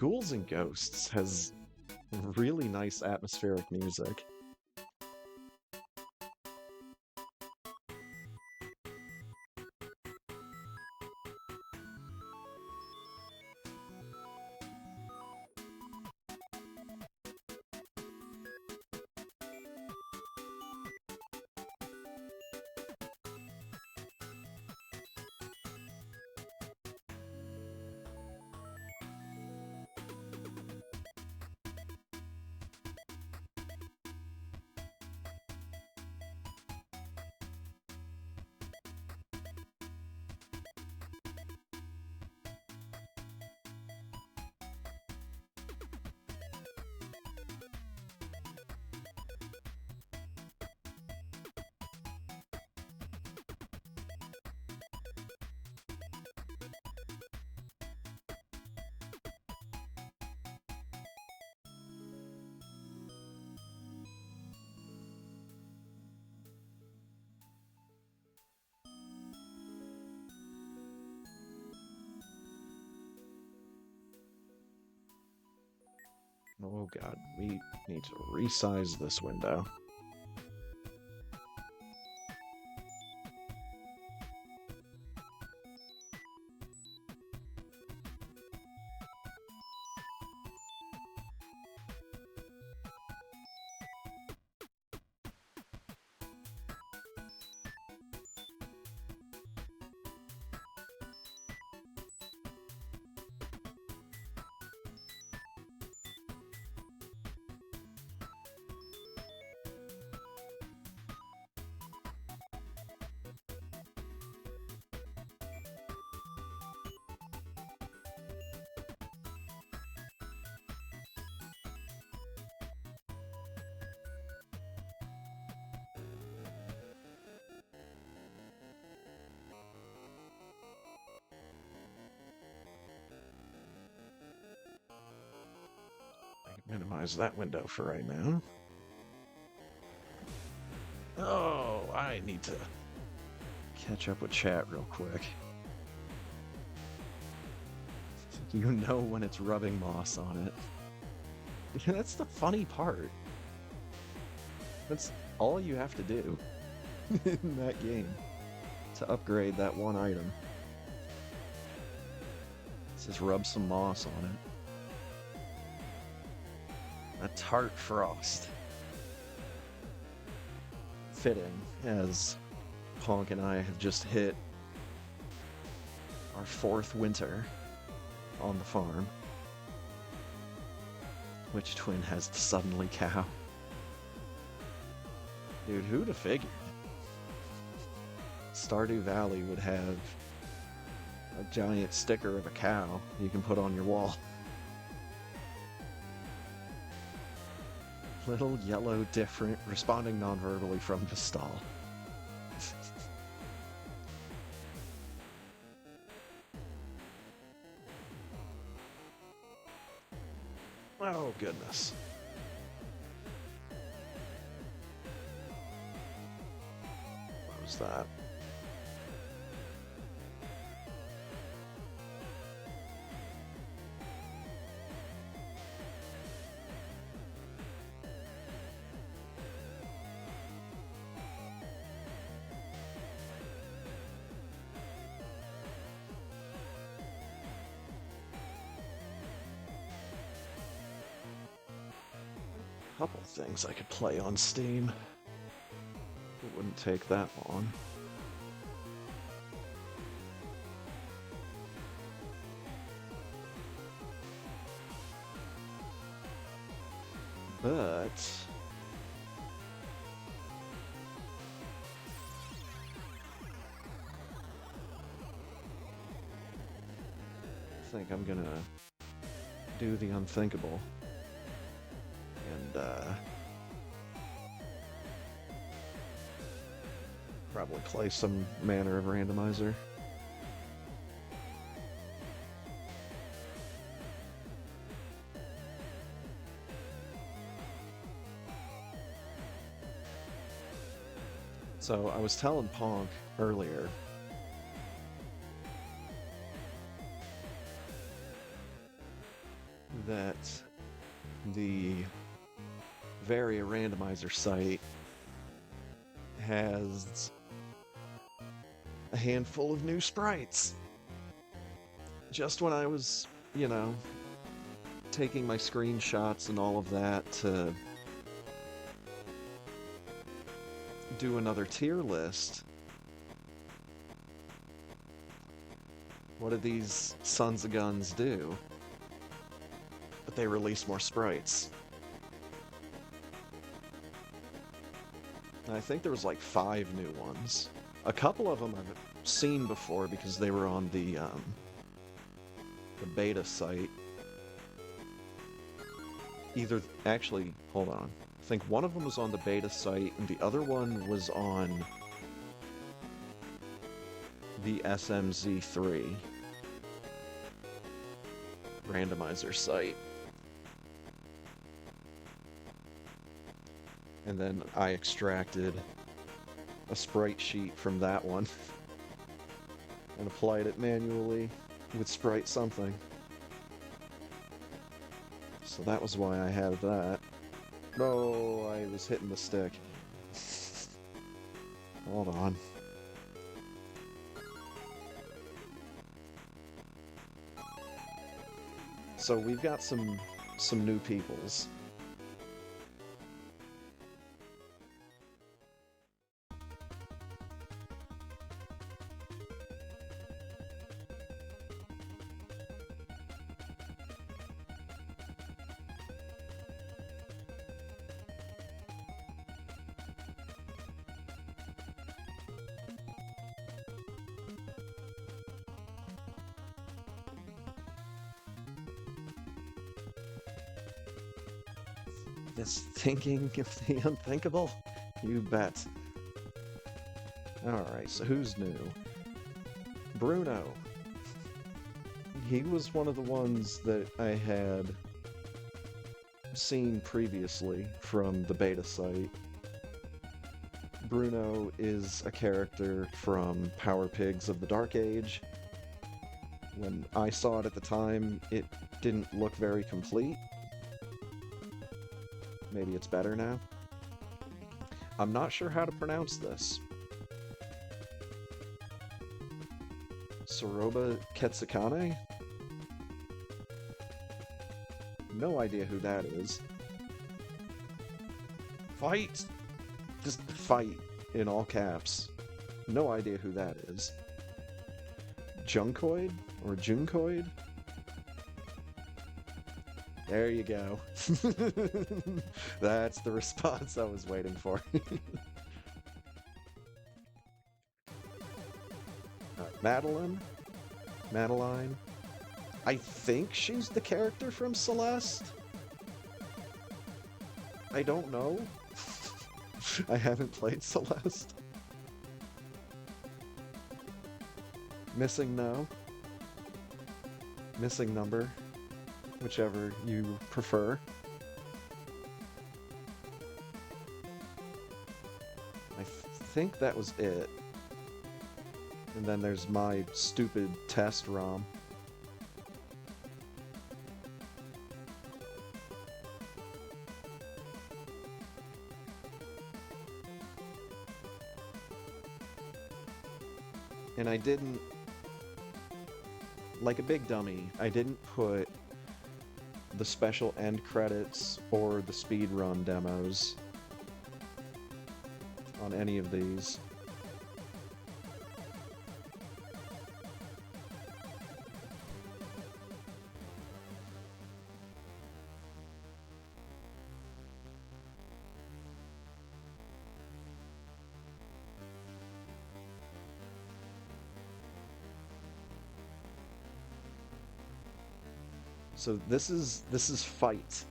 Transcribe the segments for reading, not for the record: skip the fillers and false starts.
Ghouls and Ghosts has really nice atmospheric music. Oh god, we need to resize this window. I can minimize that window for right now. Oh, I need to catch up with chat real quick. You know when it's rubbing moss on it. That's the funny part. That's all you have to do in that game to upgrade that one item. Just rub some moss on it. A tart frost. Fitting, as Honk and I have just hit our 4th winter on the farm. Which twin has to suddenly cow? Dude, who'd have figured? Stardew Valley would have a giant sticker of a cow you can put on your wall. Little yellow different, responding non-verbally from the stall. Oh, goodness. What was that? Couple things I could play on Steam. It wouldn't take that long. But I think I'm gonna do the unthinkable. And probably play some manner of randomizer. So I was telling Ponk earlier that the Varia randomizer site has a handful of new sprites. Just when I was, you know, taking my screenshots and all of that to do another tier list, what did these sons of guns do? But they release more sprites. And I think there was like 5 new ones. A couple of them I've seen before because they were on the beta site. Actually, hold on. I think one of them was on the beta site, and the other one was on the SMZ3 randomizer site. And then I extracted a sprite sheet from that one and applied it manually with sprite something. So that was why I had that. No, I was hitting the stick. Hold on. So we've got some new peoples. Is thinking of the unthinkable? You bet. Alright, so who's new? Bruno. He was one of the ones that I had seen previously from the beta site. Bruno is a character from Power Pigs of the Dark Age. When I saw it at the time, it didn't look very complete. Maybe it's better now. I'm not sure how to pronounce this. Soroba Ketsukane? No idea who that is. Fight! Just fight in all caps. No idea who that is. Junkoid? Or Junkoid? There you go. That's the response I was waiting for. Madeline? I think she's the character from Celeste? I don't know. I haven't played Celeste. Missing no. Missing number. Whichever you prefer. I think that was it. And then there's my stupid test ROM. And I didn't, like a big dummy, I didn't put the special end credits or the speedrun demos on any of these. So this is Fight.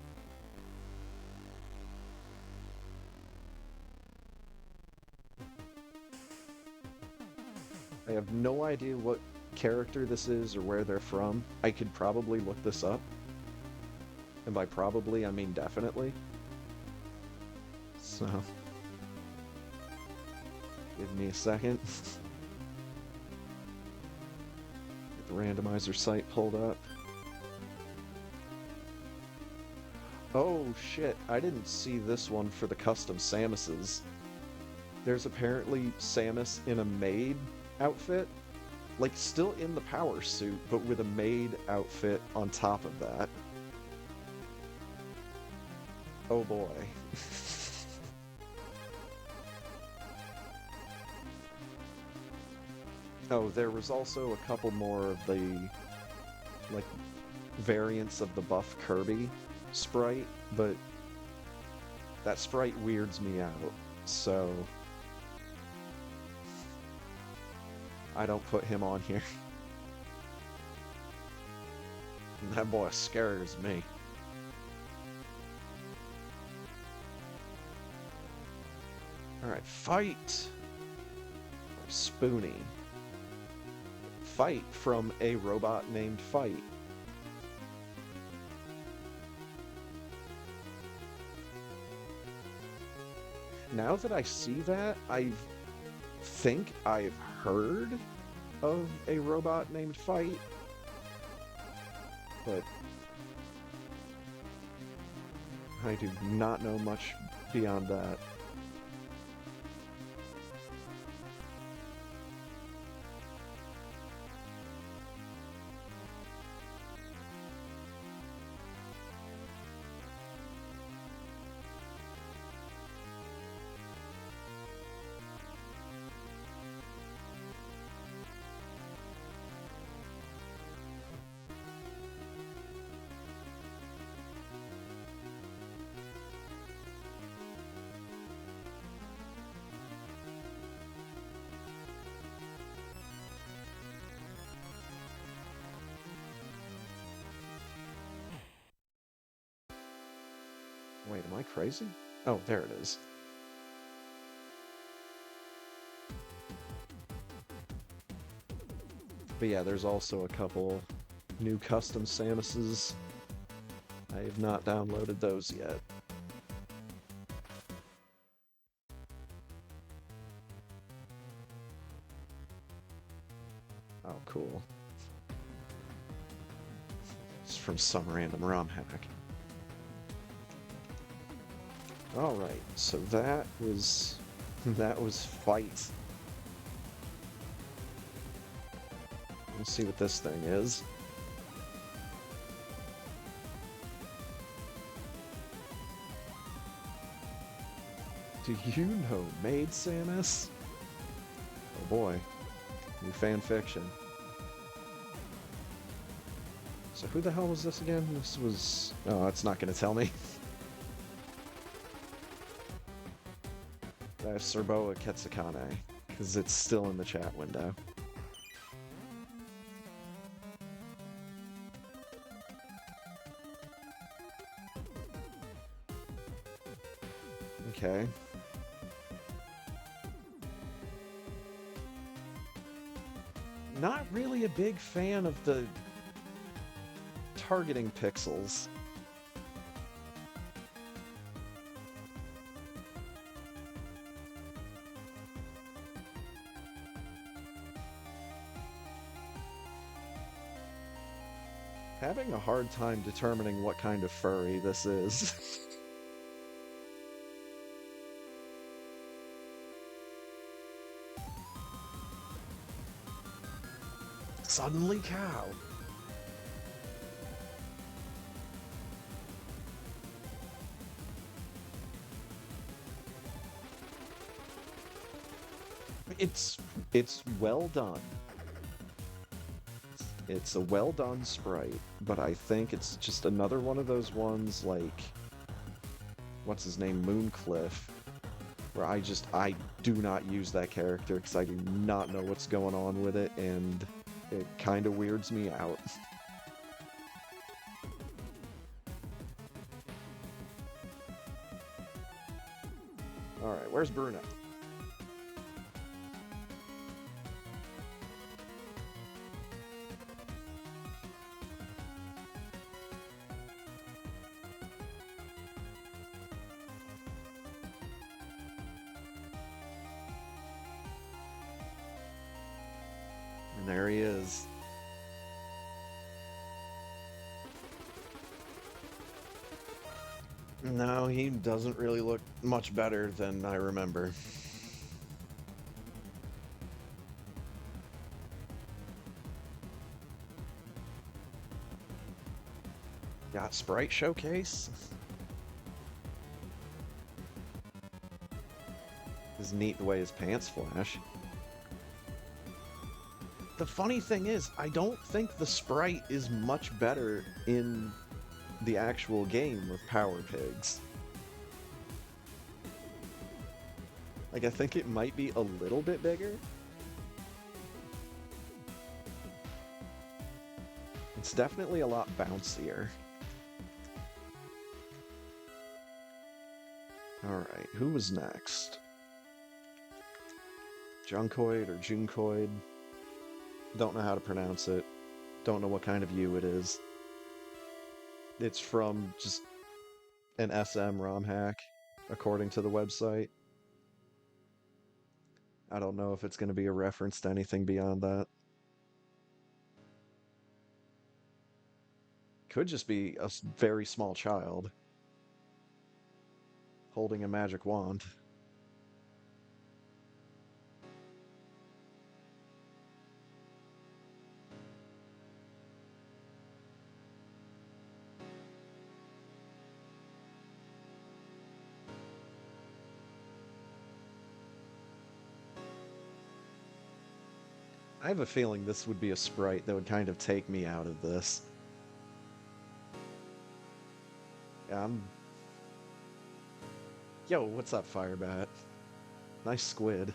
I have no idea what character this is or where they're from. I could probably look this up. And by probably, I mean definitely. So, give me a second. Get the randomizer site pulled up. Oh shit, I didn't see this one for the custom Samuses. There's apparently Samus in a maid outfit, like still in the power suit, but with a maid outfit on top of that. Oh boy. Oh, there was also a couple more of the, like, variants of the buff Kirby sprite, but that sprite weirds me out, so I don't put him on here. That boy scares me. Alright, fight! Spoonie. Fight from a robot named Fight. Now that I see that, I think I've heard of a robot named Fight, but I do not know much beyond that. Wait, am I crazy? Oh, there it is. But yeah, there's also a couple new custom Samuses. I have not downloaded those yet. Oh, cool. It's from some random ROM hack. Alright, so that was Fight. Let's see what this thing is. Do you know Maid Samus? Oh boy, new fan fiction. So who the hell was this again? This was... Oh, it's not gonna tell me. Serboa Quetzalcoatl, because it's still in the chat window. Okay. Not really a big fan of the targeting pixels. Having a hard time determining what kind of furry this is. Suddenly cow. It's well done. It's a well done sprite, but I think it's just another one of those ones like, what's his name, Mooncliff, where I do not use that character because I do not know what's going on with it, and it kind of weirds me out. Alright, where's Bruno? And there he is. No, he doesn't really look much better than I remember. Got Sprite Showcase? Is neat the way his pants flash. The funny thing is, I don't think the sprite is much better in the actual game with Power Pigs. Like, I think it might be a little bit bigger. It's definitely a lot bouncier. Alright, who was next? Junkoid or Junkoid? Don't know how to pronounce it. Don't know what kind of U it is. It's from just an SM ROM hack, according to the website. I don't know if it's going to be a reference to anything beyond that. Could just be a very small child holding a magic wand. I have a feeling this would be a sprite that would kind of take me out of this. Yeah, Yo, what's up, Firebat? Nice squid.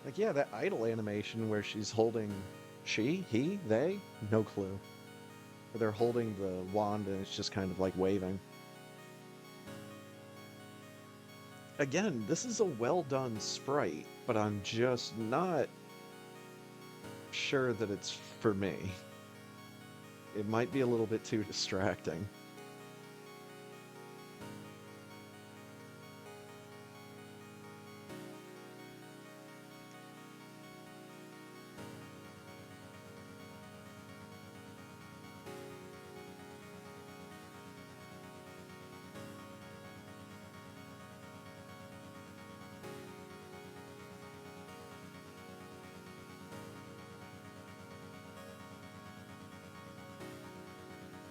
Like, yeah, that idle animation where she's holding... She? He? They? No clue. They're holding the wand and it's just kind of like waving. Again, this is a well-done sprite, but I'm just not sure that it's for me. It might be a little bit too distracting.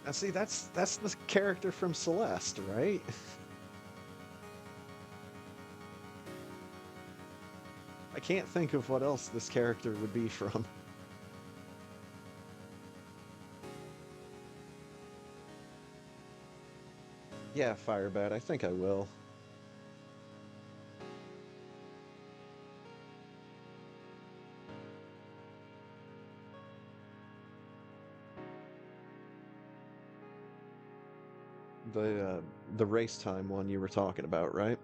Now see, that's the character from Celeste, right? I can't think of what else this character would be from. Yeah, Firebat, I think I will. The race time one you were talking about, right?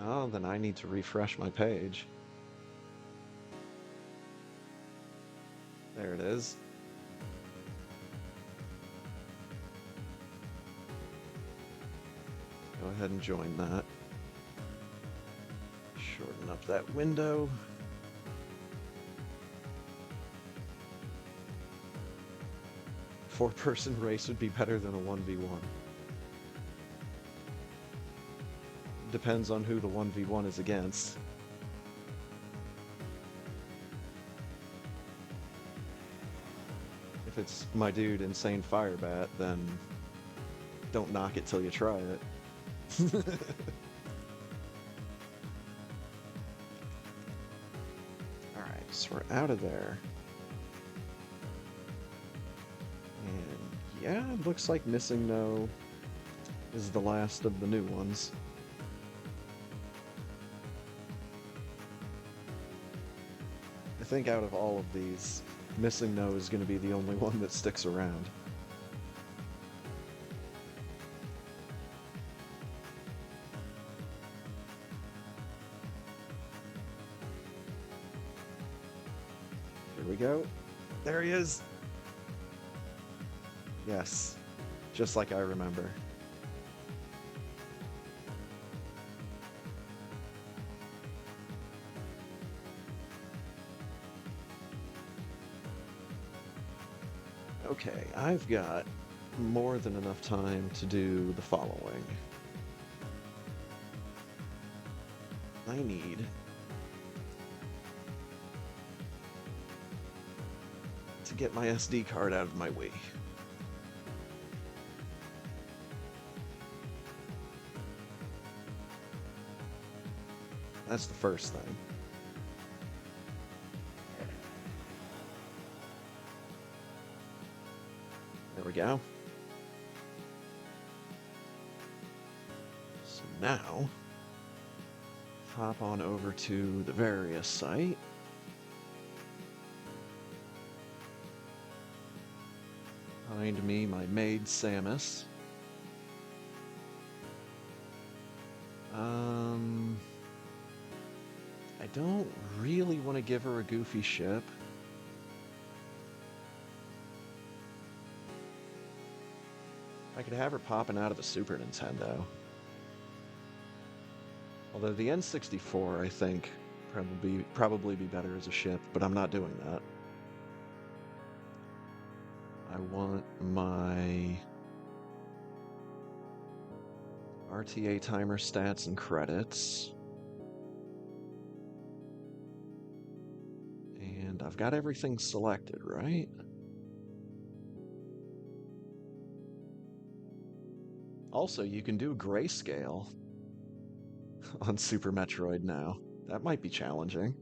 Oh, then I need to refresh my page. There it is. Go ahead and join that. Shorten up that window. Four-person race would be better than a 1v1. Depends on who the 1v1 is against. If it's my dude Insane Firebat, then don't knock it till you try it. Alright, so we're out of there. And yeah, it looks like Missing No is the last of the new ones. I think out of all of these, Missing No is going to be the only one that sticks around. we go. There he is. Yes, just like I remember. Okay, I've got more than enough time to do the following. I need to get my SD card out of my Wii. That's the first thing. There we go. So now, hop on over to the various site. Find me my maid Samus. I don't really want to give her a goofy ship. I could have her popping out of the Super Nintendo. Although the N64, I think, probably be better as a ship, but I'm not doing that. I want my RTA timer stats and credits. And I've got everything selected, right? Also, you can do grayscale on Super Metroid now. That might be challenging.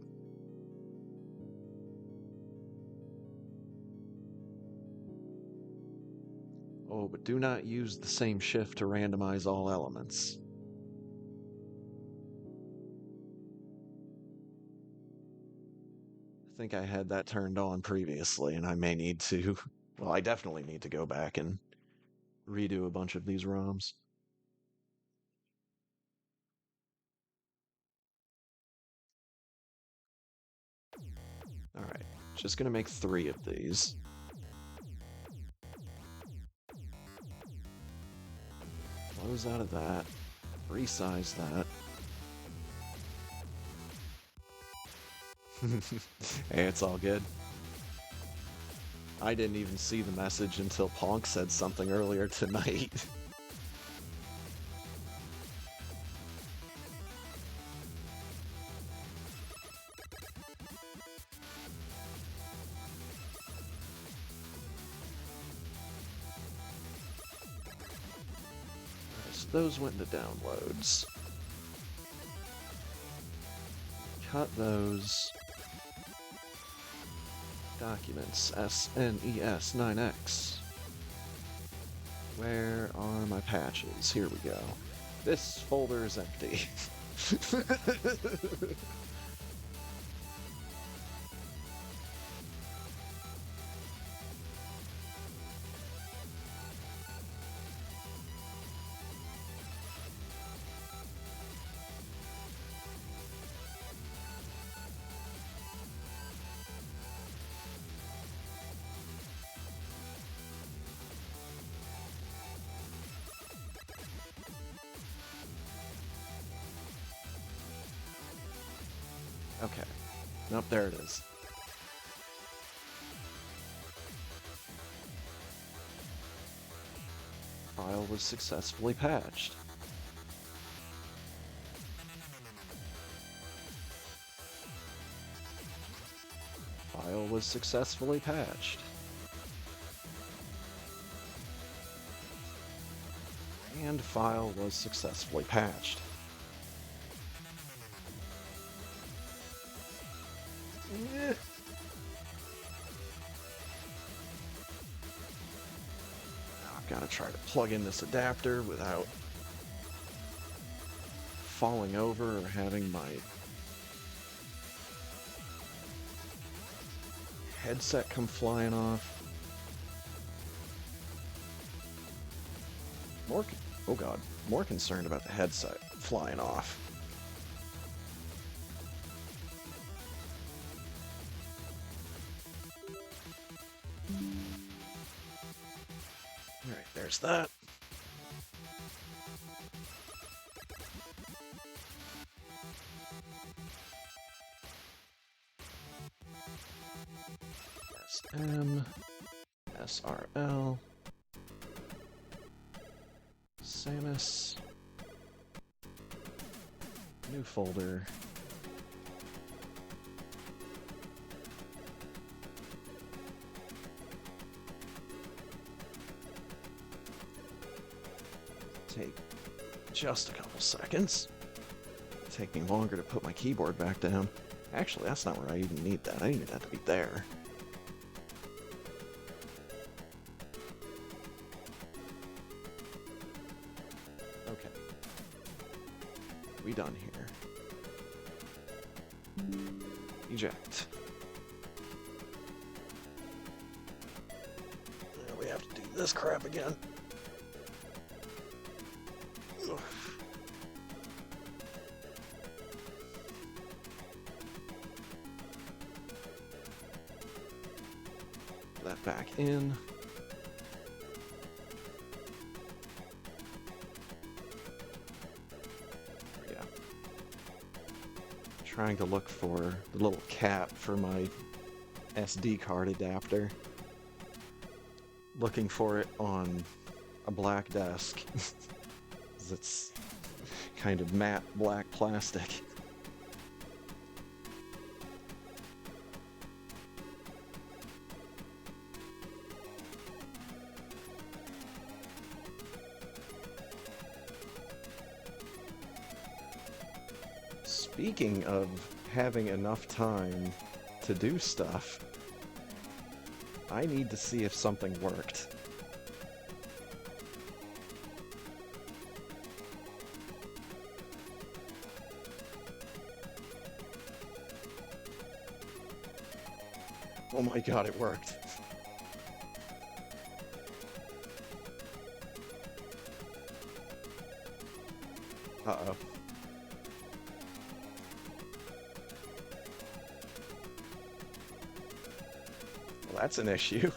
Oh, but do not use the same shift to randomize all elements. I think I had that turned on previously, and I may need to... Well, I definitely need to go back and redo a bunch of these ROMs. Alright, just gonna make 3 of these. Close out of that. Resize that. Hey, it's all good. I didn't even see the message until Ponk said something earlier tonight. So those went into downloads. Cut those. Documents, SNES 9X. Where are my patches? Here we go. This folder is empty. Okay. Nope, there it is. File was successfully patched. File was successfully patched. And file was successfully patched. I've got to try to plug in this adapter without falling over or having my headset come flying off. Oh god, more concerned about the headset flying off. missed that. SM, SRL, Samus, new folder. Take just a couple seconds. Take me longer to put my keyboard back down. Actually, that's not where I even need that. I need that to be there. Okay. We done here. Eject. Now we have to do this crap again. Ugh. That back in. Yeah. Trying to look for the little cap for my SD card adapter. Looking for it on a black desk. It's kind of matte black plastic. Speaking of having enough time to do stuff, I need to see if something worked. Oh my god, it worked. Uh-oh. Well, that's an issue.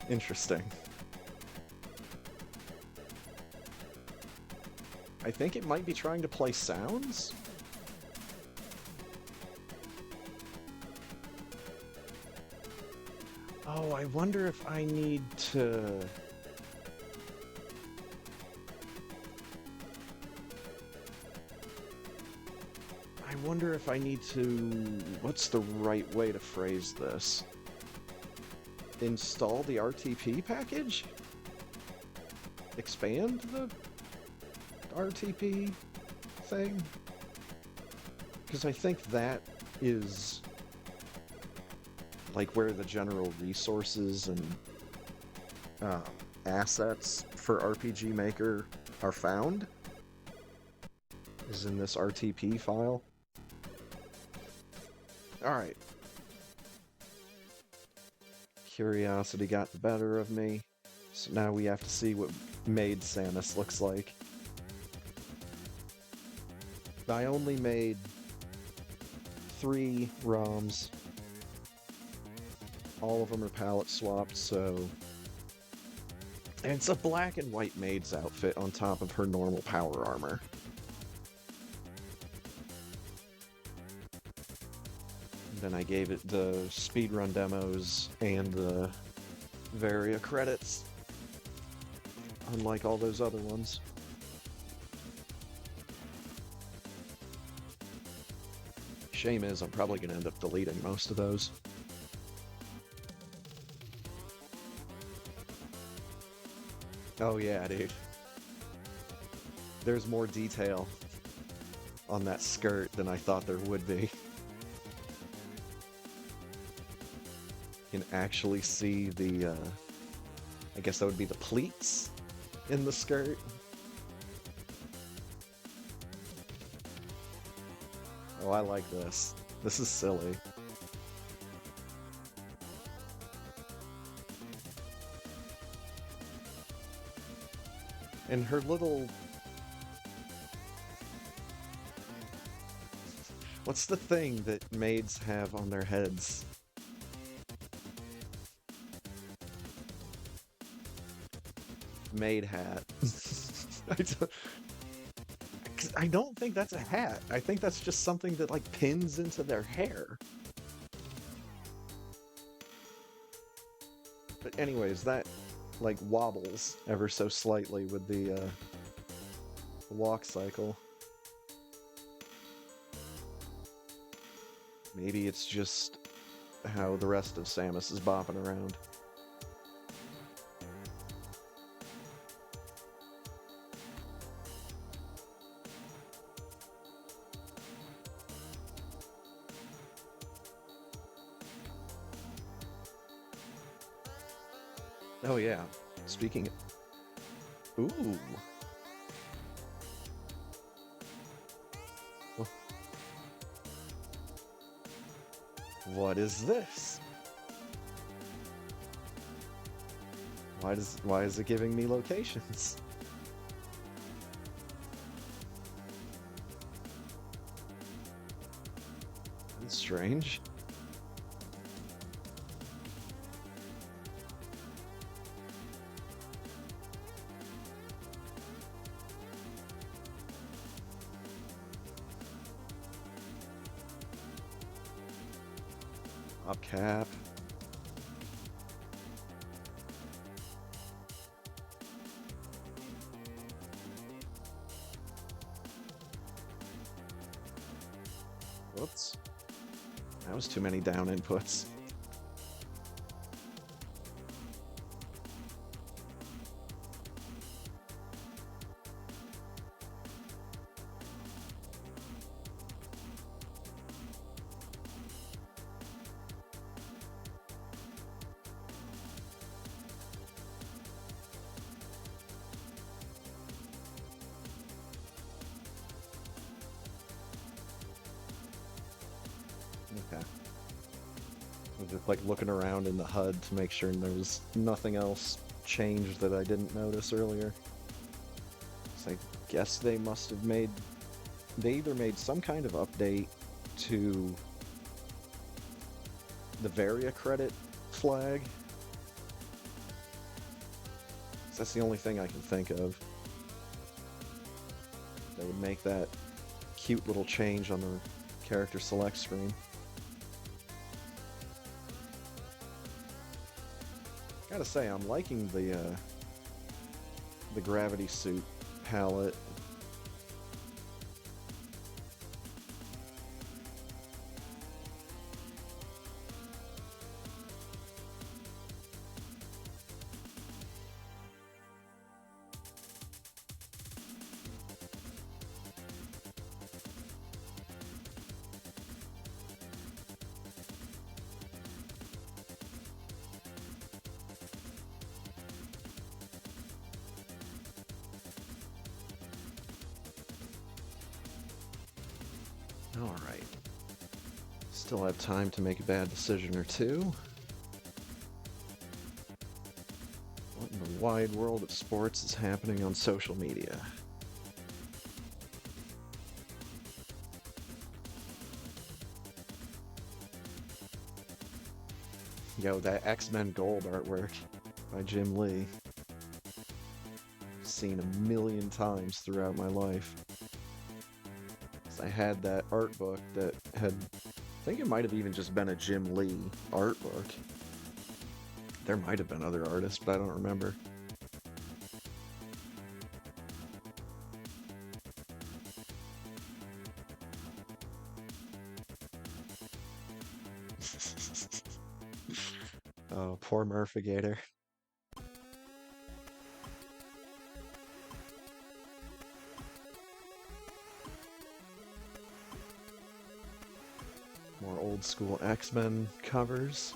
Interesting. I think it might be trying to play sounds? Oh, I wonder if I need to... I wonder if I need to... What's the right way to phrase this? Install the RTP package? Expand the RTP thing? Because I think that is like where the general resources and assets for RPG Maker are found, is in this RTP file. Alright. Curiosity got the better of me, so now we have to see what made Samus looks like. I only made 3 ROMs. All of them are palette swapped, so... And it's a black and white maid's outfit on top of her normal power armor. Then I gave it the speedrun demos and the Varia credits, unlike all those other ones. Shame is, I'm probably going to end up deleting most of those. Oh yeah, dude. There's more detail on that skirt than I thought there would be. You can actually see the, I guess that would be the pleats in the skirt. Oh, I like this. This is silly. And her little... What's the thing that maids have on their heads? Maid hat. I don't, 'cause I don't think that's a hat. I think that's just something that like pins into their hair. But anyways, that like wobbles ever so slightly with the walk cycle. Maybe it's just how the rest of Samus is bopping around. Oh yeah. Speaking of... Ooh. What is this? Why is it giving me locations? That's strange. Up cap. Whoops. That was too many down inputs. Okay. I'm just like looking around in the HUD to make sure there was nothing else changed that I didn't notice earlier. So I guess they must have made... They either made some kind of update to the Varia credit flag. That's the only thing I can think of that would make that cute little change on the character select screen. Gotta say, I'm liking the gravity suit palette. Alright. Still have time to make a bad decision or two. What in the wide world of sports is happening on social media? Yo, that X-Men Gold artwork by Jim Lee. Seen a million times throughout my life. I had that art book that had, I think it might have even just been a Jim Lee art book. There might have been other artists, but I don't remember. Oh, poor Murphigator. More old school X-Men covers.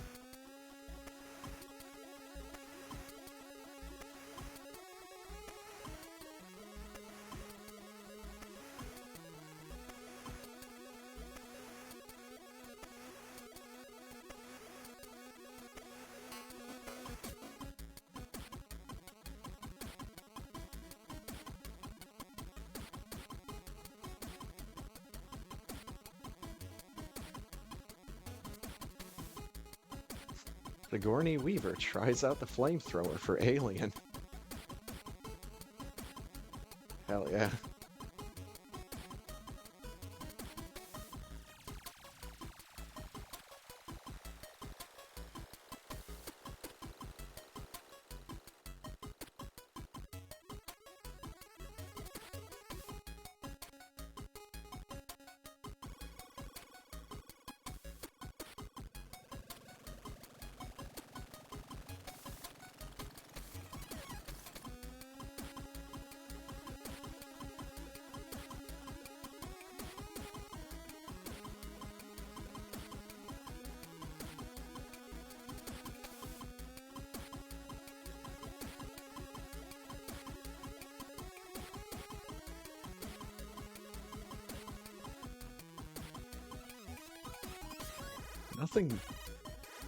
Sigourney Weaver tries out the flamethrower for Alien. Hell yeah.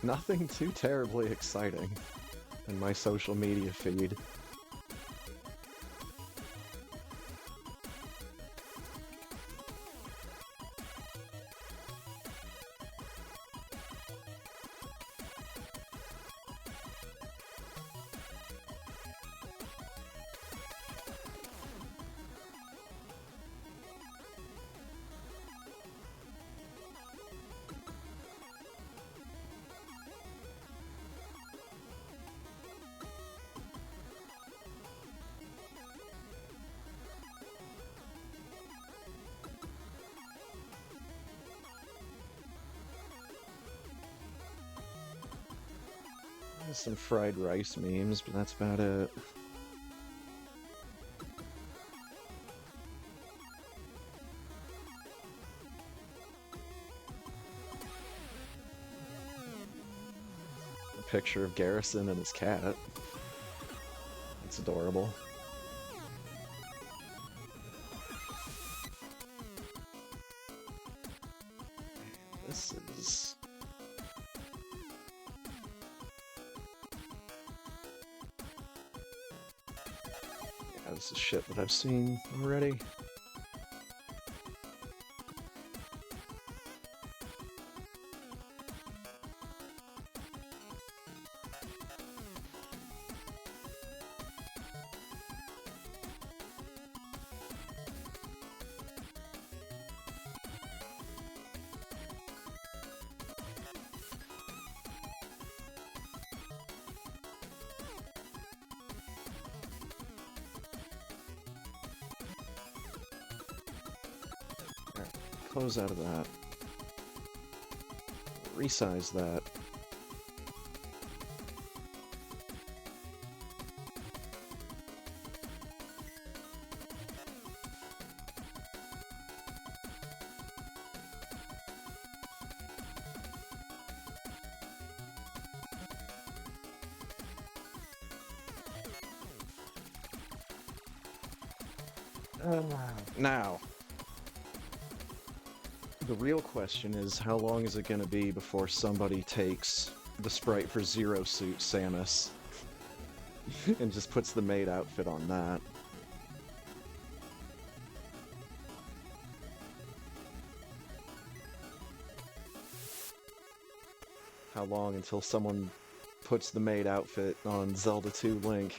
Nothing too terribly exciting in my social media feed. There's some fried rice memes, but that's about it. A picture of Garrison and his cat. It's adorable. This is... yeah, this is shit that I've seen already. Close out of that. Resize that. Now, the real question is, how long is it going to be before somebody takes the sprite for Zero Suit Samus and just puts the maid outfit on that? How long until someone puts the maid outfit on Zelda 2 Link?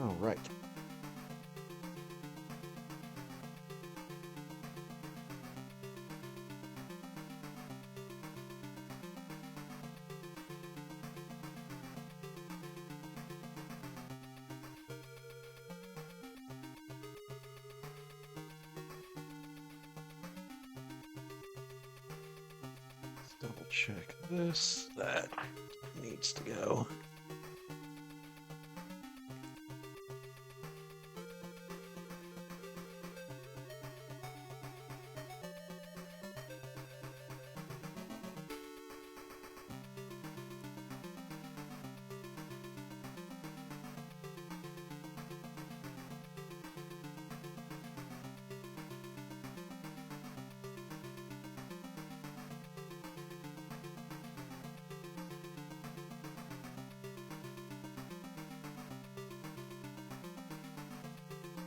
Oh, right. Let's double check this. That needs to go.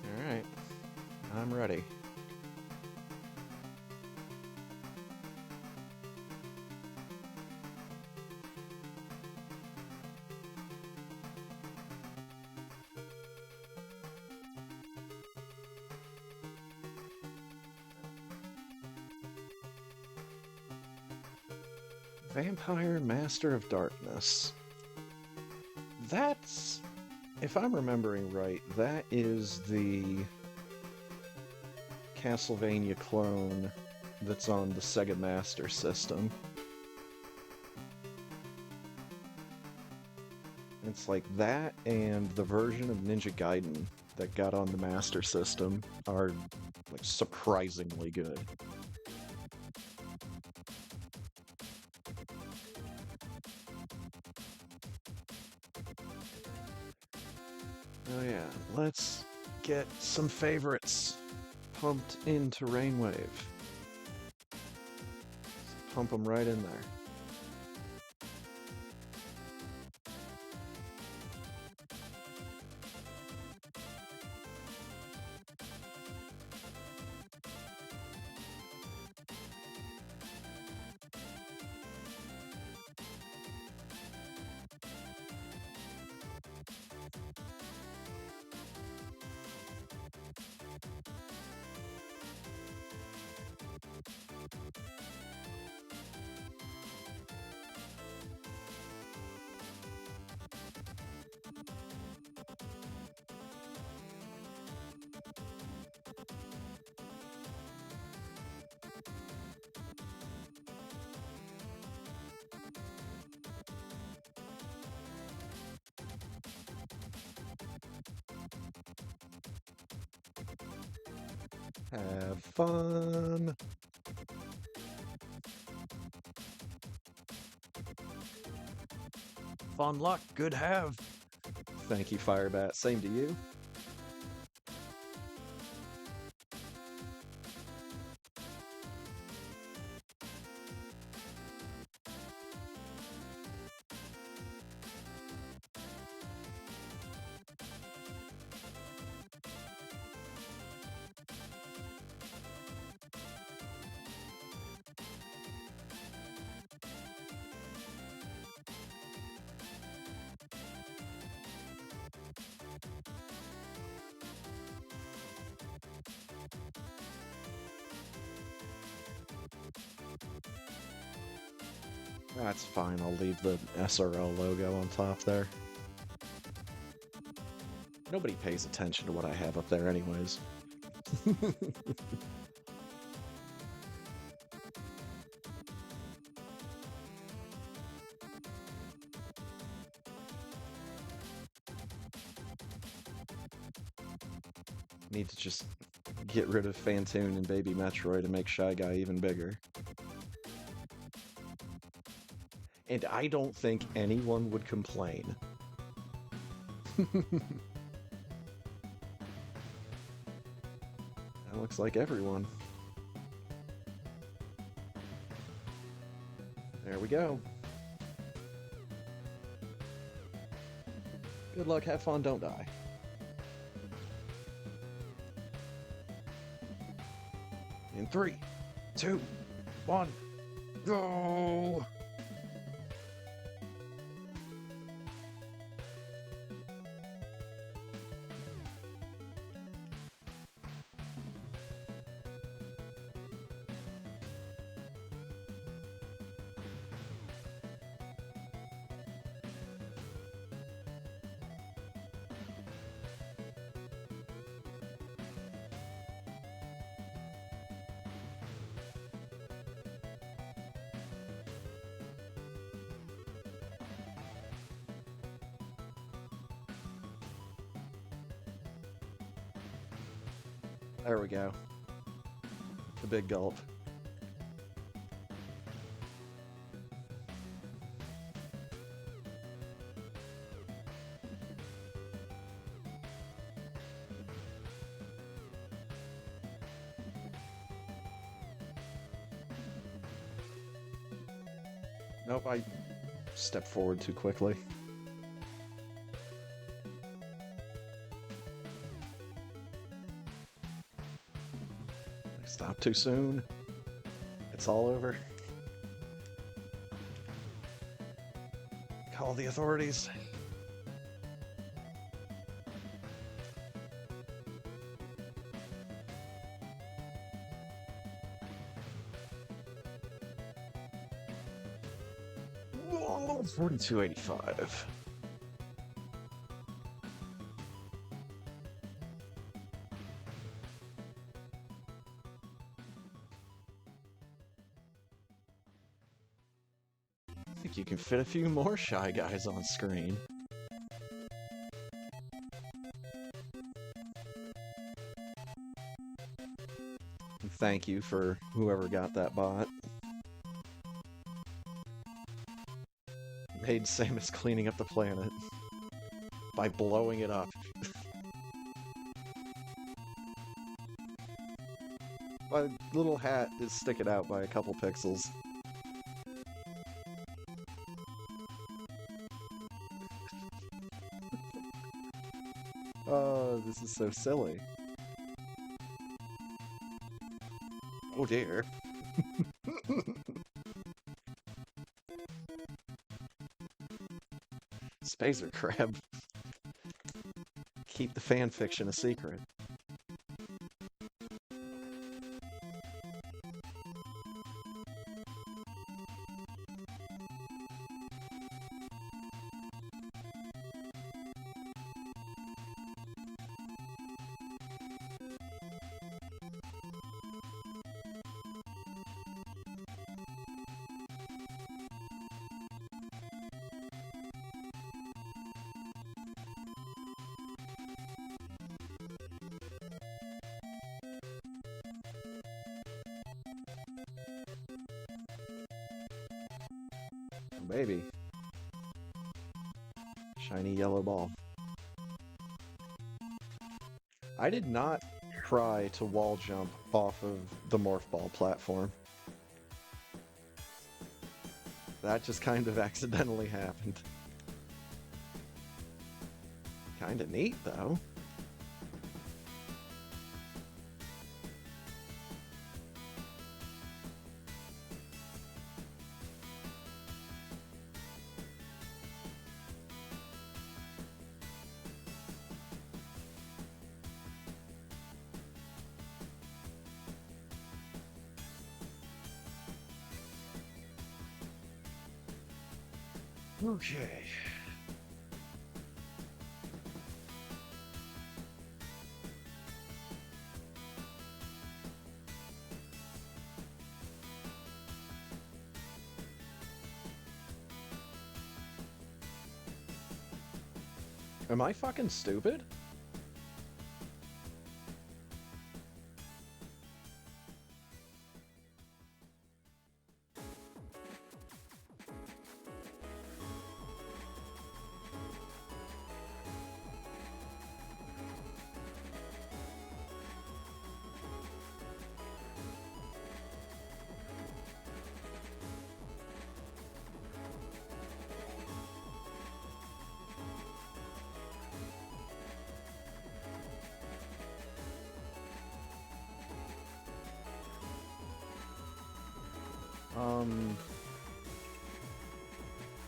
All right, I'm ready. Vampire Master of Darkness. That's, if I'm remembering right, that is the Castlevania clone that's on the Sega Master System. It's like that and the version of Ninja Gaiden that got on the Master System are like surprisingly good. Oh yeah, let's get some favorites pumped into Rainwave. Pump them right in there. Have fun. Fun luck. Good have. Thank you, Firebat. Same to you. That's fine. I'll leave the SRL logo on top there. Nobody pays attention to what I have up there anyways. Need to just get rid of Phantoon and Baby Metroid and make Shy Guy even bigger. And I don't think anyone would complain. That looks like everyone. There we go. Good luck, have fun, don't die. In 3, 2, 1, go! There we go. The big gulp. Nope, I stepped forward too quickly. Stop too soon. It's all over. Call the authorities. Whoa, 4285. I think you can fit a few more Shy Guys on screen. Thank you for whoever got that bot. Made Samus cleaning up the planet by blowing it up. My little hat is sticking out by a couple pixels. Oh, this is so silly. Oh dear. Spacer Crab. Keep the fan fiction a secret. Baby. Shiny yellow ball. I did not try to wall jump off of the Morph Ball platform. That just kind of accidentally happened. Kinda neat, though. Okay. Am I fucking stupid?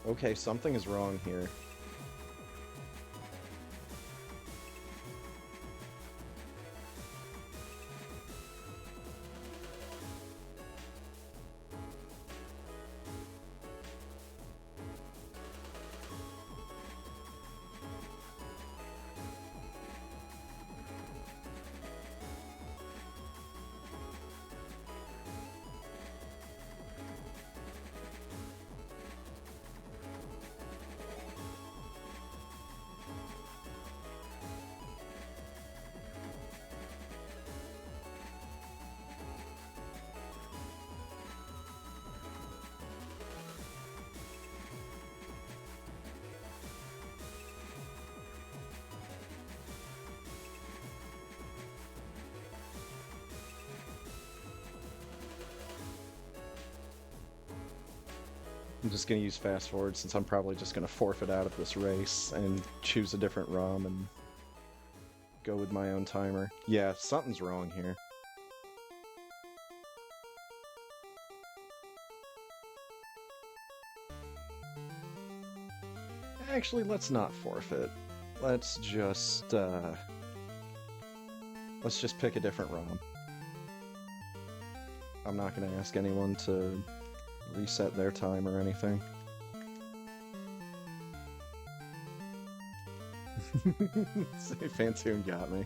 Okay, something is wrong here. I'm just gonna use fast forward since I'm probably just gonna forfeit out of this race and choose a different ROM and go with my own timer. Yeah, something's wrong here. Actually, let's not forfeit. Let's just pick a different ROM. I'm not gonna ask anyone to reset their time or anything. Phantoon got me.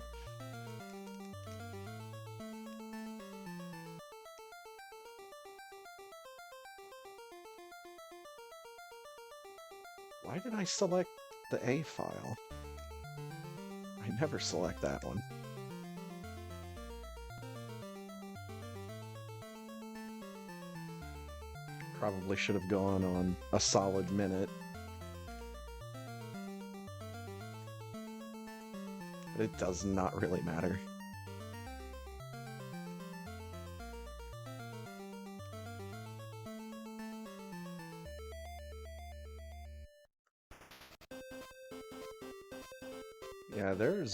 Why did I select the A file? I never select that one. Probably should have gone on a solid minute. But it does not really matter. Yeah, there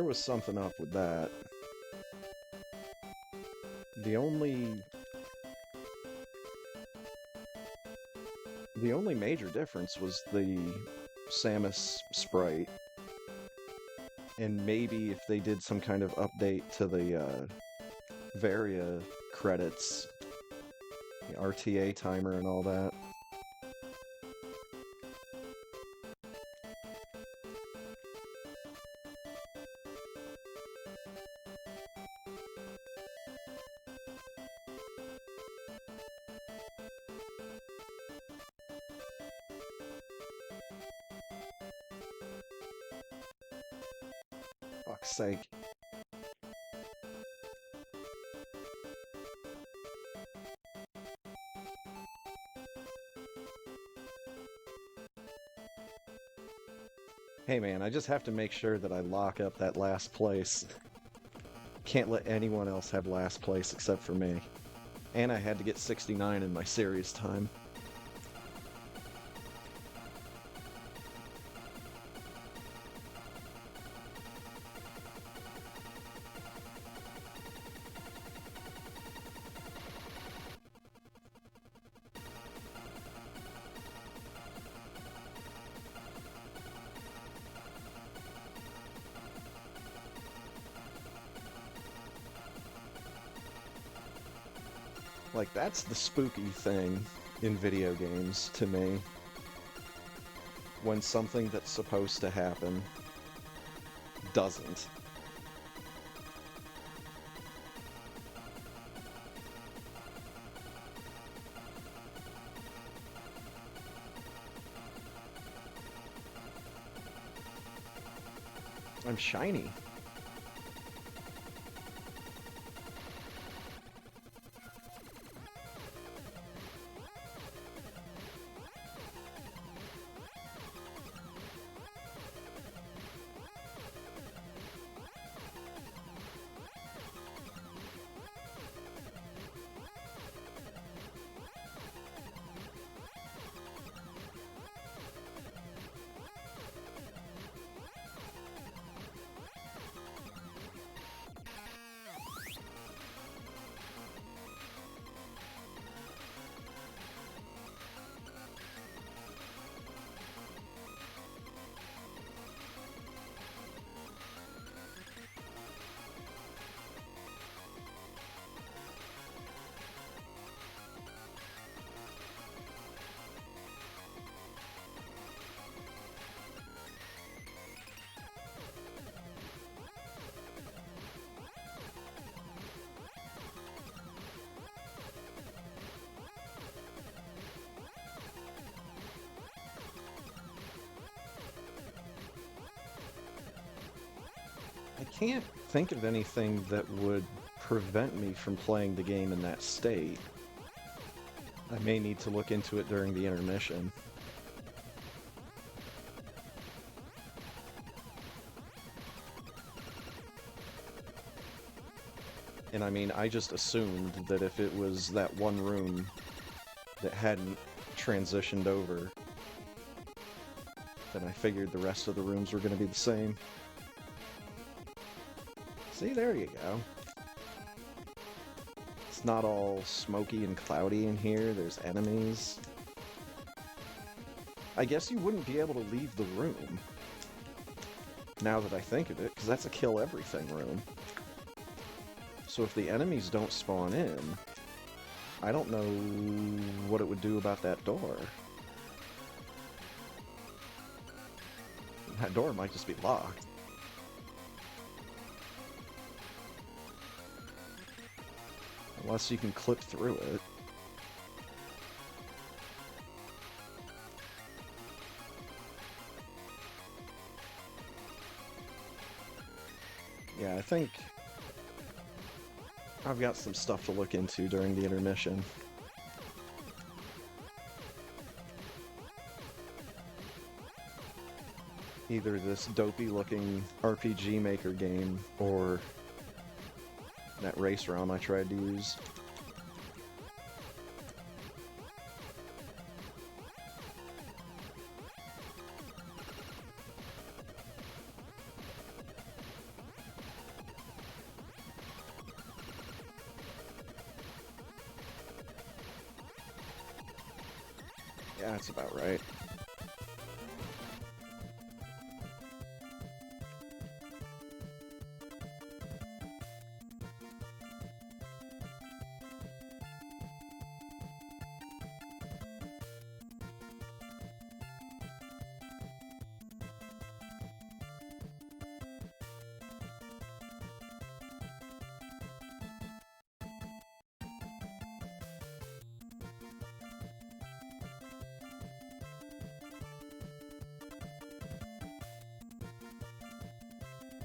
was something up with that. The only major difference was the Samus sprite. And maybe if they did some kind of update to the Varia credits, the RTA timer and all that. Fuck's sake. Hey man, I just have to make sure that I lock up that last place. Can't let anyone else have last place except for me. And I had to get 69 in my series time. Like, that's the spooky thing in video games to me. When something that's supposed to happen doesn't. I'm shiny. I can't think of anything that would prevent me from playing the game in that state. I may need to look into it during the intermission. And I mean, I just assumed that if it was that one room that hadn't transitioned over, then I figured the rest of the rooms were going to be the same. See, there you go. It's not all smoky and cloudy in here. There's enemies. I guess you wouldn't be able to leave the room, now that I think of it, because that's a kill everything room. So if the enemies don't spawn in, I don't know what it would do about that door. That door might just be locked. Unless you can clip through it. Yeah, I think I've got some stuff to look into during the intermission. Either this dopey-looking RPG Maker game, or that race ROM I tried to use. Yeah, that's about right.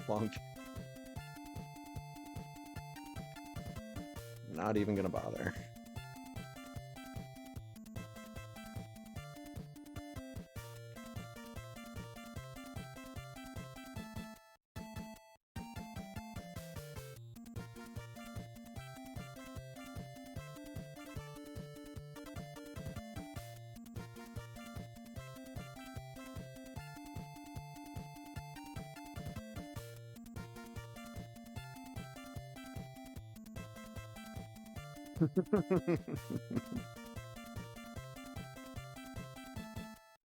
Plunk. Not even gonna bother.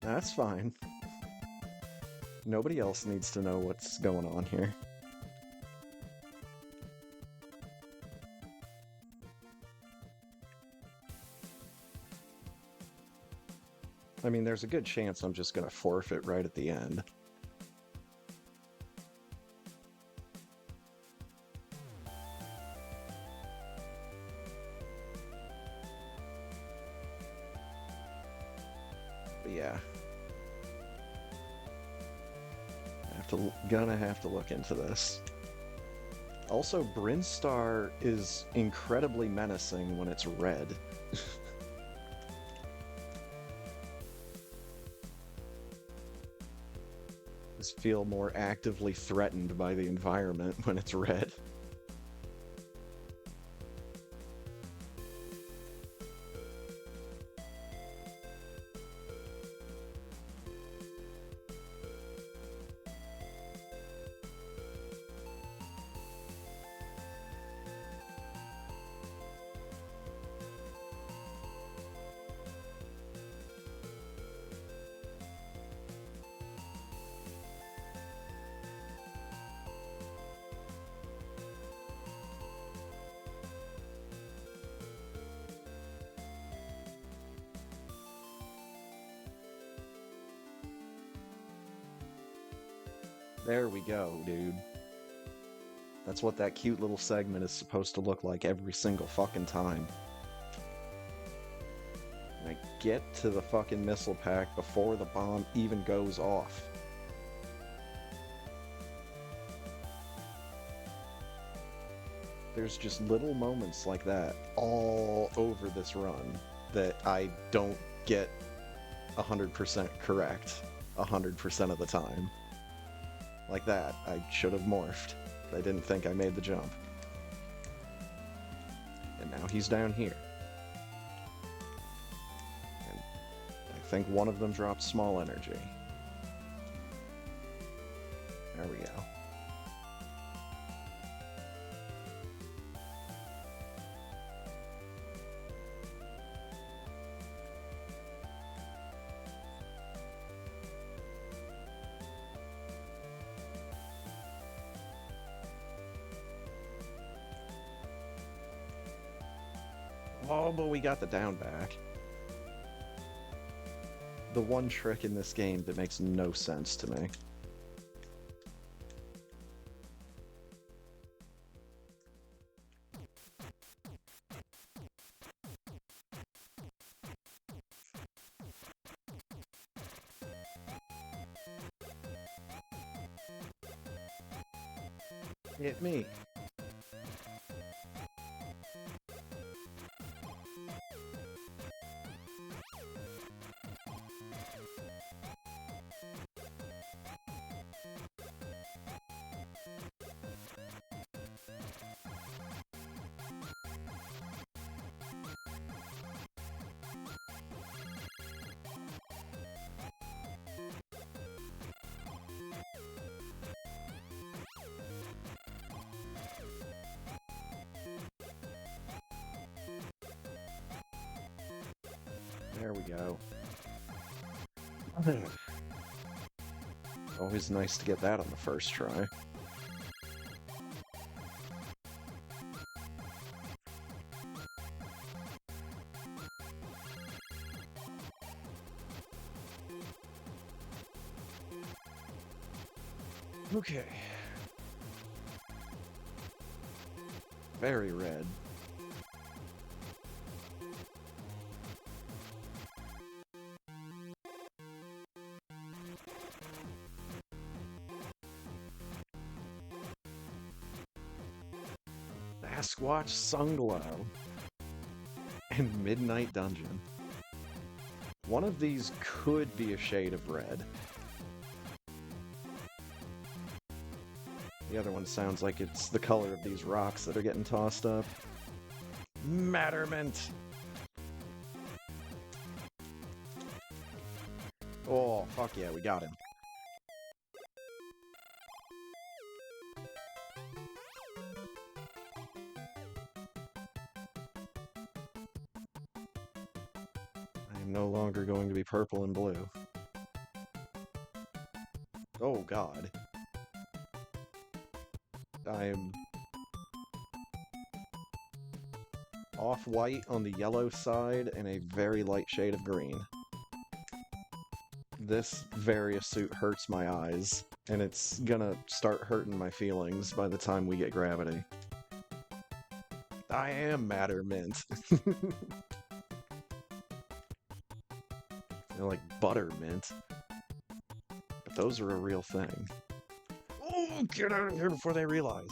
That's fine. Nobody else needs to know what's going on here. I mean, there's a good chance I'm just gonna forfeit right at the end. But yeah. Gonna have to look into this. Also, Brinstar is incredibly menacing when it's red. Just feel more actively threatened by the environment when it's red. There we go, dude. That's what that cute little segment is supposed to look like every single fucking time. And I get to the fucking missile pack before the bomb even goes off. There's just little moments like that all over this run that I don't get 100% correct 100% of the time. Like that, I should have morphed. I didn't think I made the jump. And now he's down here. And I think one of them dropped small energy. There we go. Oh, but we got the down back. The one trick in this game that makes no sense to me. Hit me. There we go. Always nice to get that on the first try. Okay. Very red. Sasquatch Sunglow and Midnight Dungeon. One of these could be a shade of red. The other one sounds like it's the color of these rocks that are getting tossed up. Matterment! Oh, fuck yeah, we got him. going to be purple and blue. Oh god. I'm off-white on the yellow side and a very light shade of green. This various suit hurts my eyes, and it's gonna start hurting my feelings by the time we get gravity. I am Matter Mint. They're like buttermint. But those are a real thing. Oh, get out of here before they realize.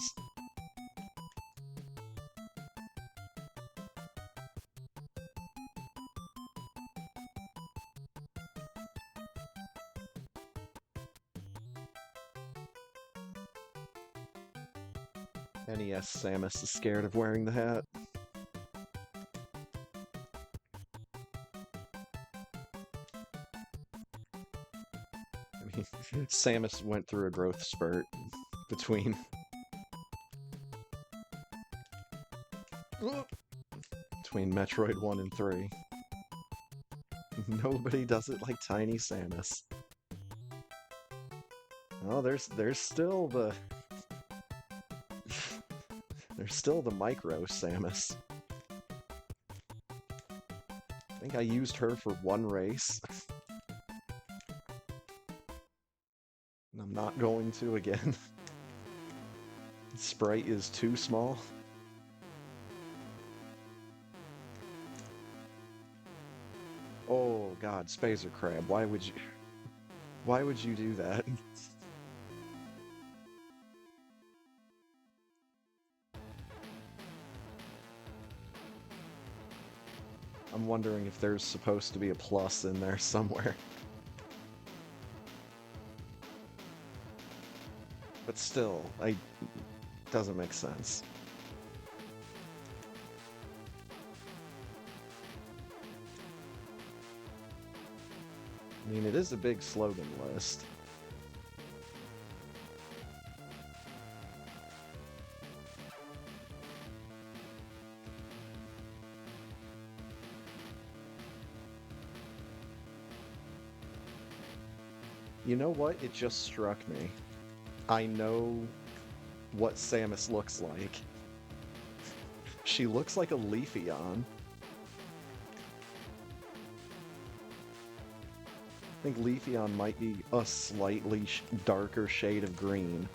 NES Samus is scared of wearing the hat. I mean, Samus went through a growth spurt between Metroid 1 and 3. Nobody does it like Tiny Samus. Oh, there's still the there's still the micro Samus. I think I used her for one race. And I'm not going to again. Sprite is too small. Oh god, Spacer Crab, why would you do that? I'm wondering if there's supposed to be a plus in there somewhere. But still, doesn't make sense. I mean, it is a big slogan list. You know what? It just struck me. I know what Samus looks like. She looks like a Leafeon. I think Leafeon might be a slightly darker shade of green.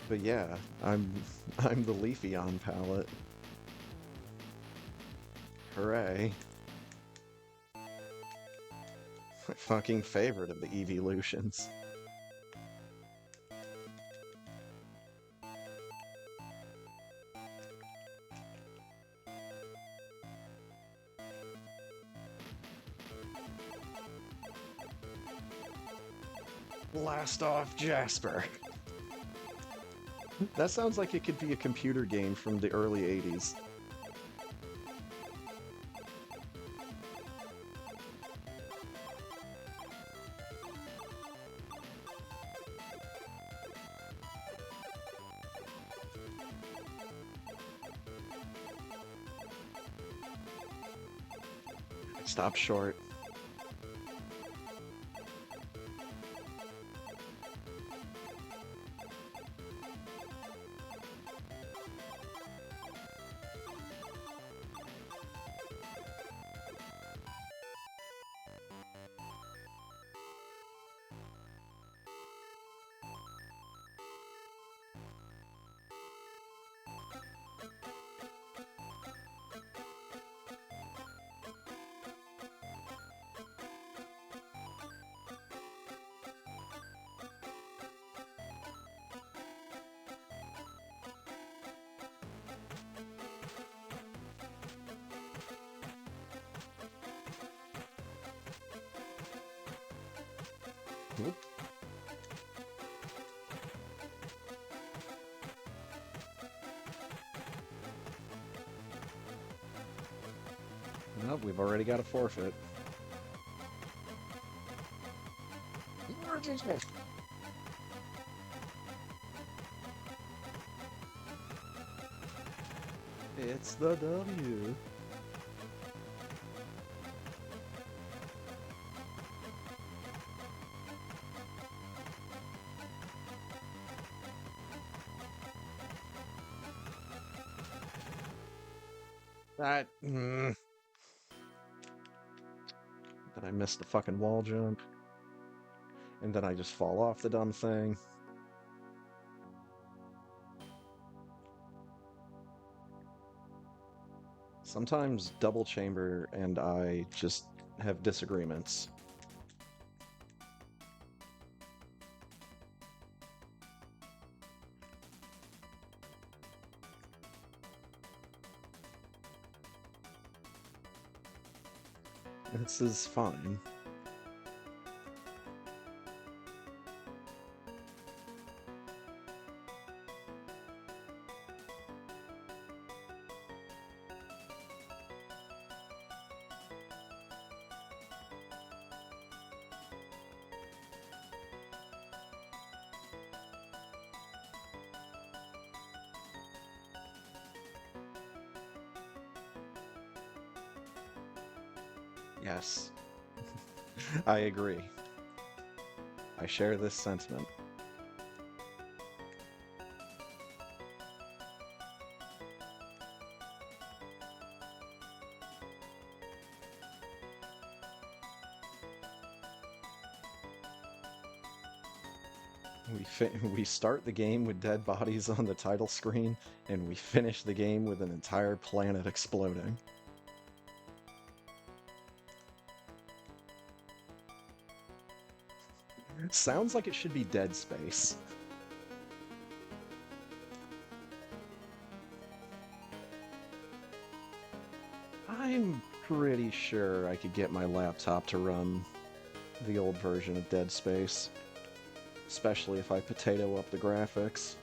But yeah, I'm the Leafeon palette. Hooray. My fucking favorite of the evolutions. Blast off Jasper. That sounds like it could be a computer game from the early 80s. Stop short. Whoop. Well, we've already got a forfeit. It's the W. That... Then I missed the fucking wall jump. And then I just fall off the dumb thing. Sometimes Double Chamber and I just have disagreements. This is fine. Yes, I agree. I share this sentiment. We start the game with dead bodies on the title screen, and we finish the game with an entire planet exploding. Sounds like it should be Dead Space. I'm pretty sure I could get my laptop to run the old version of Dead Space, especially if I potato up the graphics.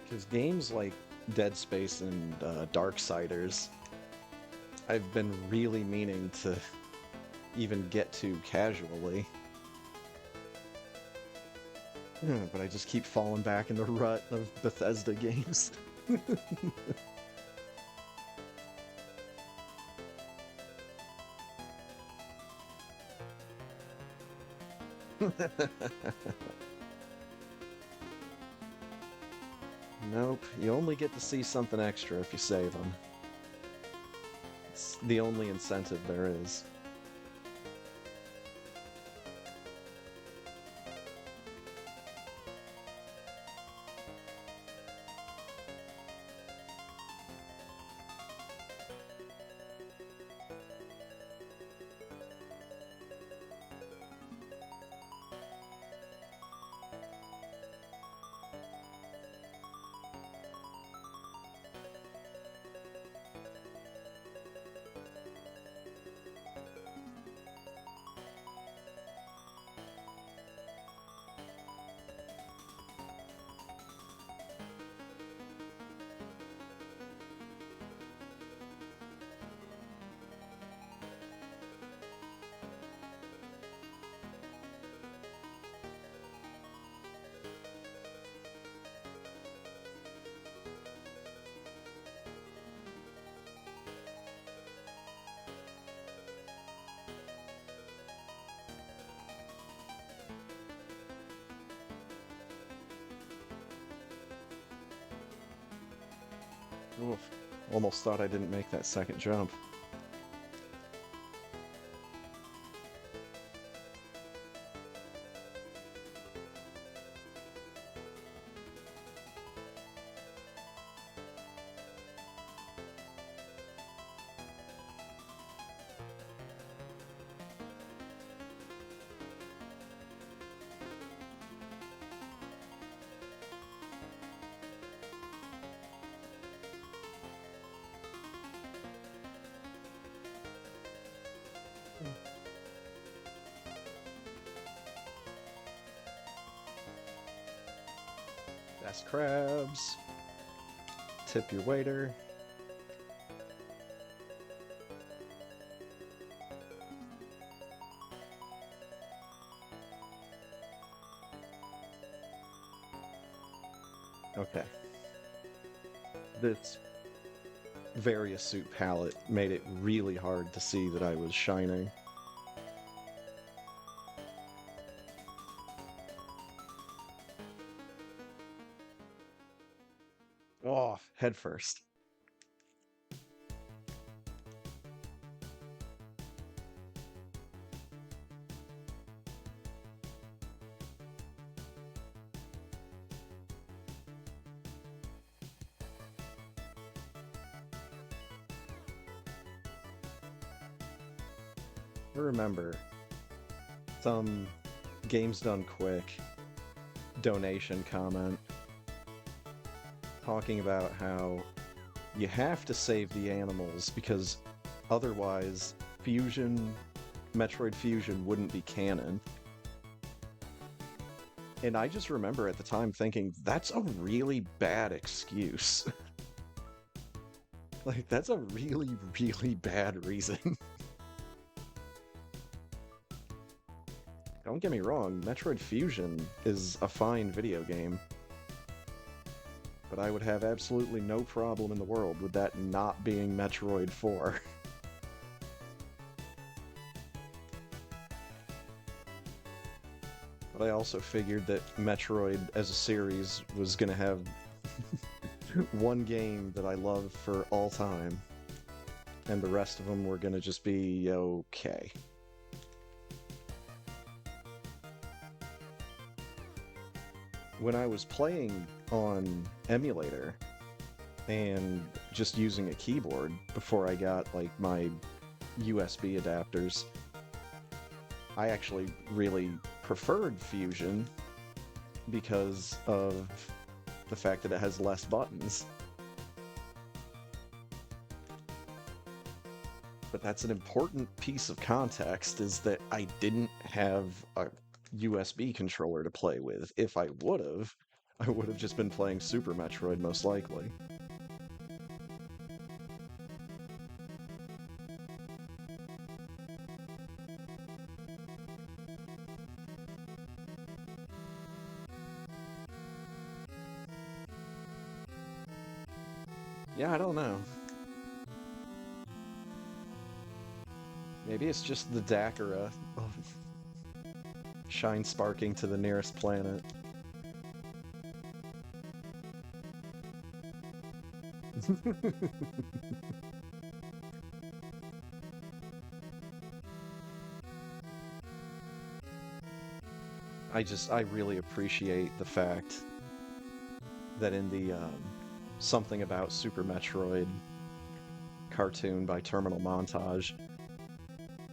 Because games like Dead Space and Darksiders, I've been really meaning to even get to casually. But I just keep falling back in the rut of Bethesda games. Nope, you only get to see something extra if you save them. It's the only incentive there is. Oof. Almost thought I didn't make that second jump. That's crabs. Tip your waiter. Okay. This various suit palette made it really hard to see that I was shining. Oh, head first. I remember some Games Done Quick donation comment talking about how you have to save the animals because otherwise Metroid Fusion wouldn't be canon. And I just remember at the time thinking, that's a really bad excuse. Like, that's a really, really bad reason. Don't get me wrong, Metroid Fusion is a fine video game. But I would have absolutely no problem in the world with that not being Metroid 4. But I also figured that Metroid as a series was gonna have one game that I love for all time, and the rest of them were gonna just be okay. When I was playing on emulator and just using a keyboard before I got like my USB adapters, I actually really preferred Fusion because of the fact that it has less buttons. But that's an important piece of context, is that I didn't have a USB controller to play with. If I would have just been playing Super Metroid most likely. Yeah, I don't know. Maybe it's just the Dakara of shine sparking to the nearest planet. I really appreciate the fact that in the Something About Super Metroid cartoon by Terminal Montage,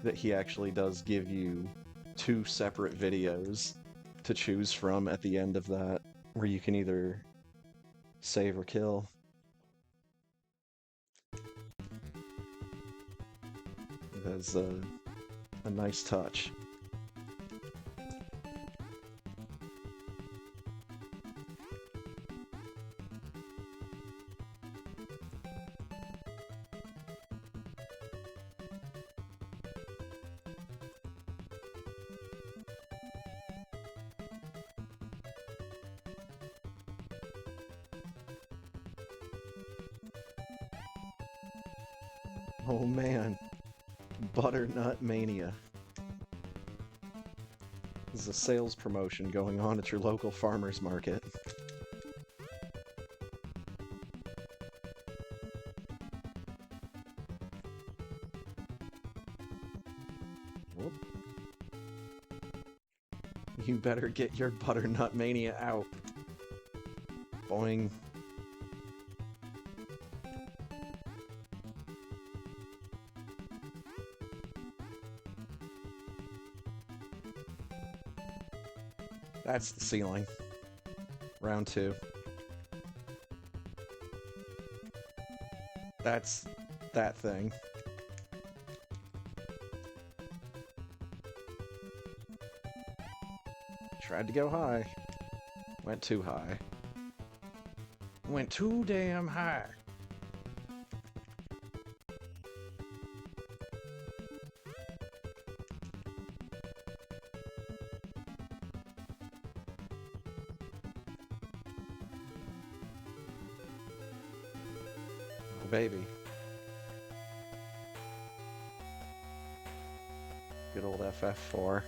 that he actually does give you 2 separate videos to choose from at the end of that, where you can either save or kill. That's a nice touch. Oh man, Butternut Mania. This is a sales promotion going on at your local farmer's market. Whoop. You better get your Butternut Mania out. Boing. That's the ceiling. Round 2. That's that thing. Tried to go high. Went too high. Went too damn high. Oh, baby. Good old FF4.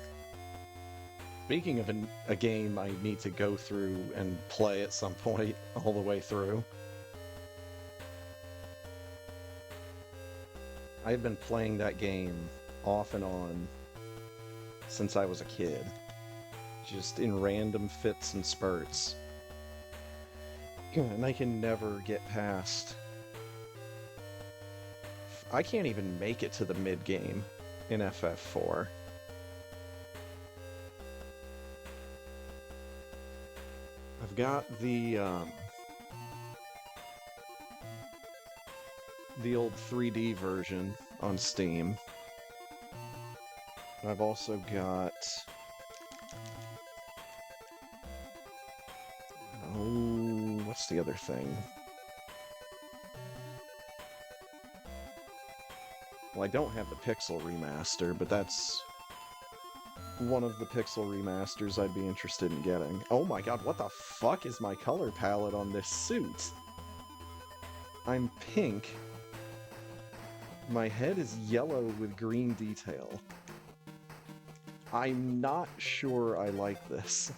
Speaking of a game I need to go through and play at some point all the way through, I've been playing that game off and on since I was a kid, just in random fits and spurts. And I can never get past. I can't even make it to the mid game in FF4. I've got the old 3D version on Steam. I've also got... Oh, what's the other thing? Well, I don't have the Pixel remaster, but that's one of the Pixel remasters I'd be interested in getting. Oh my god, what the fuck is my color palette on this suit? I'm pink. My head is yellow with green detail. I'm not sure I like this.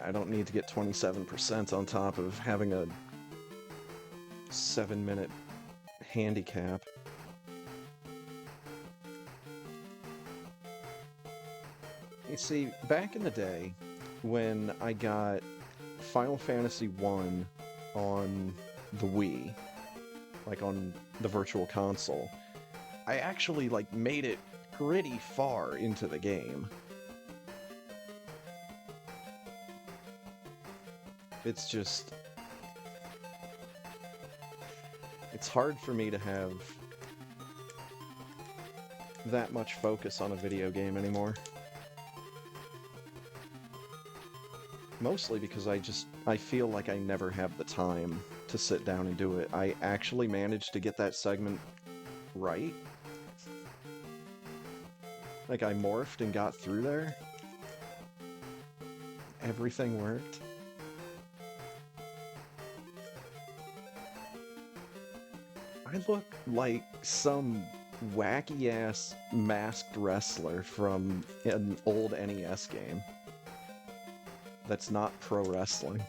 I don't need to get 27% on top of having a 7-minute handicap. You see, back in the day, when I got Final Fantasy I on the Wii, like on the Virtual Console, I actually, like, made it pretty far into the game. It's just... It's hard for me to have that much focus on a video game anymore. Mostly because I feel like I never have the time to sit down and do it. I actually managed to get that segment right. Like, I morphed and got through there. Everything worked. I look like some wacky-ass masked wrestler from an old NES game. That's not pro wrestling.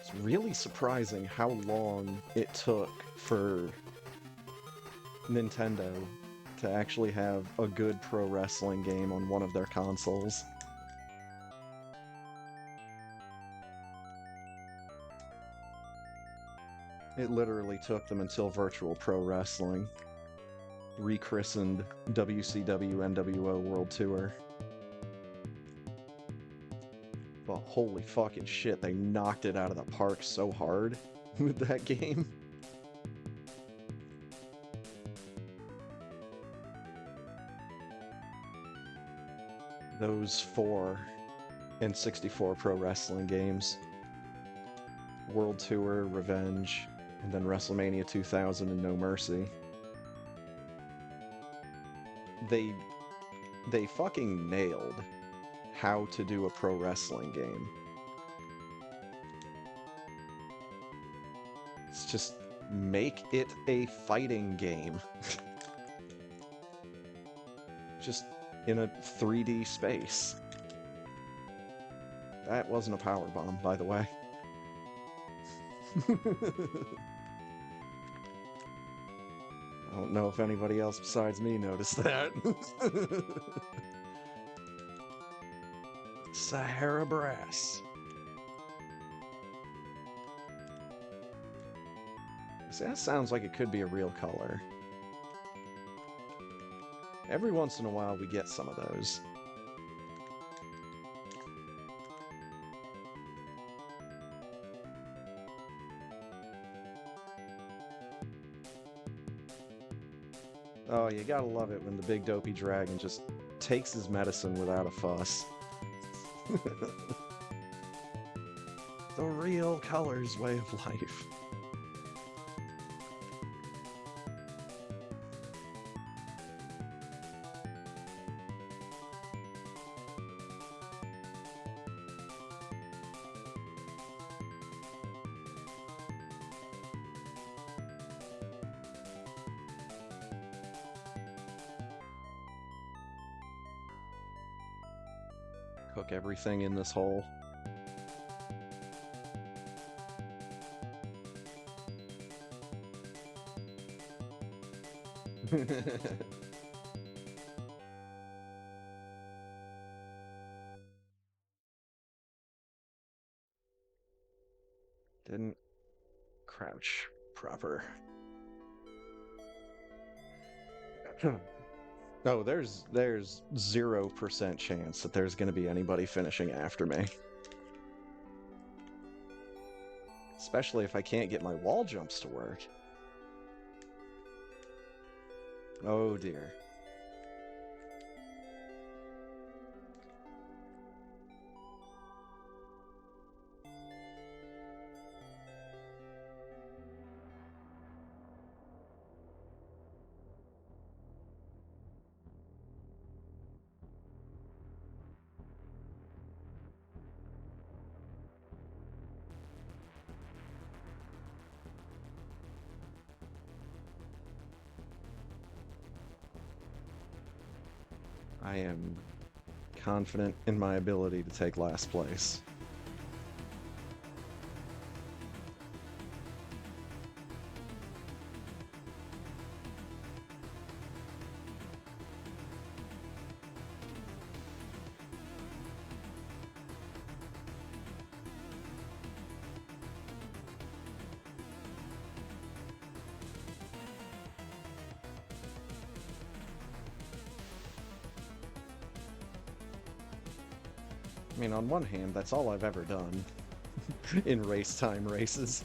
It's really surprising how long it took for Nintendo to actually have a good pro wrestling game on one of their consoles. It literally took them until Virtual Pro Wrestling, rechristened WCW NWO World Tour. But holy fucking shit, they knocked it out of the park so hard with that game. Those 4 and 64 pro wrestling games. World Tour, Revenge, and then WrestleMania 2000 and No Mercy. They fucking nailed how to do a pro wrestling game. It's just make it a fighting game. Just in a 3D space. That wasn't a powerbomb, by the way. I don't know if anybody else besides me noticed that. Sahara Brass. See, that sounds like it could be a real color. Every once in a while we get some of those. Oh, you gotta love it when the big dopey dragon just takes his medicine without a fuss. The real colors way of life. cook everything in this hole. Didn't crouch proper. No, there's 0% chance that there's gonna be anybody finishing after me. Especially if I can't get my wall jumps to work. Oh dear. I am confident in my ability to take last place. I mean, on one hand, that's all I've ever done in race time races.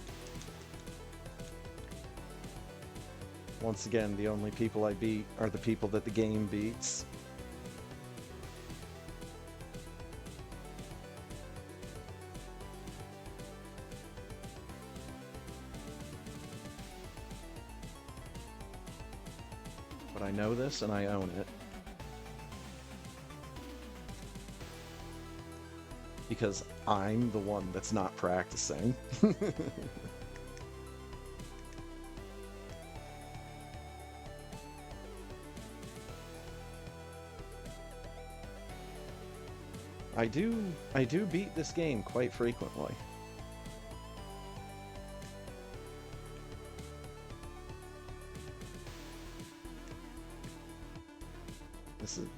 Once again, the only people I beat are the people that the game beats. But I know this and I own it. Because I'm the one that's not practicing. I do beat this game quite frequently.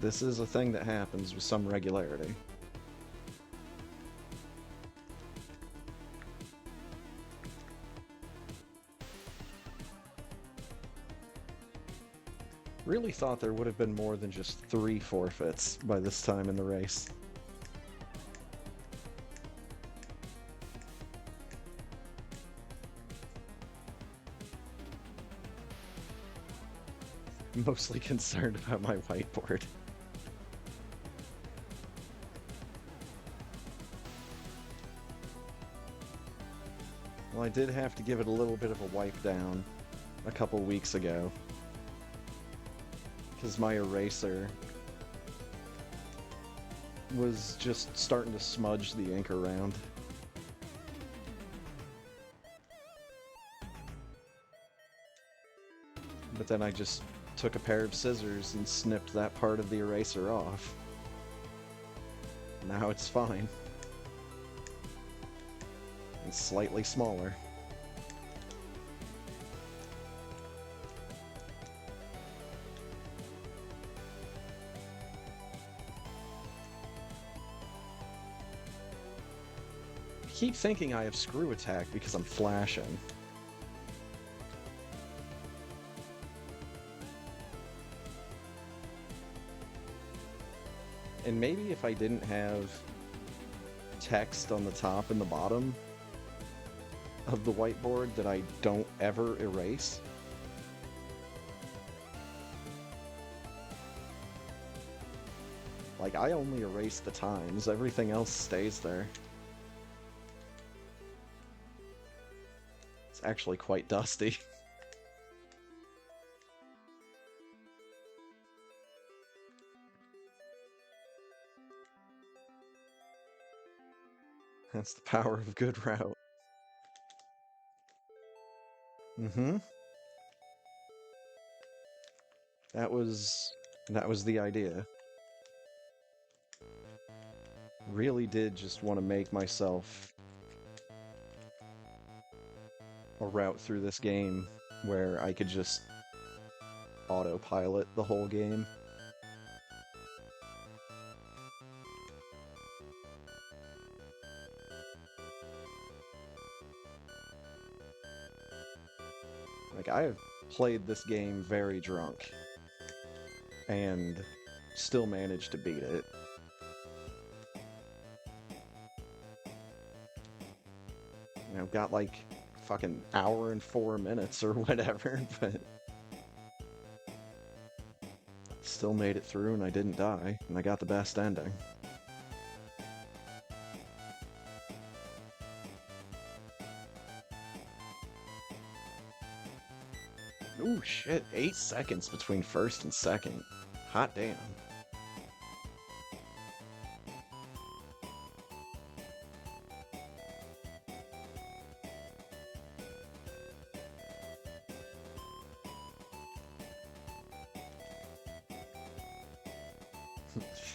This is a thing that happens with some regularity. Really thought there would have been more than just 3 forfeits by this time in the race. Mostly concerned about my whiteboard. Well, I did have to give it a little bit of a wipe down a couple weeks ago. Because my eraser was just starting to smudge the ink around. But then I just took a pair of scissors and snipped that part of the eraser off. Now it's fine. It's slightly smaller. I keep thinking I have screw attack because I'm flashing. And maybe if I didn't have text on the top and the bottom of the whiteboard that I don't ever erase. Like, I only erase the times, everything else stays there. It's actually quite dusty. That's the power of good route. Mm-hmm. That was the idea. really did just want to make myself a route through this game where I could just autopilot the whole game. Like, I have played this game very drunk and still managed to beat it. You know, got like fucking hour and 4 minutes or whatever, but still made it through and I didn't die, and I got the best ending. Ooh, shit, 8 seconds between first and second. Hot damn.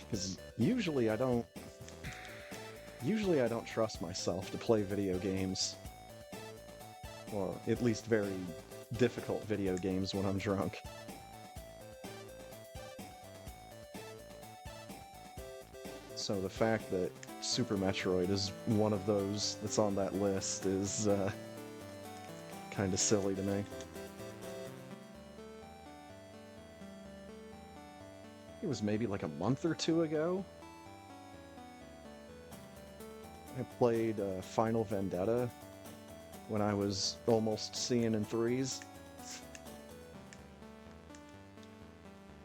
Because usually I don't trust myself to play video games. Well, at least very difficult video games when I'm drunk. So the fact that Super Metroid is one of those that's on that list is kind of silly to me. It was maybe like a month or two ago. I played Final Vendetta when I was almost seeing in threes.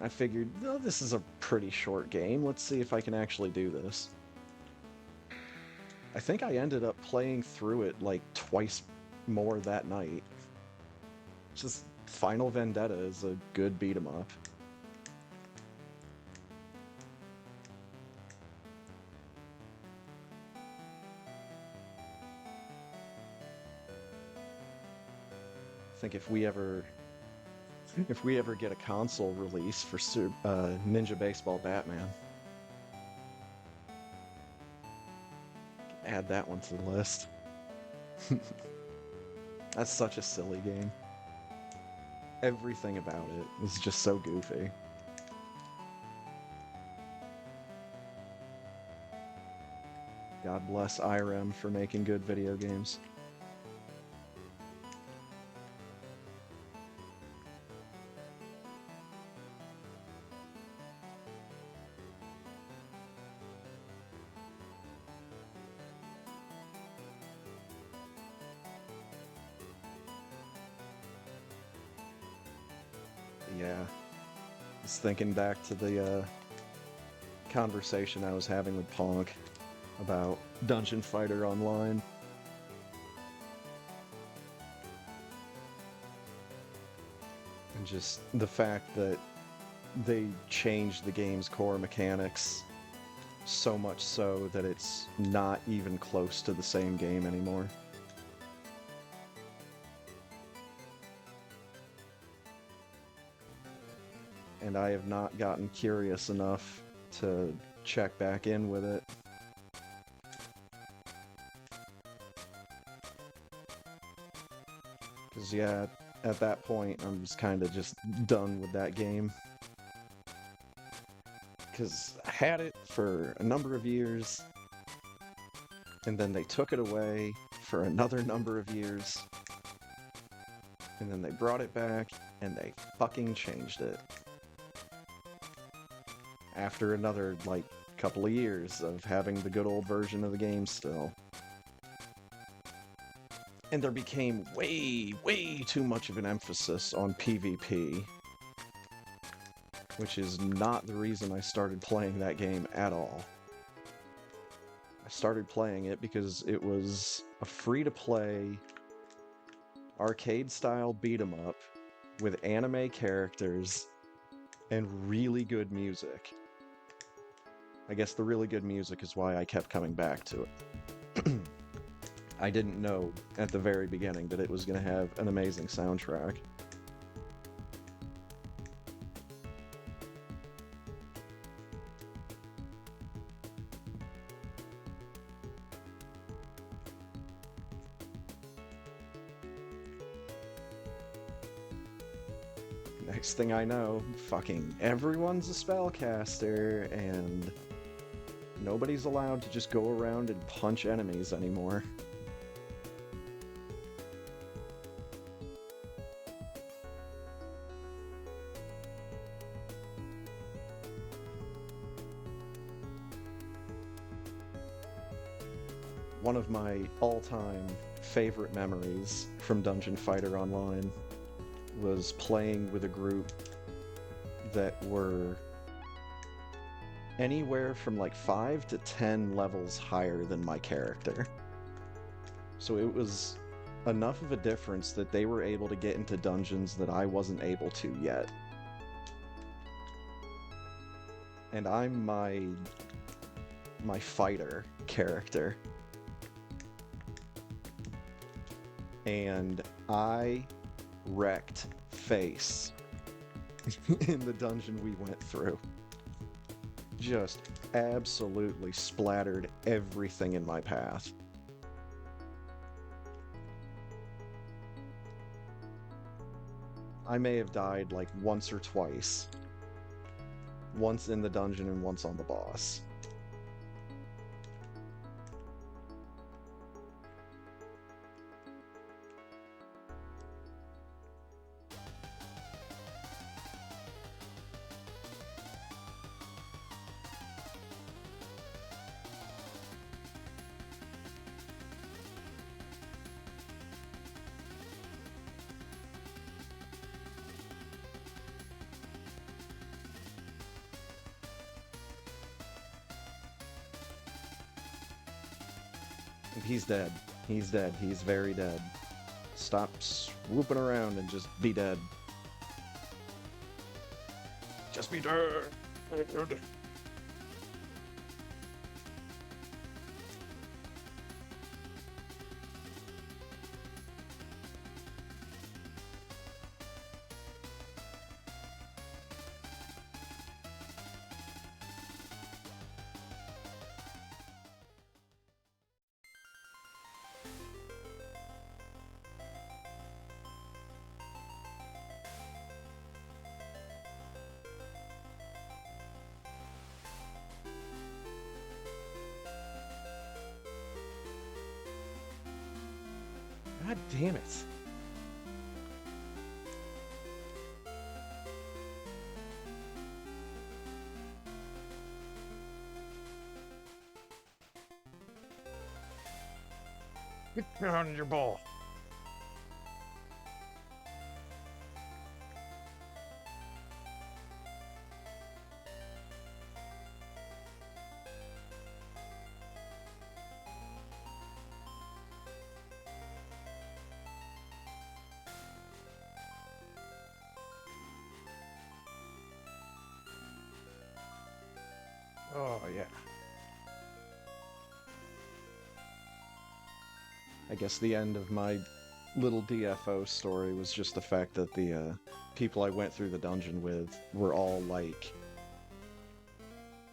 I figured, oh, this is a pretty short game. Let's see if I can actually do this. I think I ended up playing through it like twice more that night. Just Final Vendetta is a good beat 'em up. I think if we ever get a console release for Ninja Baseball Batman, add that one to the list. That's such a silly game. Everything about it is just so goofy. God bless IREM for making good video games. Yeah, just thinking back to the conversation I was having with Ponk about Dungeon Fighter Online. And just the fact that they changed the game's core mechanics so much so that it's not even close to the same game anymore. And I have not gotten curious enough to check back in with it. Because, yeah, at that point, I'm just kind of just done with that game. Because I had it for a number of years, and then they took it away for another number of years, and then they brought it back, and they fucking changed it. After another, like, couple of years of having the good old version of the game still. And there became way too much of an emphasis on PvP, which is not the reason I started playing that game at all. I started playing it because it was a free-to-play, arcade-style beat-em-up with anime characters and really good music. I guess the really good music is why I kept coming back to it. I didn't know at the very beginning that it was going to have an amazing soundtrack. Next thing I know, fucking everyone's a spellcaster, and nobody's allowed to just go around and punch enemies anymore. One of my all-time favorite memories from Dungeon Fighter Online was playing with a group that were anywhere from like 5 to 10 levels higher than my character. So it was enough of a difference that they were able to get into dungeons that I wasn't able to yet. And I'm my fighter character. And I wrecked face in the dungeon we went through. Just absolutely splattered everything in my path. I may have died like once or twice. Once in the dungeon and once on the boss. He's dead. He's dead. He's very dead. Stop swooping around and just be dead. Just be dead. God damn it. Get behind your ball. Oh, yeah. I guess the end of my little DFO story was just the fact that the people I went through the dungeon with were all, like,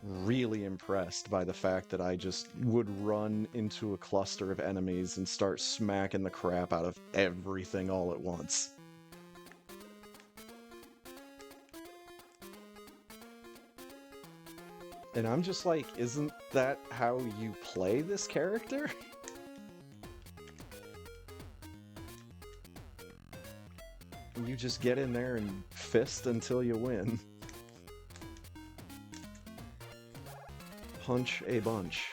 really impressed by the fact that I just would run into a cluster of enemies and start smacking the crap out of everything all at once. And I'm just like, isn't that how you play this character? You just get in there and fist until you win. Punch a bunch.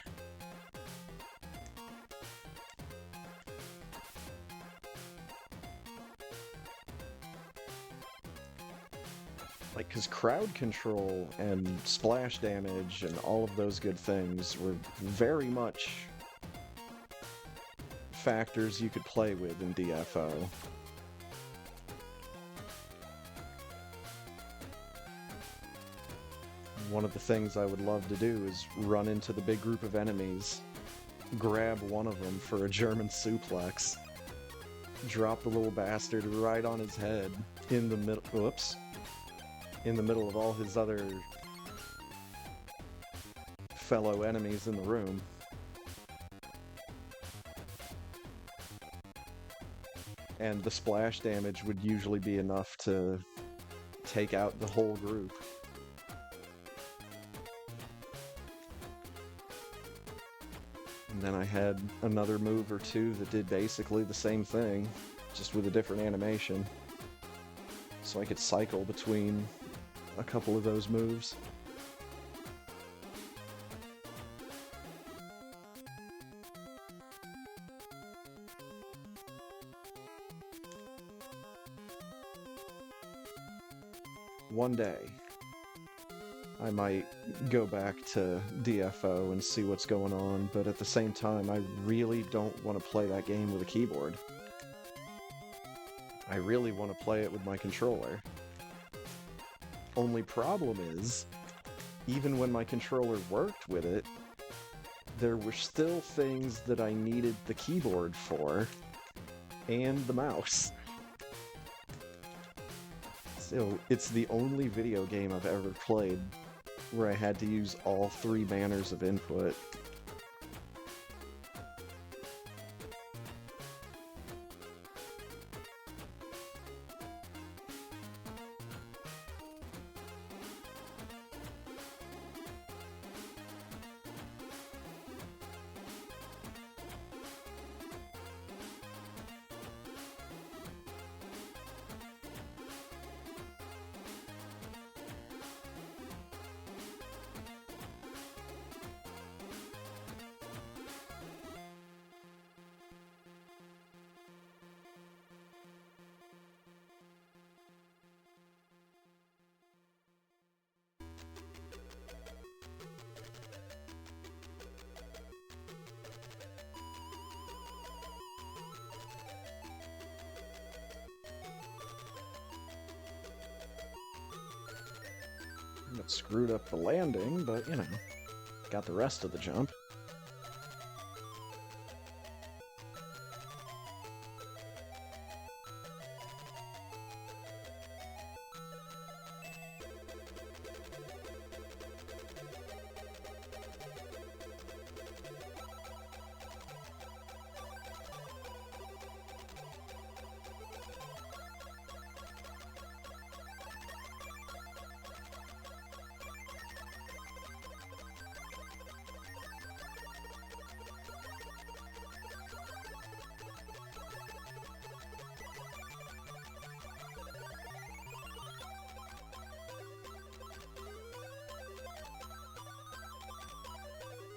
Like, because crowd control and splash damage and all of those good things were very much factors you could play with in DFO. One of the things I would love to do is run into the big group of enemies, grab one of them for a German suplex, drop the little bastard right on his head in the middle. Whoops. In the middle of all his other fellow enemies in the room. And the splash damage would usually be enough to take out the whole group. And then I had another move or two that did basically the same thing, just with a different animation. So I could cycle between a couple of those moves. One day, I might go back to DFO and see what's going on, but at the same time, I really don't want to play that game with a keyboard. I really want to play it with my controller. Only problem is, even when my controller worked with it, there were still things that I needed the keyboard for, and the mouse. So, it's the only video game I've ever played where I had to use all three manners of input. It screwed up the landing, but, you know, got the rest of the jump.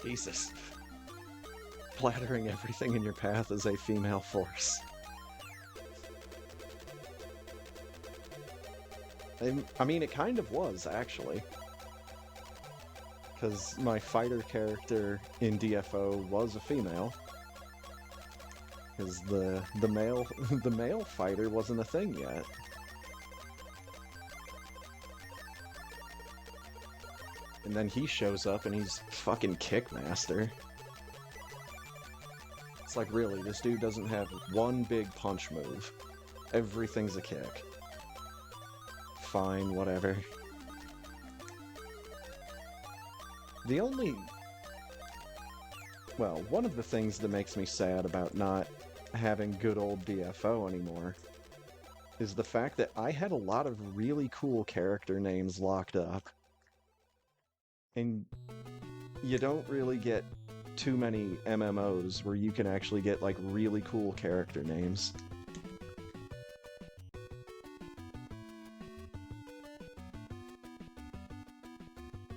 Jesus. Splattering everything in your path is a female force. I mean, it kind of was, actually. Because my fighter character in DFO was a female. Because the male fighter wasn't a thing yet. And then he shows up and he's fucking Kickmaster. It's like, really, this dude doesn't have one big punch move. Everything's a kick. Fine, whatever. The only... Well, one of the things that makes me sad about not having good old DFO anymore is the fact that I had a lot of really cool character names locked up. And you don't really get too many MMOs where you can actually get, like, really cool character names.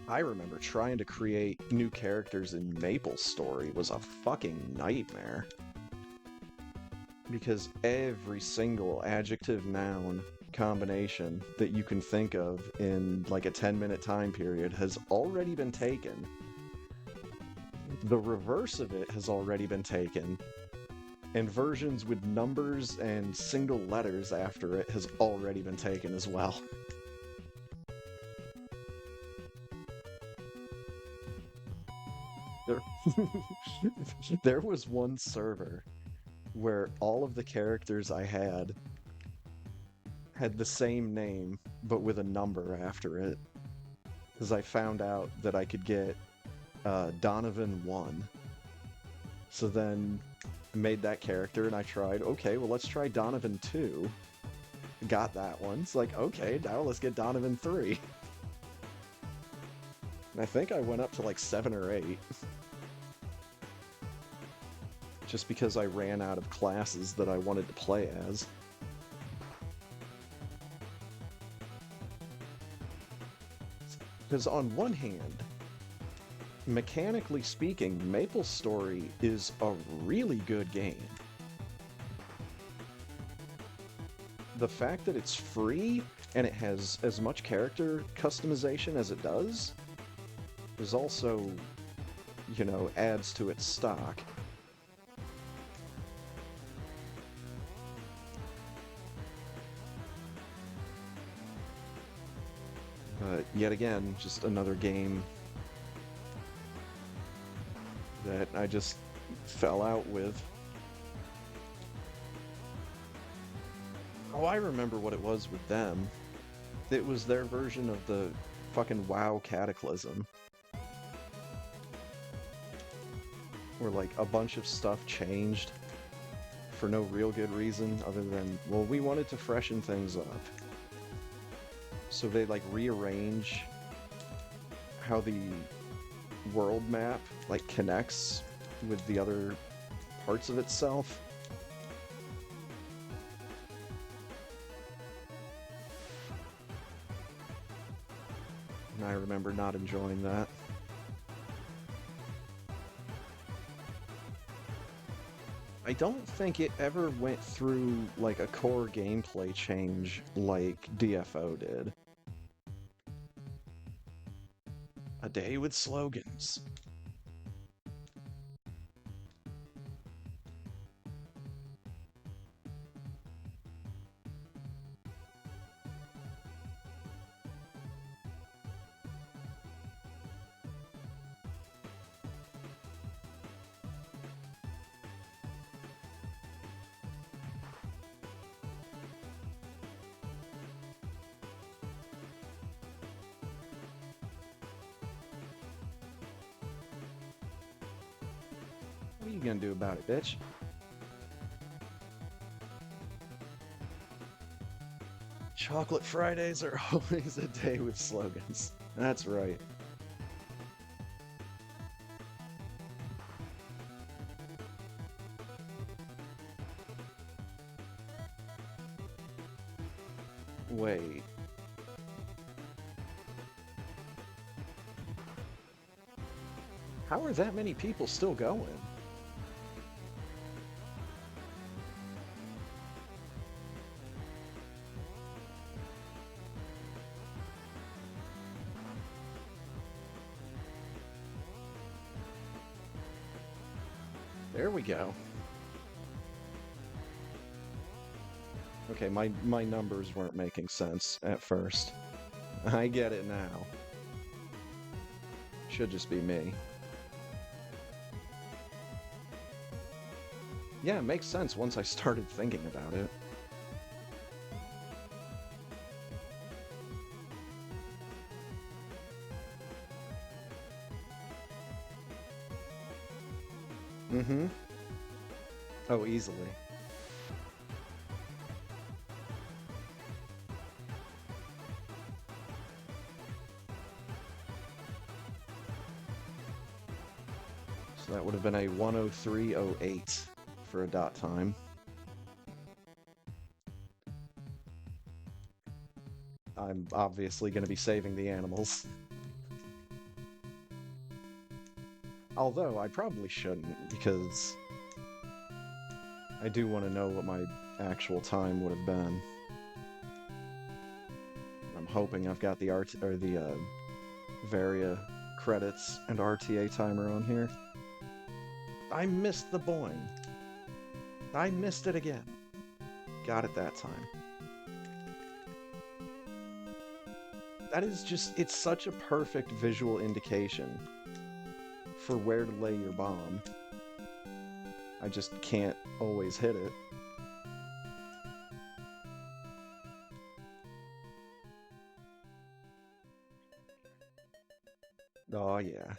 I remember trying to create new characters in MapleStory was a fucking nightmare. Because every single adjective-noun combination that you can think of in like a 10-minute time period has already been taken. The reverse of it has already been taken, and versions with numbers and single letters after it has already been taken as well. There was one server where all of the characters I had the same name, but with a number after it. Because I found out that I could get Donovan 1. So then I made that character and I tried, okay, well let's try Donovan 2. got that one. It's like, okay, now let's get Donovan 3. And I think I went up to like 7 or 8. Just because I ran out of classes that I wanted to play as. Because on one hand, mechanically speaking, MapleStory is a really good game. The fact that it's free and it has as much character customization as it does is also, you know, adds to its stock. But yet again, just another game that I just fell out with. Oh, I remember what it was with them. It was their version of the fucking WoW Cataclysm. Where like a bunch of stuff changed for no real good reason other than, well, we wanted to freshen things up. So they like rearrange how the world map like connects with the other parts of itself. And I remember not enjoying that. I don't think it ever went through like a core gameplay change like DFO did. A day with slogans. What are you gonna do about it, bitch? Chocolate Fridays are always a day with slogans. That's right. Wait. How are that many people still going? There we go. Okay, my numbers weren't making sense at first. I get it now. Should just be me. Yeah, it makes sense once I started thinking about it. Mm-hmm. Oh, easily. So that would have been a 103.08 for a dot time. I'm obviously going to be saving the animals. Although, I probably shouldn't, because I do want to know what my actual time would have been. I'm hoping I've got the Varia credits and RTA timer on here. I missed the boing. I missed it again. Got it that time. That is just, it's such a perfect visual indication for where to lay your bomb. I just can't always hit it. Oh yeah.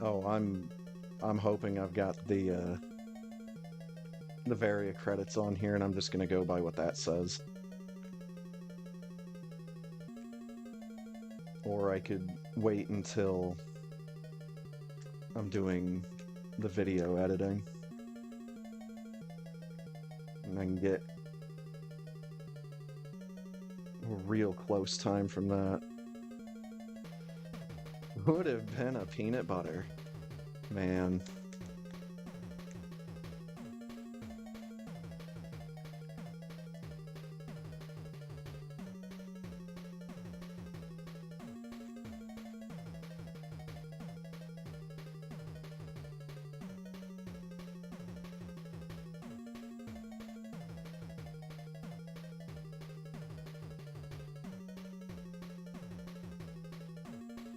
Oh, I'm hoping I've got the Varia credits on here, and I'm just gonna go by what that says. Or I could wait until I'm doing the video editing, and I can get a real close time from that. Would have been a peanut butter. Man.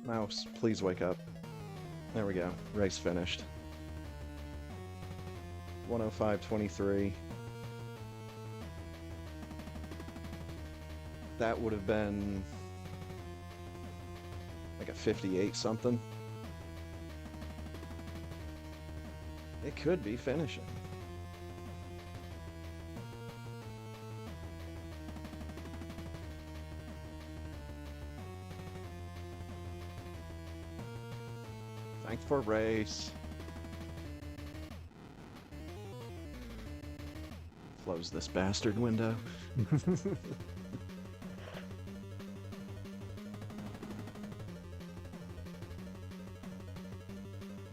Mouse, please wake up. There we go. Race finished. 105.23. That would have been like a 58 something. It could be finishing. Thanks for race. Close this bastard window.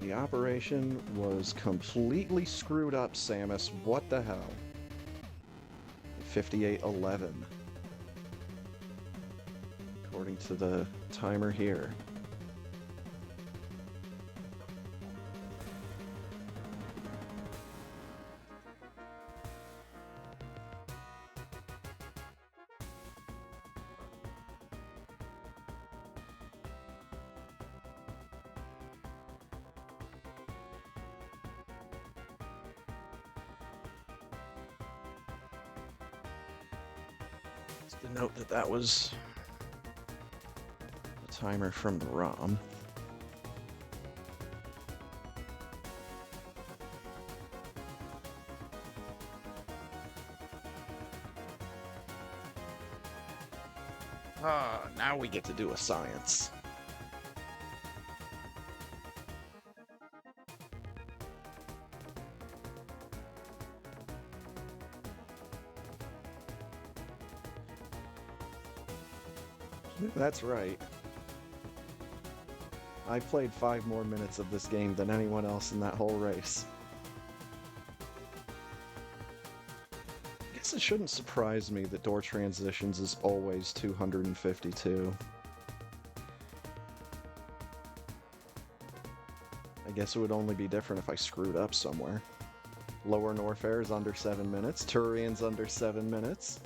The operation was completely screwed up, Samus. What the hell? 58:11. According to the timer here. Just to note that that was the timer from the ROM. Now we get to do a science. That's right. I played 5 more minutes of this game than anyone else in that whole race. I guess it shouldn't surprise me that door transitions is always 252. I guess it would only be different if I screwed up somewhere. Lower Norfair is under 7 minutes. Turian's under 7 minutes.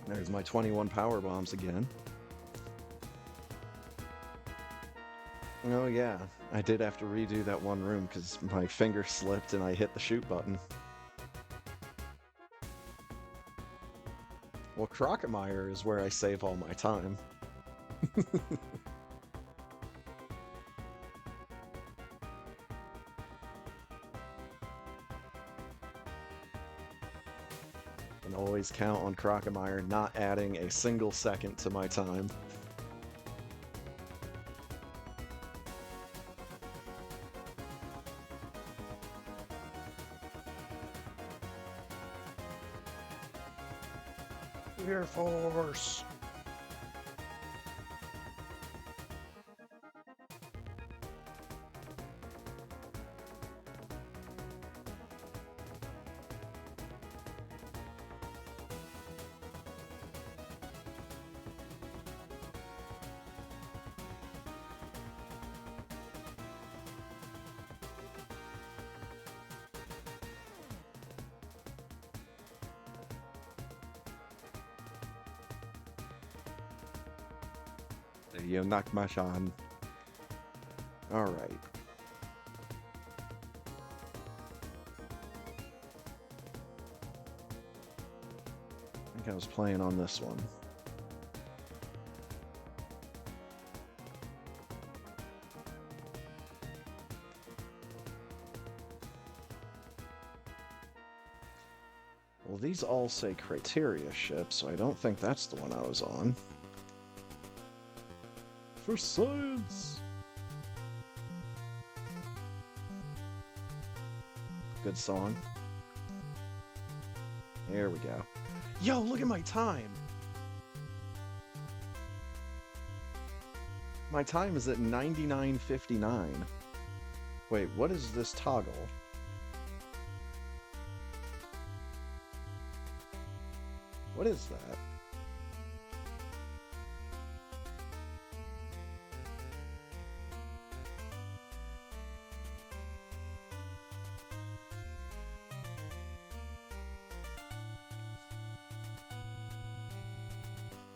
There's my 21 power bombs again. Oh yeah, I did have to redo that one room because my finger slipped and I hit the shoot button. Well, Crockemeyer is where I save all my time. Can always count on Crockemeyer not adding a single second to my time. Air Force! You knock my shot. All right. think I was playing on this one. Well, these all say Criteria ship, so I don't think that's the one I was on. For science! Good song. There we go. Yo, look at my time! My time is at 99:59. Wait, what is this toggle? What is that?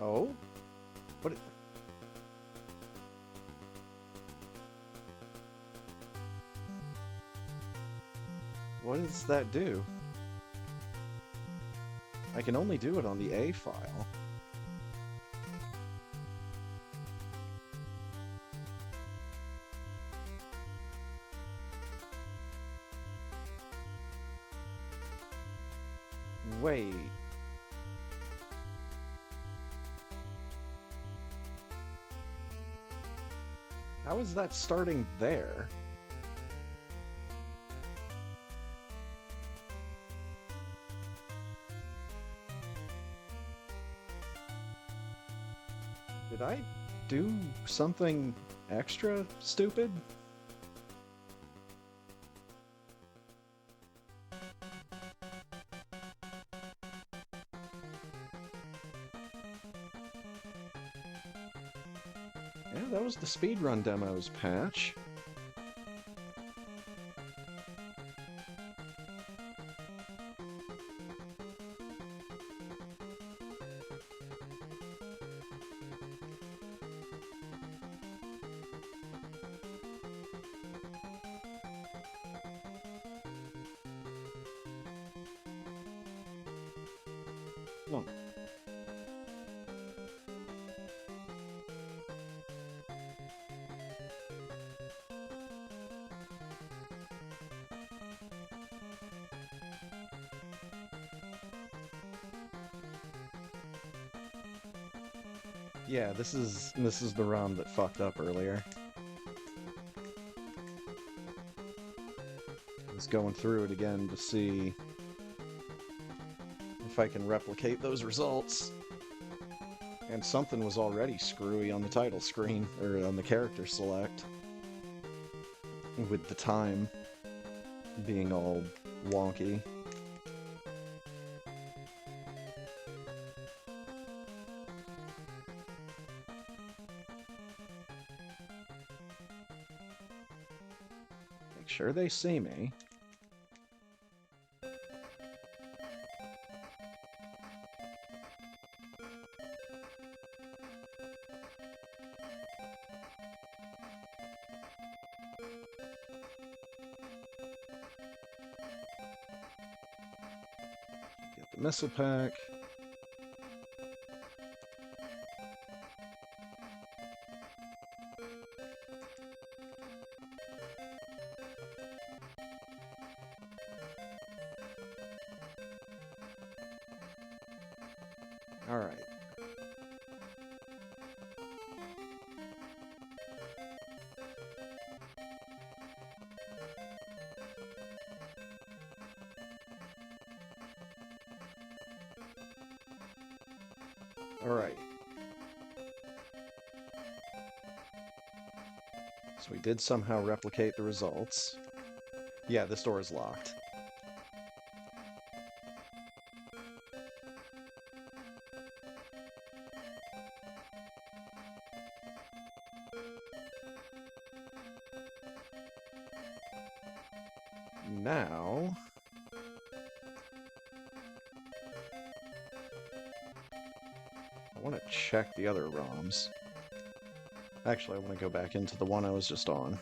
Oh? What? What does that do? I can only do it on the A file. Wait. How is that starting there? Did I do something extra stupid? Yeah, that was the speedrun demos patch. Oh. Yeah, this is the ROM that fucked up earlier. I was going through it again to see if I can replicate those results. And something was already screwy on the title screen, or on the character select, with the time being all wonky. Make sure they see me. Get the missile pack. All right. All right. So we did somehow replicate the results. Yeah, this door is locked. Now... I want to check the other ROMs. Actually, I want to go back into the one I was just on.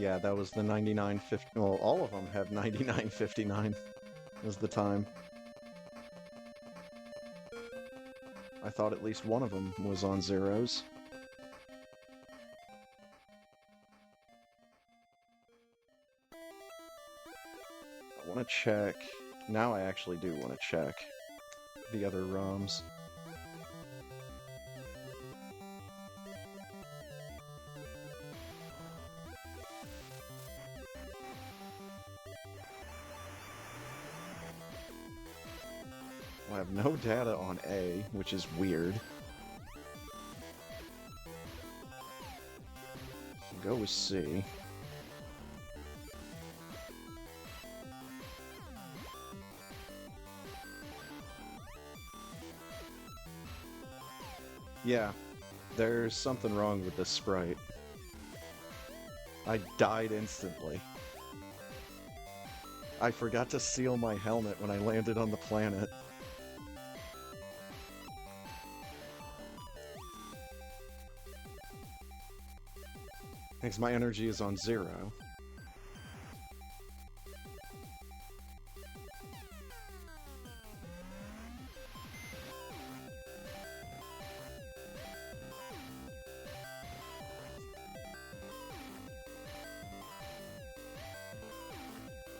Yeah, that was the 99.50. Well, all of them have 99.59 as the time. I thought at least one of them was on zeros. I want to check. Now I actually do want to check the other ROMs. I have no data on A, which is weird. Go with C. Yeah, there's something wrong with this sprite. I died instantly. I forgot to seal my helmet when I landed on the planet. Because my energy is on 0.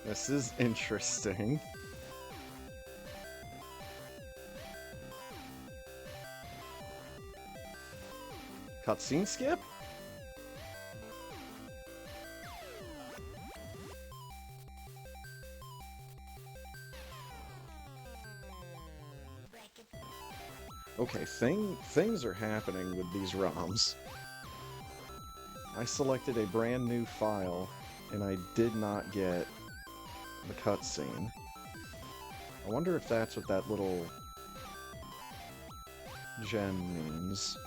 This is interesting. Cutscene skip? Okay, things are happening with these ROMs. I selected a brand new file, and I did not get the cutscene. I wonder if that's what that little gem means.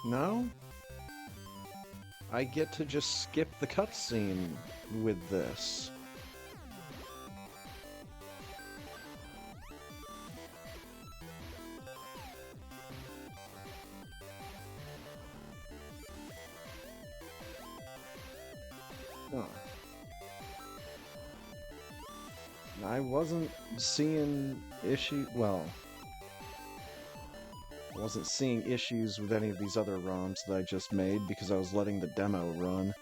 No? I get to just skip the cutscene with this. Huh. I wasn't seeing well, I wasn't seeing issues with any of these other ROMs that I just made because I was letting the demo run.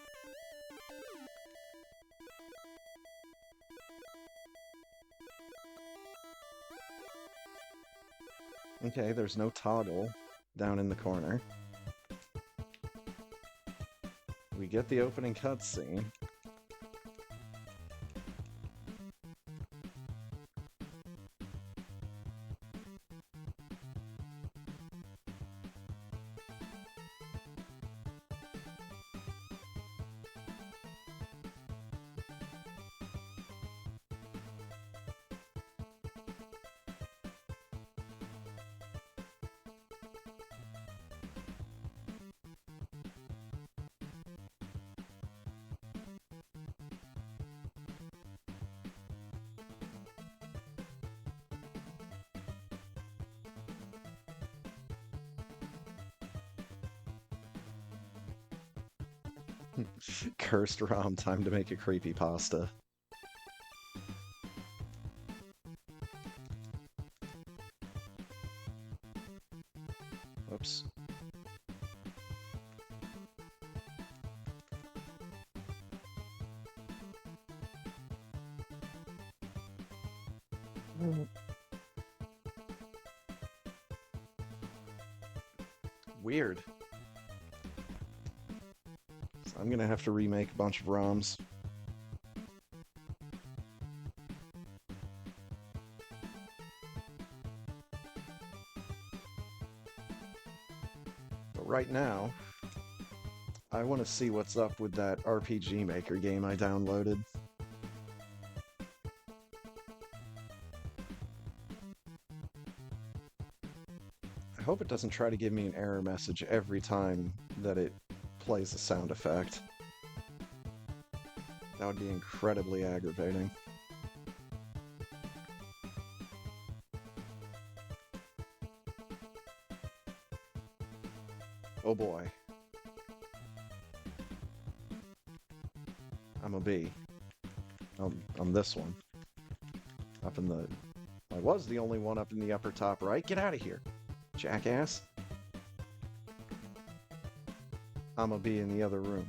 Okay, there's no toggle down in the corner. We get the opening cutscene. Cursed ROM, time to make a creepypasta. Oops. Weird. So I'm gonna have to remake a bunch of ROMs. But right now, I want to see what's up with that RPG Maker game I downloaded. I hope it doesn't try to give me an error message every time that it plays a sound effect. That would be incredibly aggravating. Oh boy. I'm a B. I'm this one. Up in the... I was the only one up in the upper top right. Get out of here, jackass. I'm a B in the other room.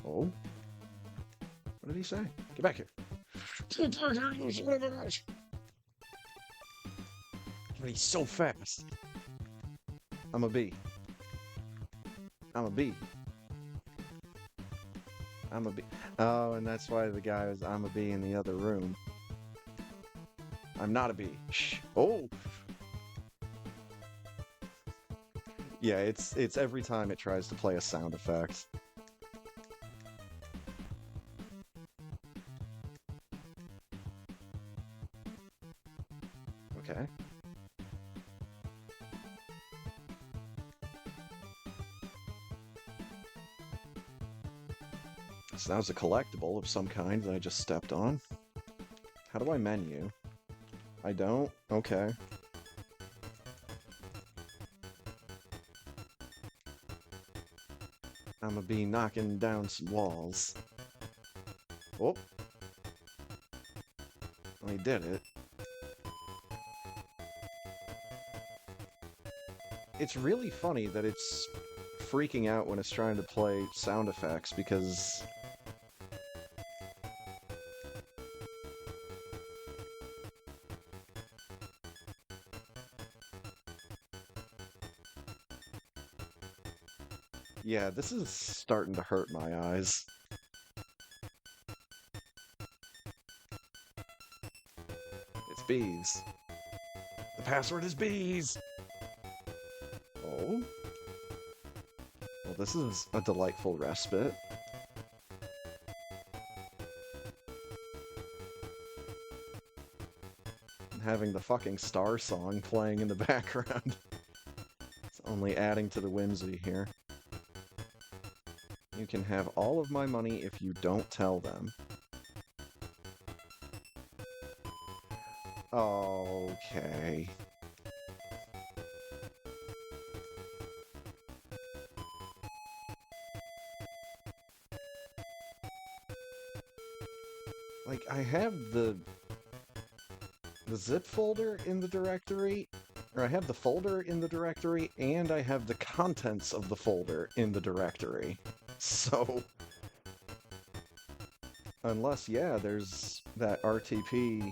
Oh? What did he say? Get back here. He's so fast. I'm a B. I'm a B. I'm a B. Oh, and that's why the guy was, I'm a B in the other room. I'm not a B. Shh. Oh! Yeah, it's every time it tries to play a sound effect. Okay. So that was a collectible of some kind that I just stepped on. How do I menu? I don't? Okay. I'm gonna be knocking down some walls. Oh. I did it. It's really funny that it's freaking out when it's trying to play sound effects because... Yeah, this is starting to hurt my eyes. It's bees. The password is bees! Oh? Well, this is a delightful respite. And having the fucking Star song playing in the background. It's only adding to the whimsy here. You can have all of my money if you don't tell them. Okay. Like, I have the zip folder in the directory, or I have the folder in the directory, and I have the contents of the folder in the directory. So, unless, yeah, there's that RTP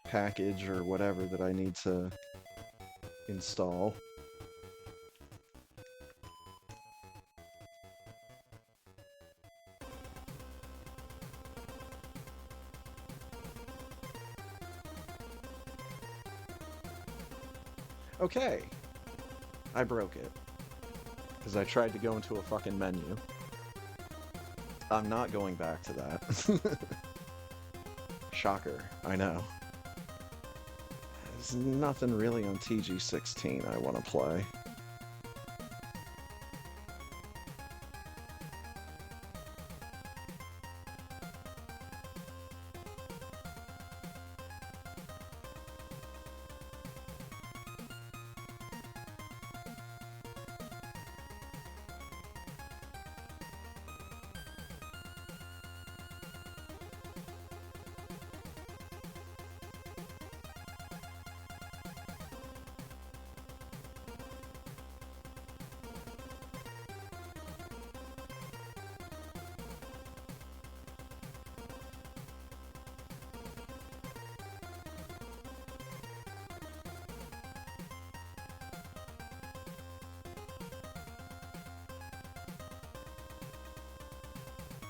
package or whatever that I need to install. Okay. I broke it. Because I tried to go into a fucking menu. I'm not going back to that. Shocker, I know. There's nothing really on TG16 I want to play.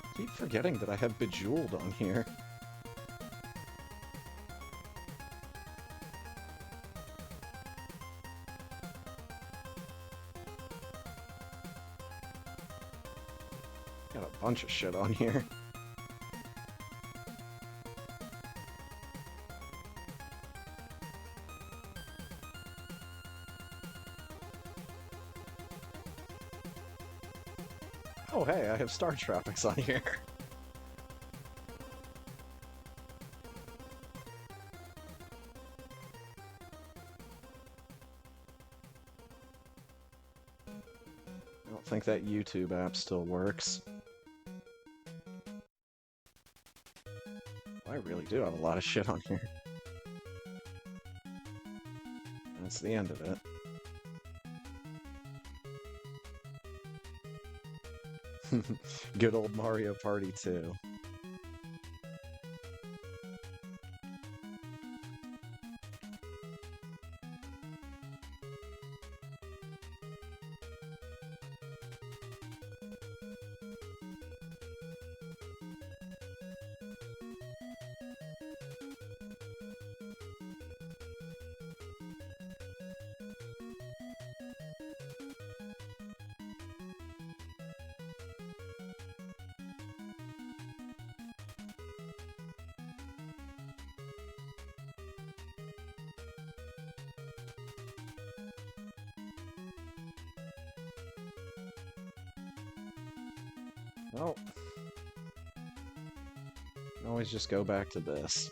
I keep forgetting that I have Bejeweled on here. Got a bunch of shit on here. Oh hey, I have Star Tropics on here. think that YouTube app still works. I really do have a lot of shit on here. That's the end of it. Good old Mario Party 2. Well, always just go back to this.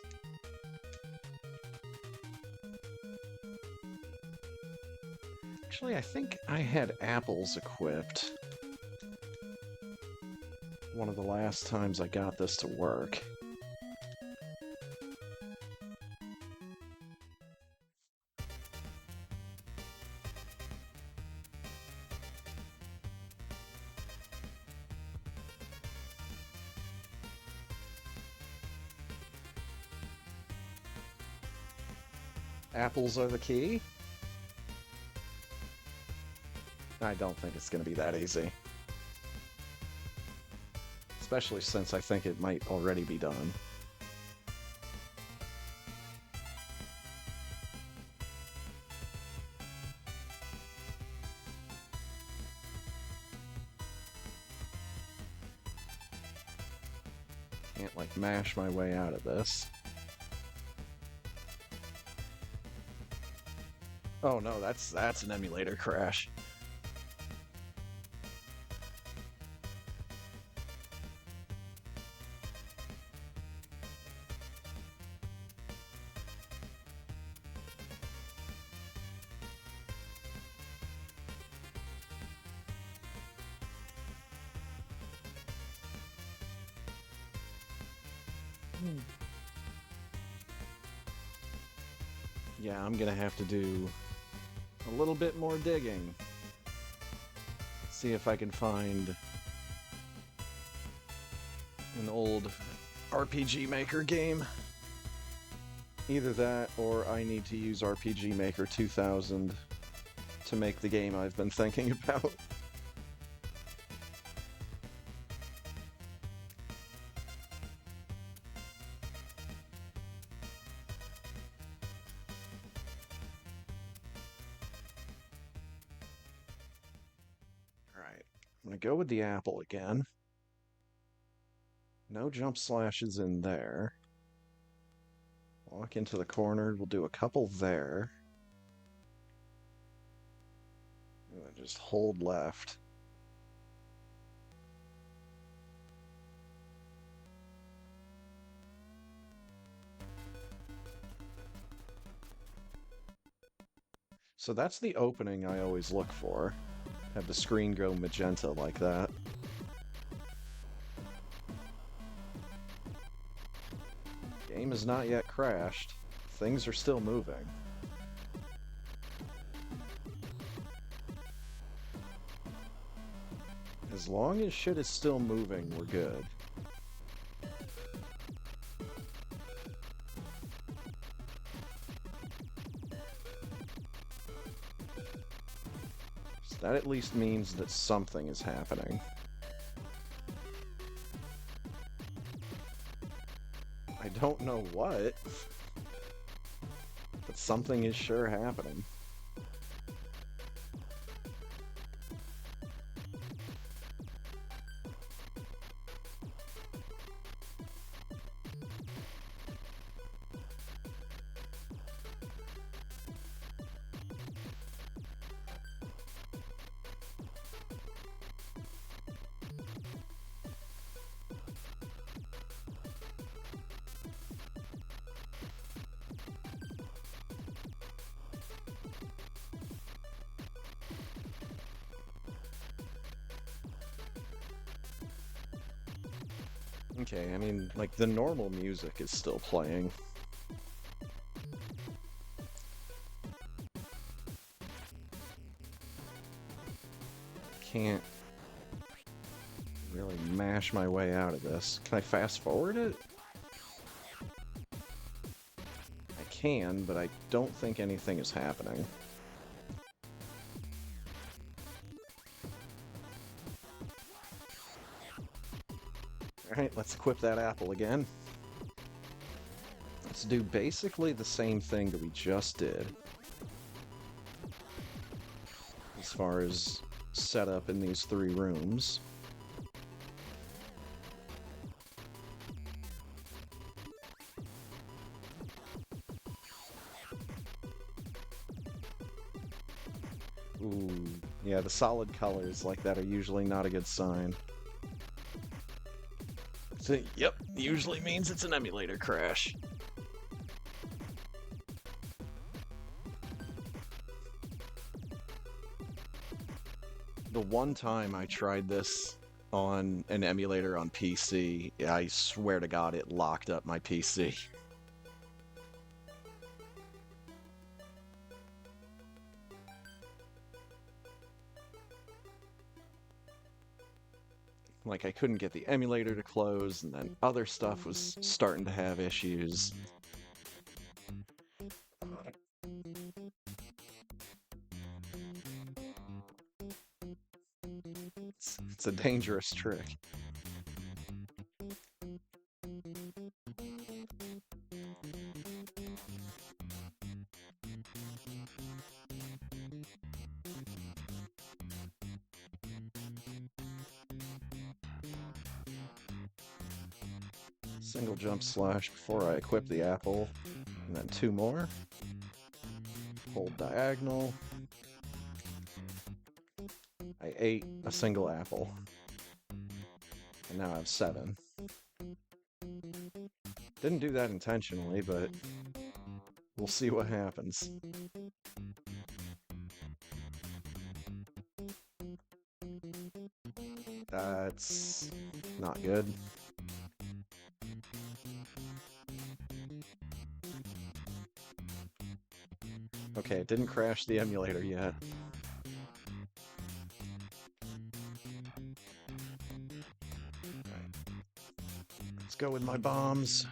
Actually, I think I had apples equipped one of the last times I got this to work. Apples are the key? I don't think it's going to be that easy. Especially since I think it might already be done. Can't, like, mash my way out of this. Oh no, that's an emulator crash. Yeah, I'm gonna have to do a little bit more digging. See if I can find an old RPG Maker game. Either that, or I need to use RPG Maker 2000 to make the game I've been thinking about. Alright, I'm gonna go with the apple again. No jump slashes in there. Walk into the corner, we'll do a couple there. And then just hold left. So that's the opening I always look for. Have the screen go magenta like that. Game has not yet crashed. Things are still moving. As long as shit is still moving, we're good. So that at least means that something is happening. I don't know what, but something is sure happening. Okay, I mean, like, the normal music is still playing. Can't really mash my way out of this. Can I fast forward it? I can, but I don't think anything is happening. Alright, let's equip that apple again. Let's do basically the same thing that we just did. As far as setup in these 3 rooms. Ooh, yeah, the solid colors like that are usually not a good sign. So, yep, usually means it's an emulator crash. The one time I tried this on an emulator on PC, I swear to God it locked up my PC. Like, I couldn't get the emulator to close, and then other stuff was starting to have issues. It's a dangerous trick. Single jump slash before I equip the apple, and then 2 more. Hold diagonal. I ate a single apple. And now I have 7. Didn't do that intentionally, but we'll see what happens. That's not good. Okay, it didn't crash the emulator yet. Right. Let's go with my bombs.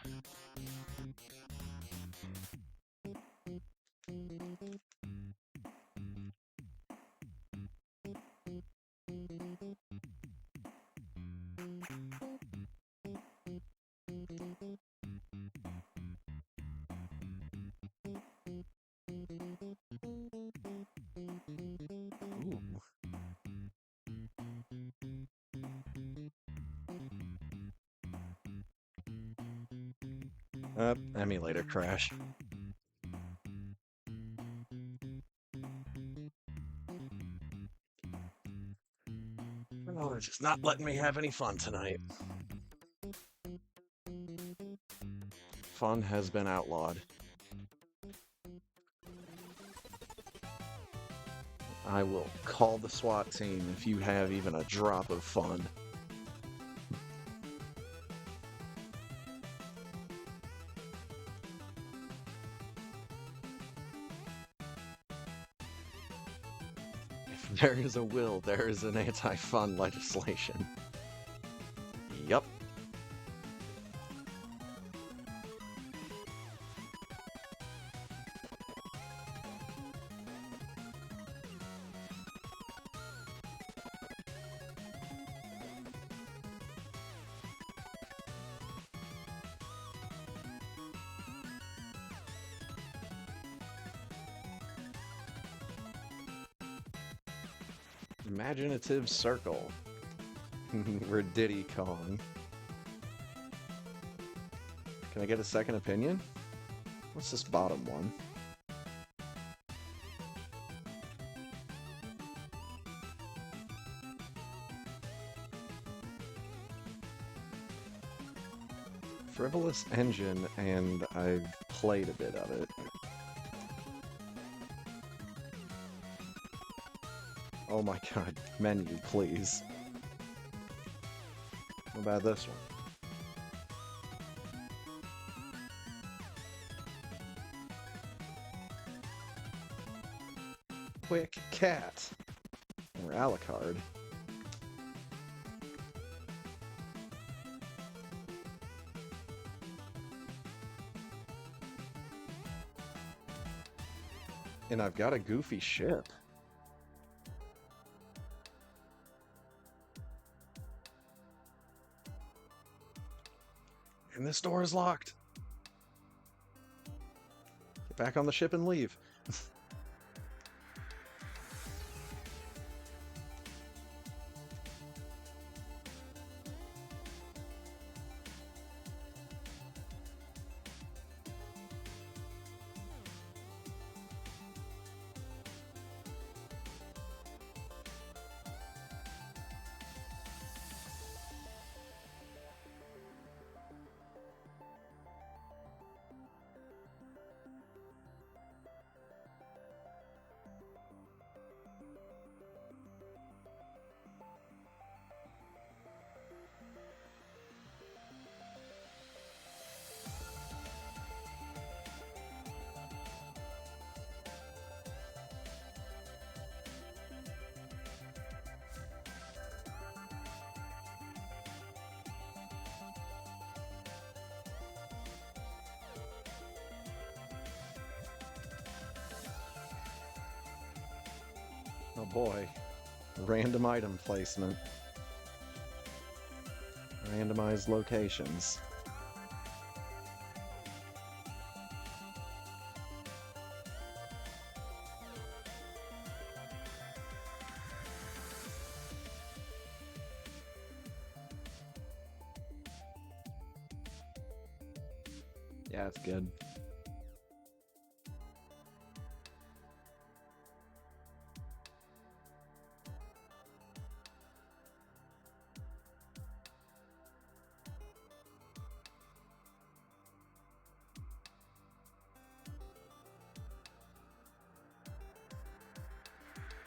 Ooh. Emulator crash. Oh, they're just not letting me have any fun tonight. Fun has been outlawed. I will call the SWAT team if you have even a drop of fun. If there is a will, there is an anti-fun legislation. Yup. Imaginative circle. We're Diddy Kong. Can I get a second opinion? What's this bottom one? Frivolous engine, and I've played a bit of it. Oh my god, menu, please. What about this one? quick cat. Or Alucard. And I've got a goofy ship. And this door is locked. Get back on the ship and leave. Oh boy. Random item placement. Randomized locations. Yeah, it's good.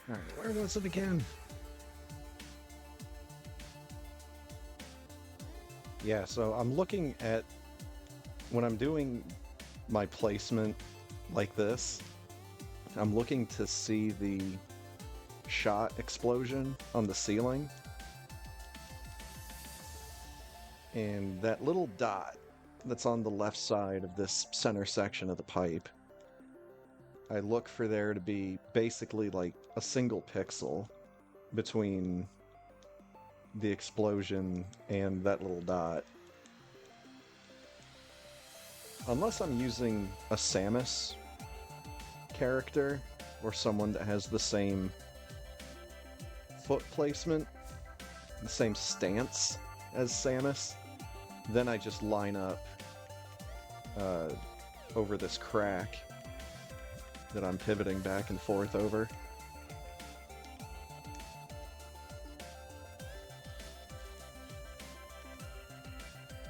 Alright, where was it again? Yeah, so I'm looking at when I'm doing my placement like this, I'm looking to see the shot explosion on the ceiling. And that little dot that's on the left side of this center section of the pipe, I look for there to be basically like a single pixel between the explosion and that little dot. Unless I'm using a Samus character or someone that has the same foot placement, the same stance as Samus, then I just line up over this crack that I'm pivoting back and forth over.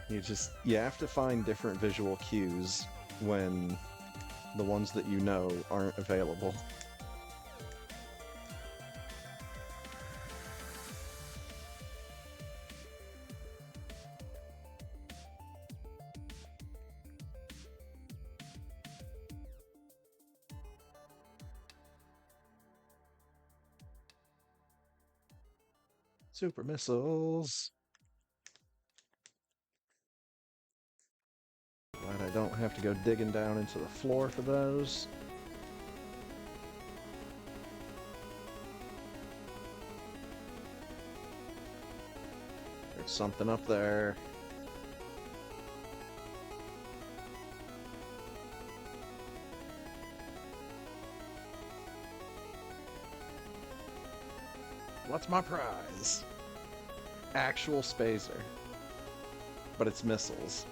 You have to find different visual cues when the ones that you know aren't available. Super missiles. Glad I don't have to go digging down into the floor for those. There's something up there. What's my prize? Actual Spazer. But it's missiles.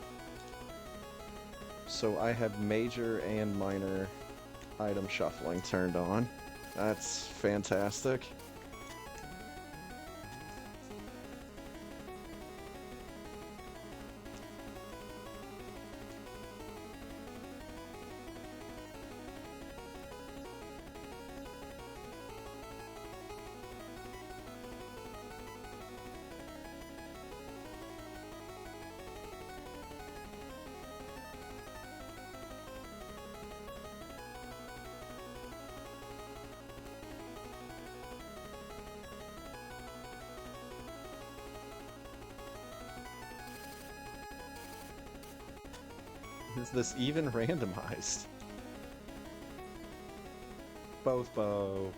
So I have major and minor item shuffling turned on. That's fantastic. Is this even randomized? Both bow.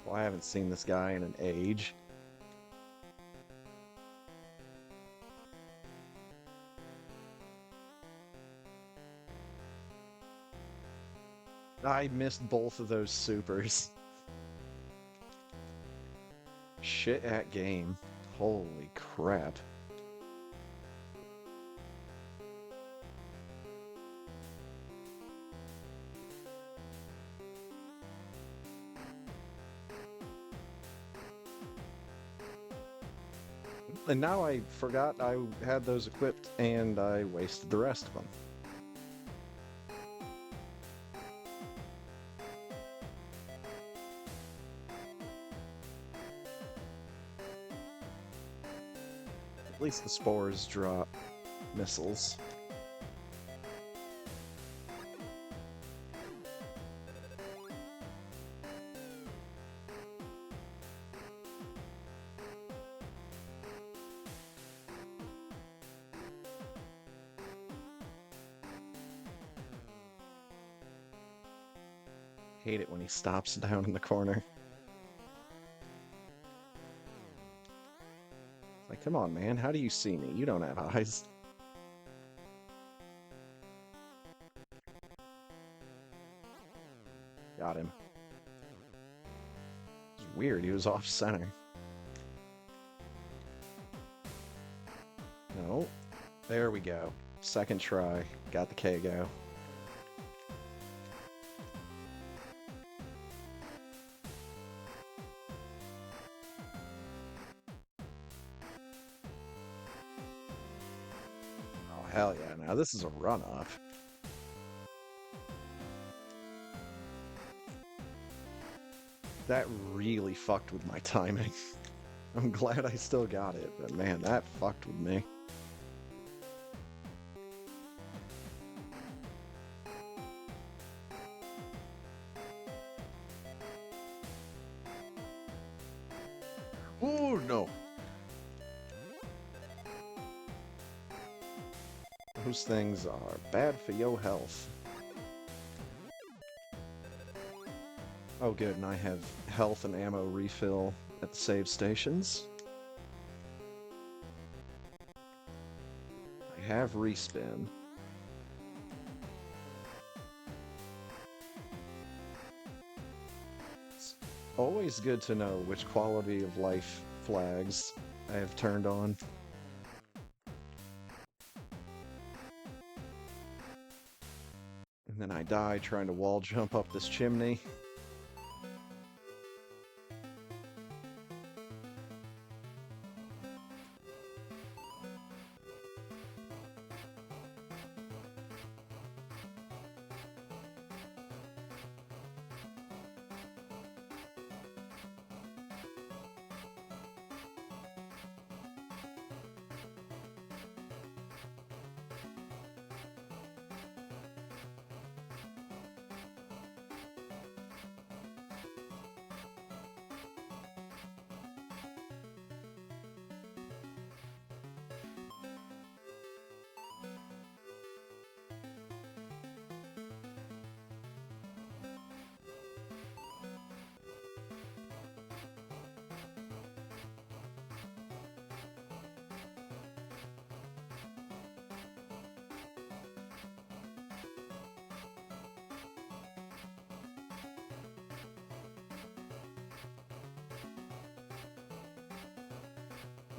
Well, I haven't seen this guy in an age. I missed both of those supers. Shit at game. Holy crap. And now I forgot I had those equipped and I wasted the rest of them. At least the spores drop missiles. Hate it when he stops down in the corner. Like, come on, man. How do you see me? You don't have eyes. Got him. It's weird. He was off center. No. There we go. Second try. Got the KO. Oh, hell yeah. Now this is a run-up. That really fucked with my timing. I'm glad I still got it, but man, that fucked with me. Oh no! Those things are bad for your health. Oh good, and I have health and ammo refill at the save stations. I have respin. It's always good to know which quality of life flags I have turned on. And then I die trying to wall jump up this chimney.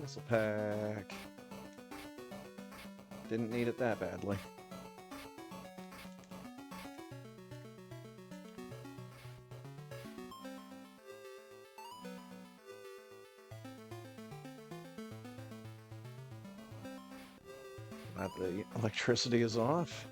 Missile pack. Didn't need it that badly. Glad the electricity is off.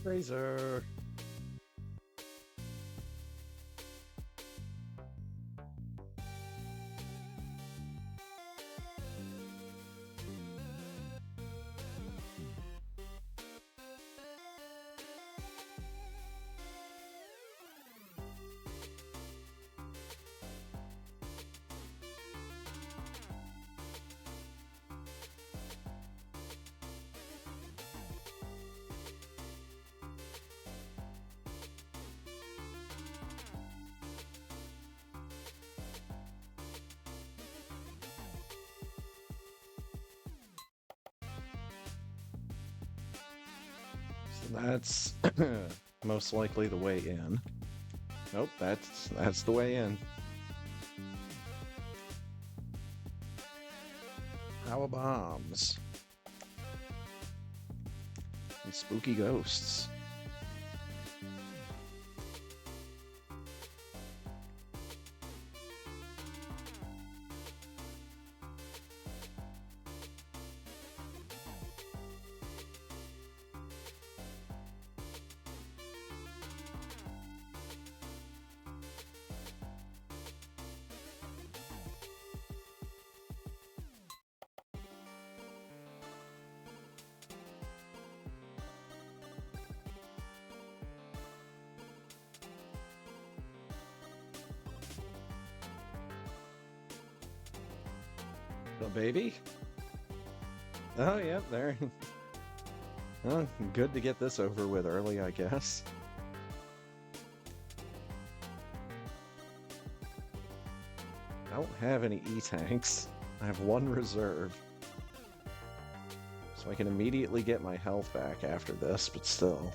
Razor. So that's most likely the way in. Nope, that's the way in. Power bombs. And spooky ghosts. The baby? Oh, yep, there. Well, good to get this over with early, I guess. I don't have any E-tanks. I have one reserve. So I can immediately get my health back after this, but still.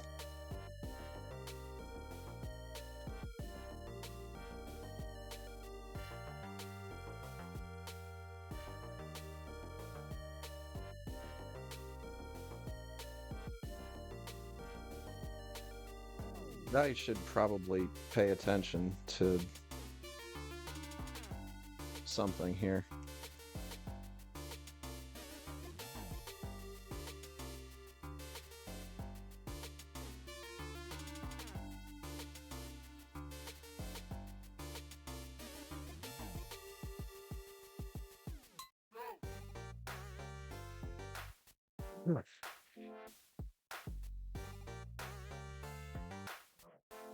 I should probably pay attention to something here.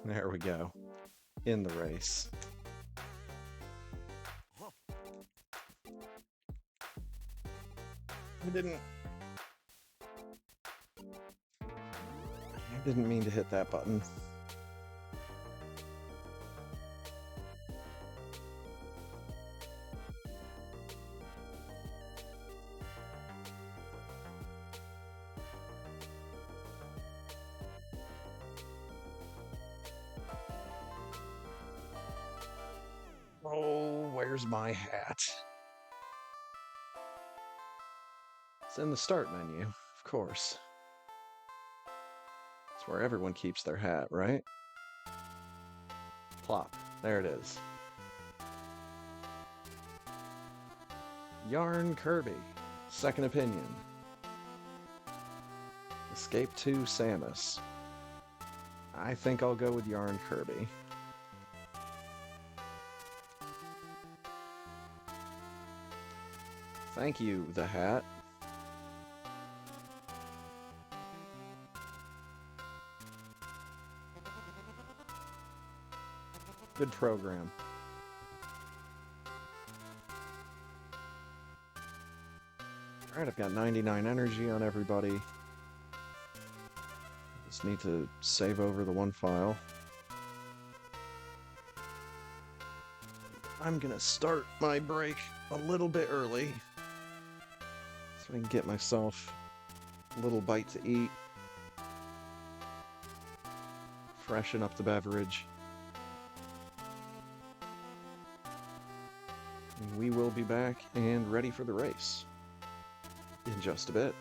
There we go. In the race. I didn't mean to hit that button. Oh, where's my hat? It's in the start menu, of course. It's where everyone keeps their hat, right? Plop. There it is. Yarn Kirby. Second opinion. Escape to Samus. I think I'll go with Yarn Kirby. Thank you, the hat. Good program. Alright, I've got 99 energy on everybody. Just need to save over the one file. I'm gonna start my break a little bit early so I can get myself a little bite to eat. Freshen up the beverage. And we will be back and ready for the race in just a bit.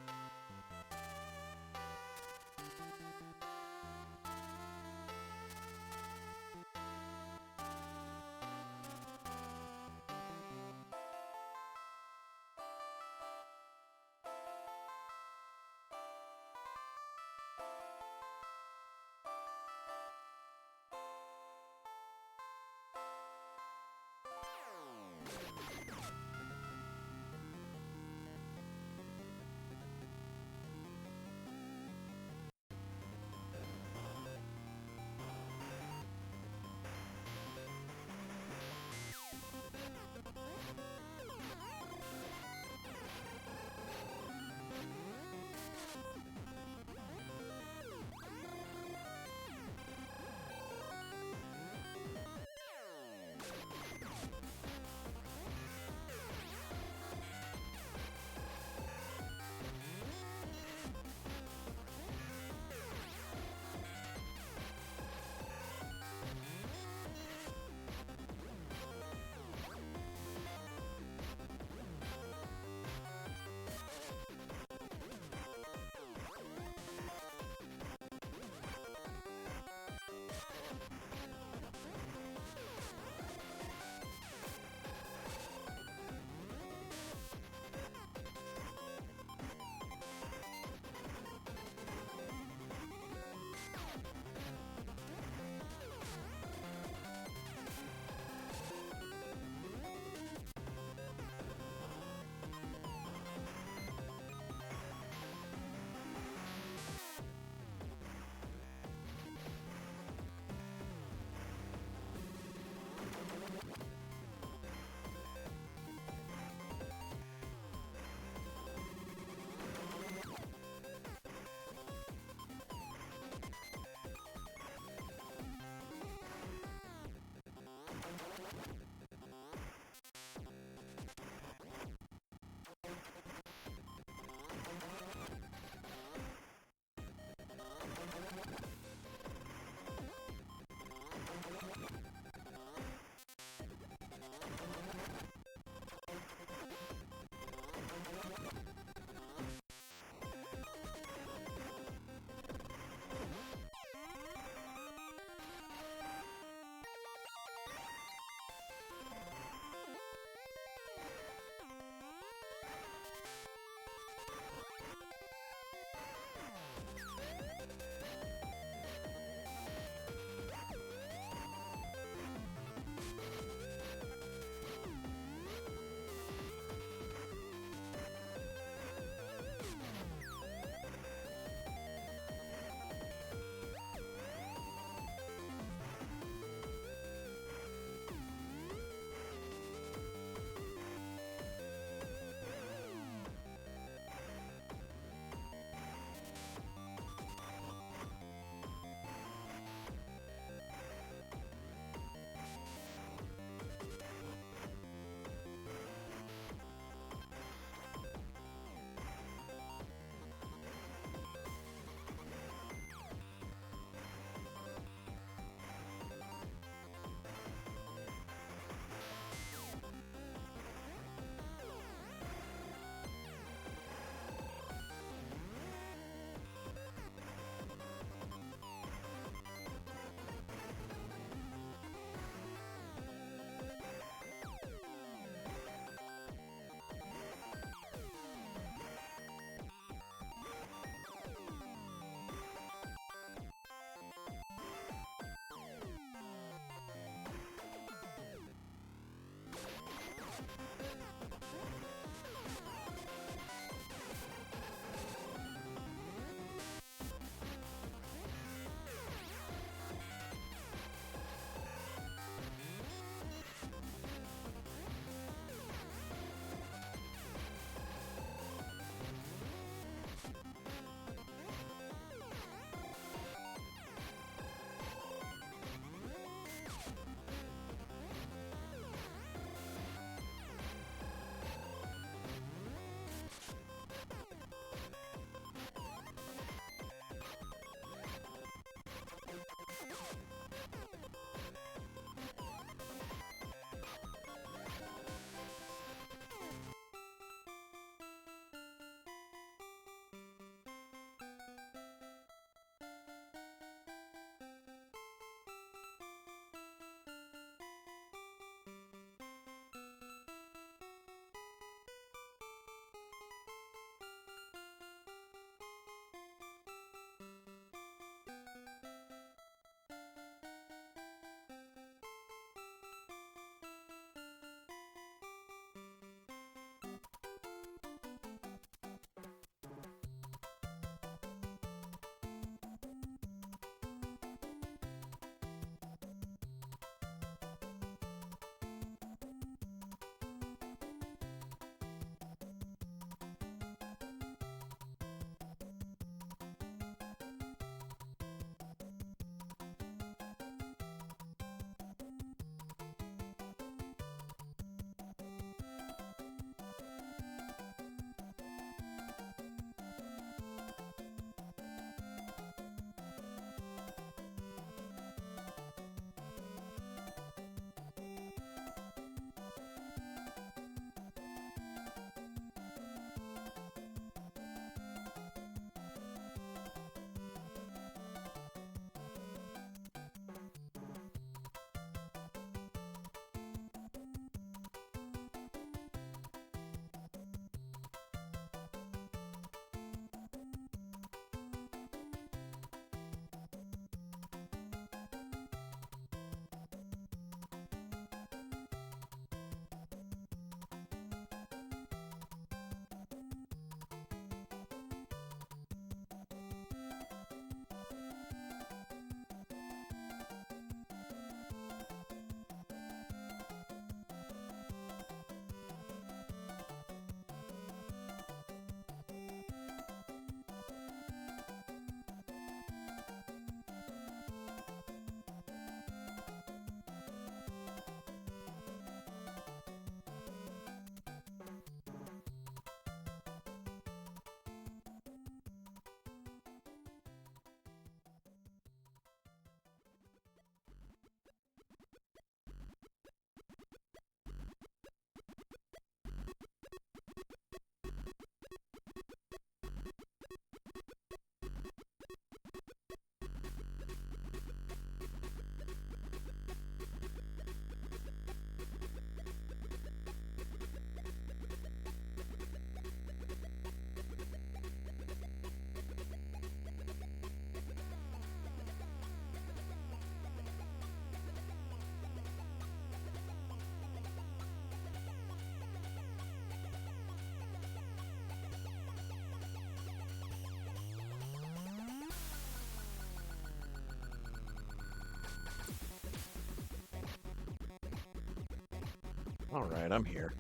Alright, I'm here.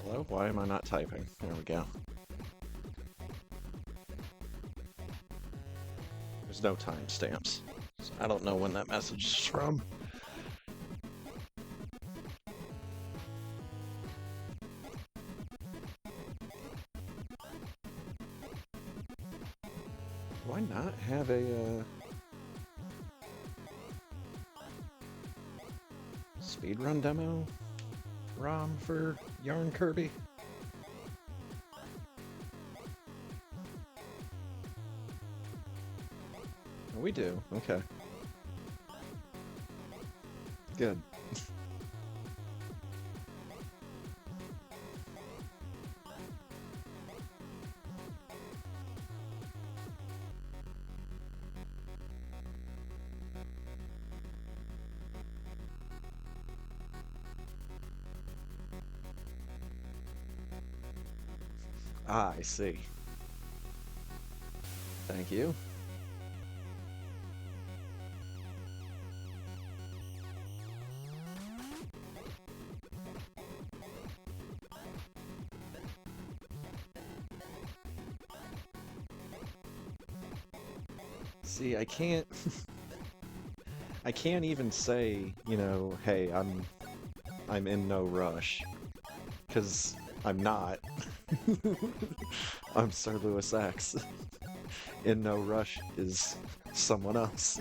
Hello? Why am I not typing? There we go. There's no timestamps. So I don't know when that message is from. Do I not have a speedrun demo ROM for Yarn Kirby? Oh, we do. Okay. Good. Ah, I see. Thank you. See, I can't I can't even say, you know, hey, I'm in no rush, because I'm not. I'm Sir Lewis X. In no rush is someone else.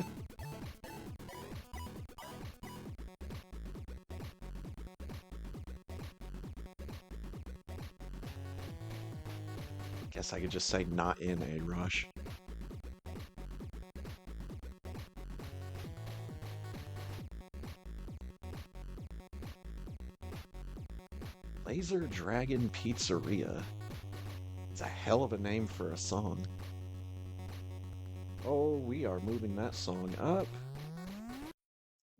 Guess I could just say not in a rush. Laser Dragon Pizzeria. It's a hell of a name for a song. Oh, we are moving that song up.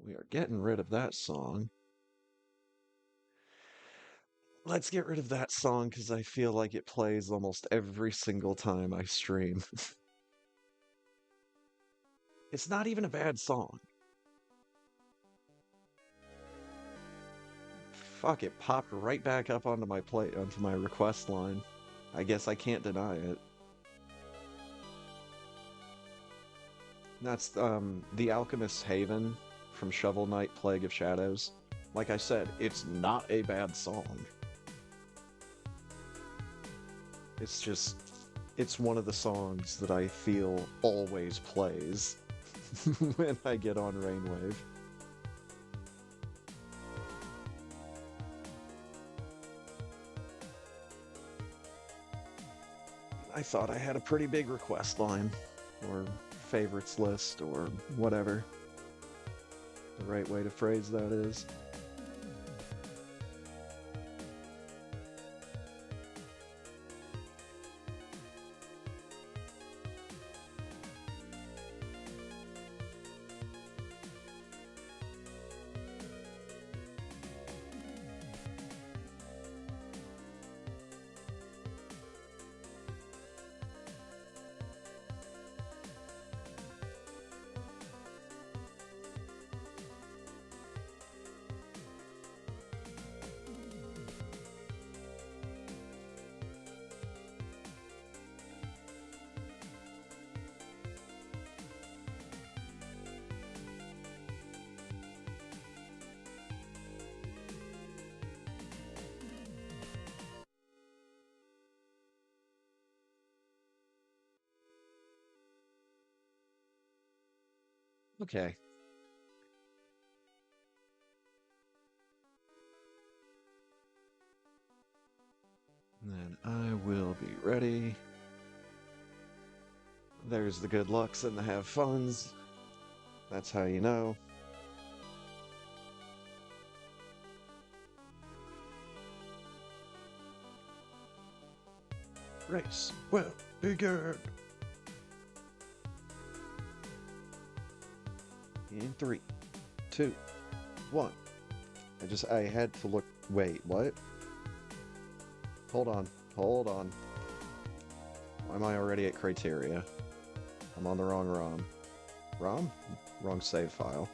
We are getting rid of that song. Let's get rid of that song because I feel like it plays almost every single time I stream. It's not even a bad song. Fuck, it popped right back up onto my onto my request line. I guess I can't deny it. That's The Alchemist's Haven from Shovel Knight Plague of Shadows. Like I said, it's not a bad song. It's just, it's one of the songs that I feel always plays when I get on Rainwave. I thought I had a pretty big request line, or favorites list, or whatever the right way to phrase that is. Okay. Then I will be ready. There's the good lucks and the have funs. That's how you know. Race will begin. In 3, 2, 1. I had to look. Wait, what? Hold on. Hold on. Why am I already at criteria? I'm on the wrong ROM. ROM? Wrong save file.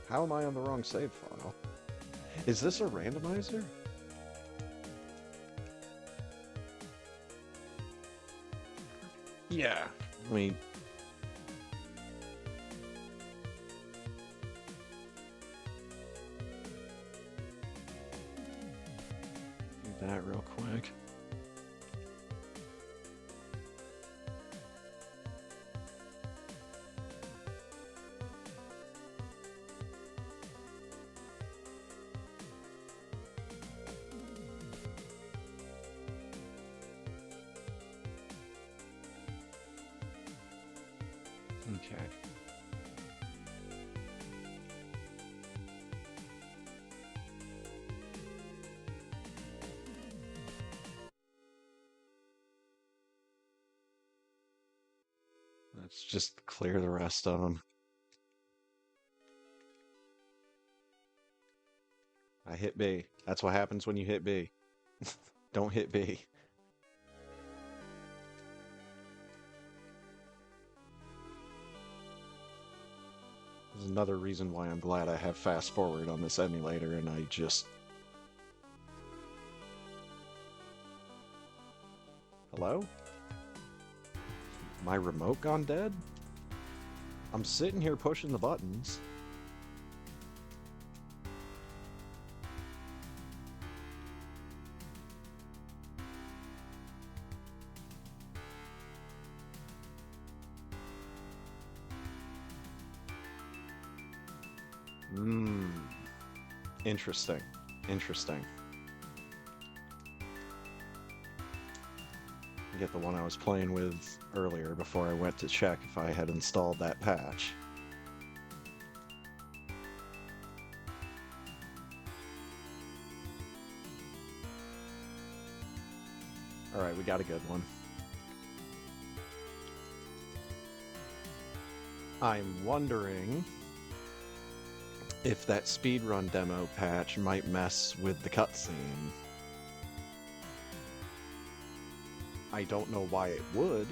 How am I on the wrong save file? Is this a randomizer? Yeah. I mean... do that real quick. Okay. Let's just clear the rest of them. I hit B. That's what happens when you hit B. Don't hit B. There's another reason why I'm glad I have fast forward on this emulator and I just... Hello? My remote gone dead? I'm sitting here pushing the buttons. Interesting. Interesting. Get the one I was playing with earlier before I went to check if I had installed that patch. Alright, we got a good one. I'm wondering if that speedrun demo patch might mess with the cutscene. I don't know why it would.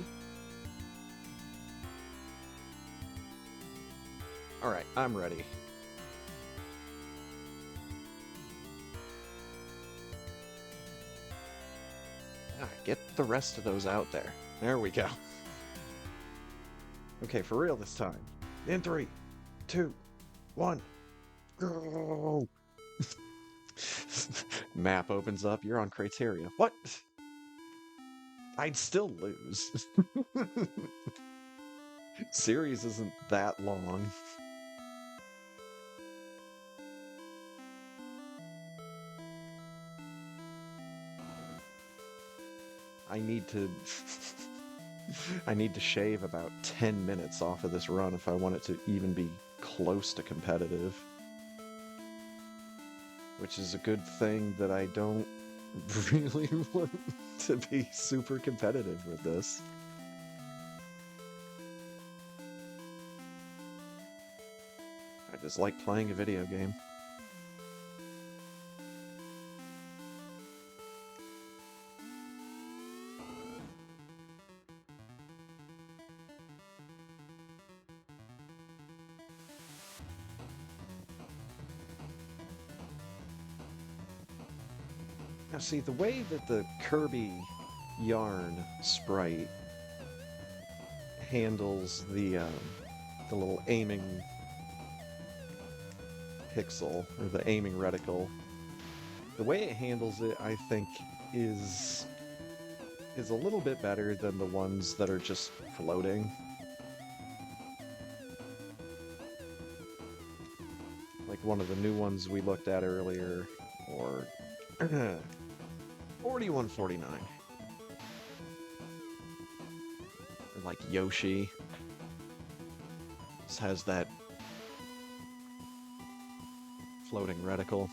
Alright, I'm ready. Get the rest of those out there. There we go. Okay, for real this time. In 3, 2, 1, go! Map opens up, you're on criteria. What? I'd still lose. Series isn't that long. I need to... I need to shave about 10 minutes off of this run if I want it to even be close to competitive. Which is a good thing that I don't really want to be super competitive with this. I just like playing a video game. Now see, the way that the Kirby Yarn sprite handles the little aiming pixel, or the aiming reticle, the way it handles it, I think, is a little bit better than the ones that are just floating. Like one of the new ones we looked at earlier, or 4149. Or like Yoshi. This has that floating reticle.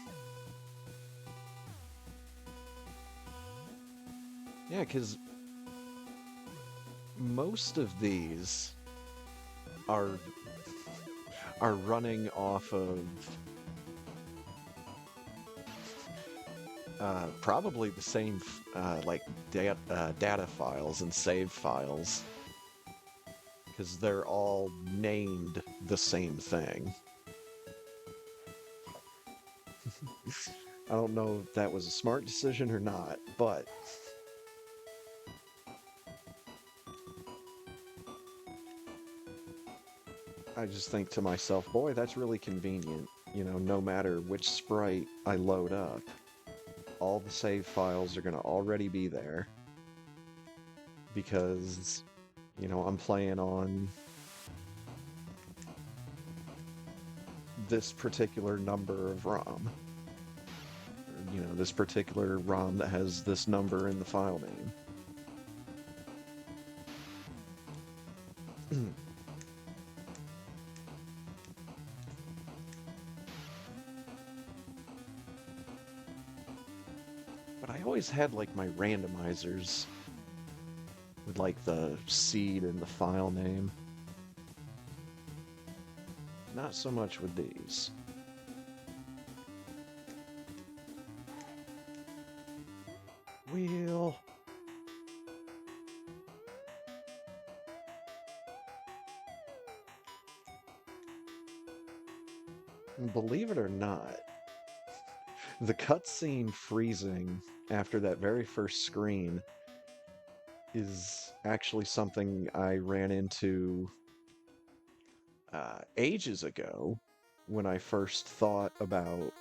Yeah, because most of these are are running off of probably the same like data files and save files, because they're all named the same thing. I don't know if that was a smart decision or not, but I just think to myself, boy, that's really convenient. You know, no matter which sprite I load up, all the save files are going to already be there because, you know, I'm playing on this particular number of ROM. You know, this particular ROM that has this number in the file name. But I always had like my randomizers with like the seed and the file name. Not so much with these. Wheel. Believe it or not, the cutscene freezing after that very first screen is actually something I ran into ages ago when I first thought about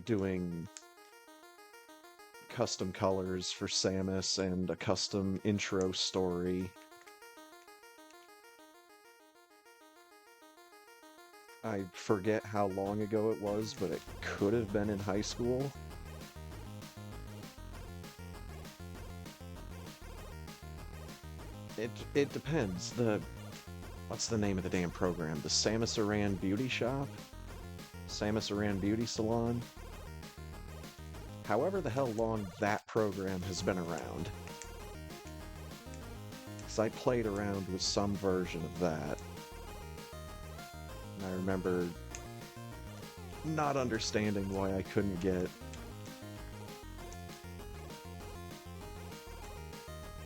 doing custom colors for Samus and a custom intro story. I forget how long ago it was, but it could have been in high school. It depends. What's the name of the damn program? The Samus Aran Beauty Shop? Samus Aran Beauty Salon? However the hell long that program has been around. Because I played around with some version of that. And I remember not understanding why I couldn't get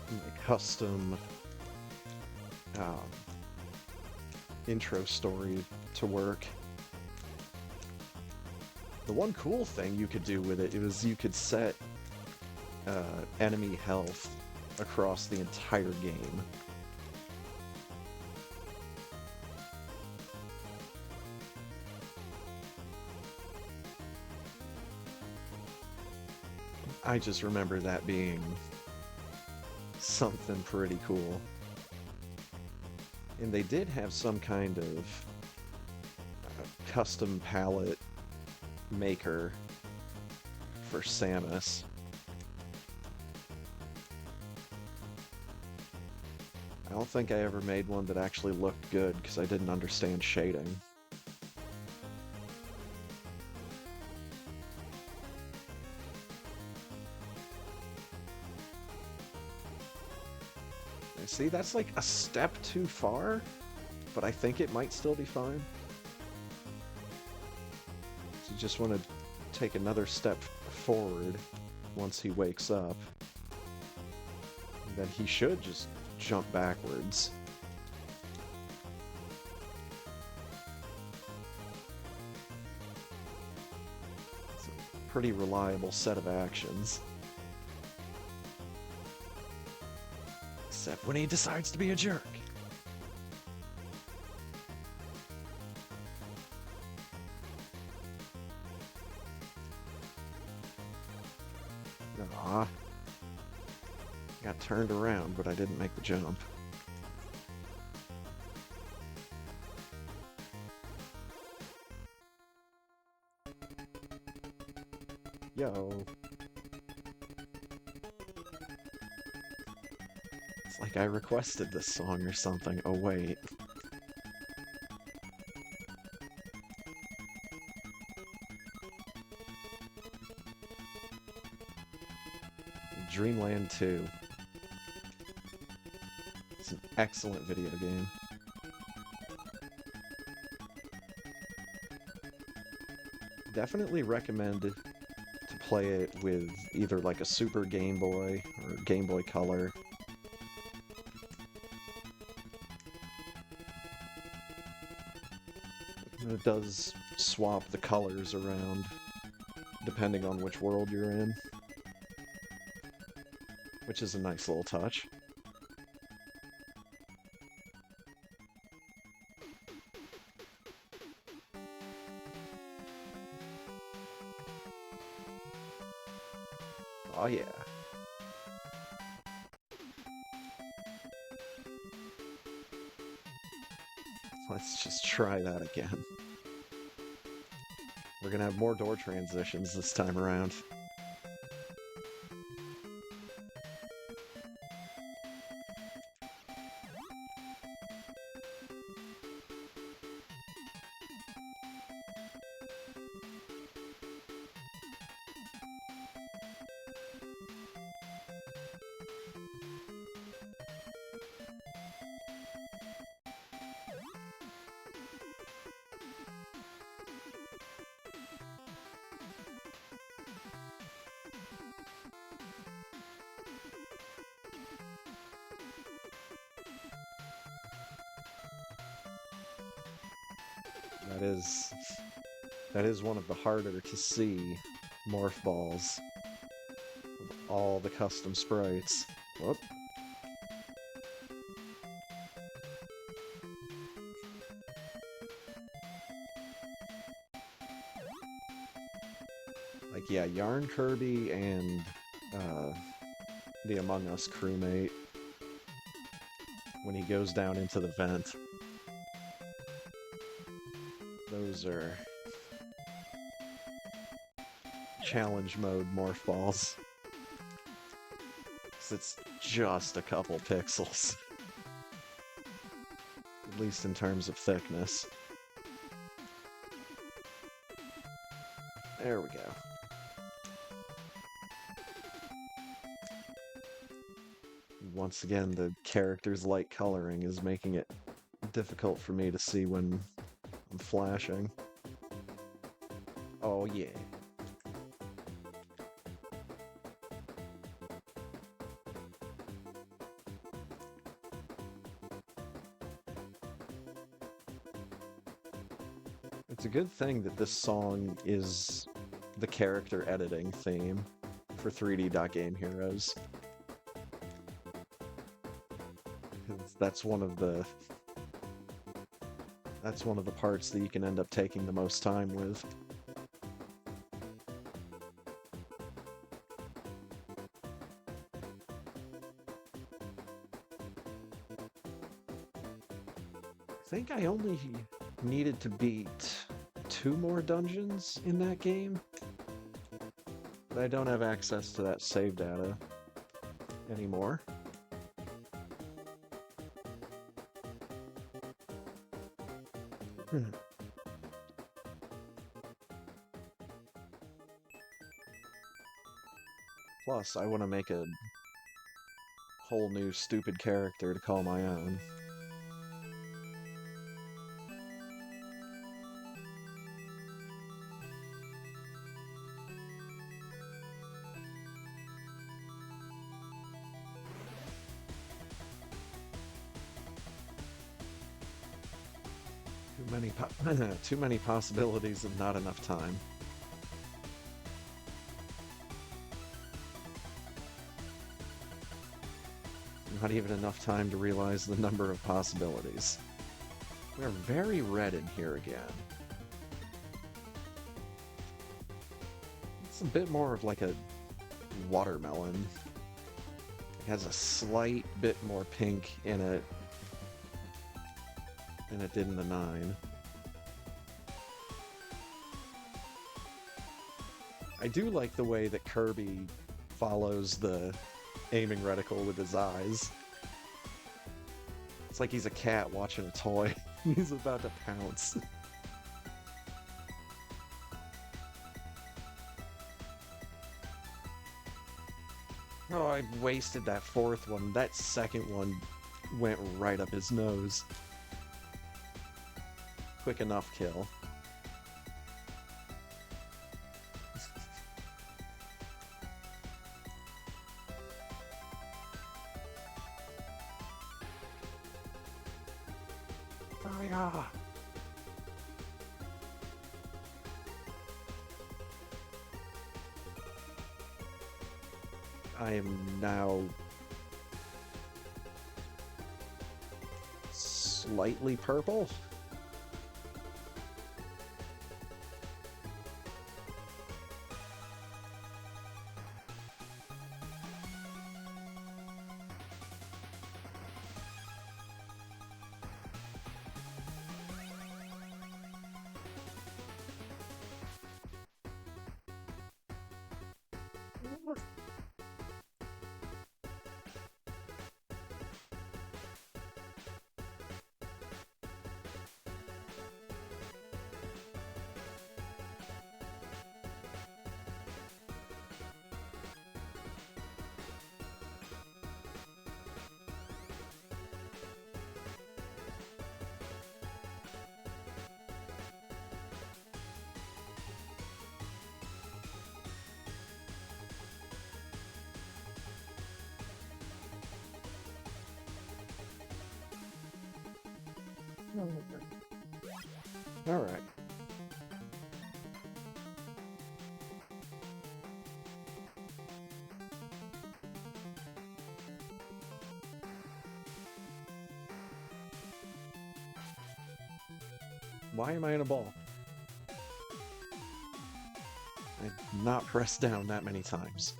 a custom intro story to work. The one cool thing you could do with it was you could set enemy health across the entire game. I just remember that being something pretty cool. And they did have some kind of custom palette maker for Samus. I don't think I ever made one that actually looked good because I didn't understand shading. See, that's like a step too far, but I think it might still be fine. So you just want to take another step forward once he wakes up. And then he should just jump backwards. It's a pretty reliable set of actions. Except when he decides to be a jerk. Aw. Got turned around, but I didn't make the jump. Yo. It's like I requested this song or something. Oh, wait. Dreamland 2. It's an excellent video game. Definitely recommend to play it with either like a Super Game Boy or Game Boy Color. It does swap the colors around depending on which world you're in, which is a nice little touch. Oh yeah. Let's just try that again. We're gonna have more door transitions this time around. That is one of the harder to see morph balls with all the custom sprites. Whoop. Like, yeah, Yarn Kirby and the Among Us crewmate, when he goes down into the vent, those are challenge mode morph balls. 'Cause it's just a couple pixels. At least in terms of thickness. There we go. Once again, the character's light coloring is making it difficult for me to see when I'm flashing. Oh yeah. It's a good thing that this song is the character editing theme for 3D.Game Heroes. That's one of the parts that you can end up taking the most time with. I think I only needed to beat 2 more dungeons in that game, but I don't have access to that save data anymore. Plus, I want to make a whole new stupid character to call my own. Too many possibilities and not enough time. Not even enough time to realize the number of possibilities. We're very red in here again. It's a bit more of like a watermelon. It has a slight bit more pink in it than it did in the 9. I do like the way that Kirby follows the aiming reticle with his eyes. It's like he's a cat watching a toy. He's about to pounce. Oh, I wasted that 4th one. That 2nd one Went right up his nose. Quick enough kill. Oh yeah. I am now slightly purple. All right. Why am I in a ball? I've not pressed down that many times.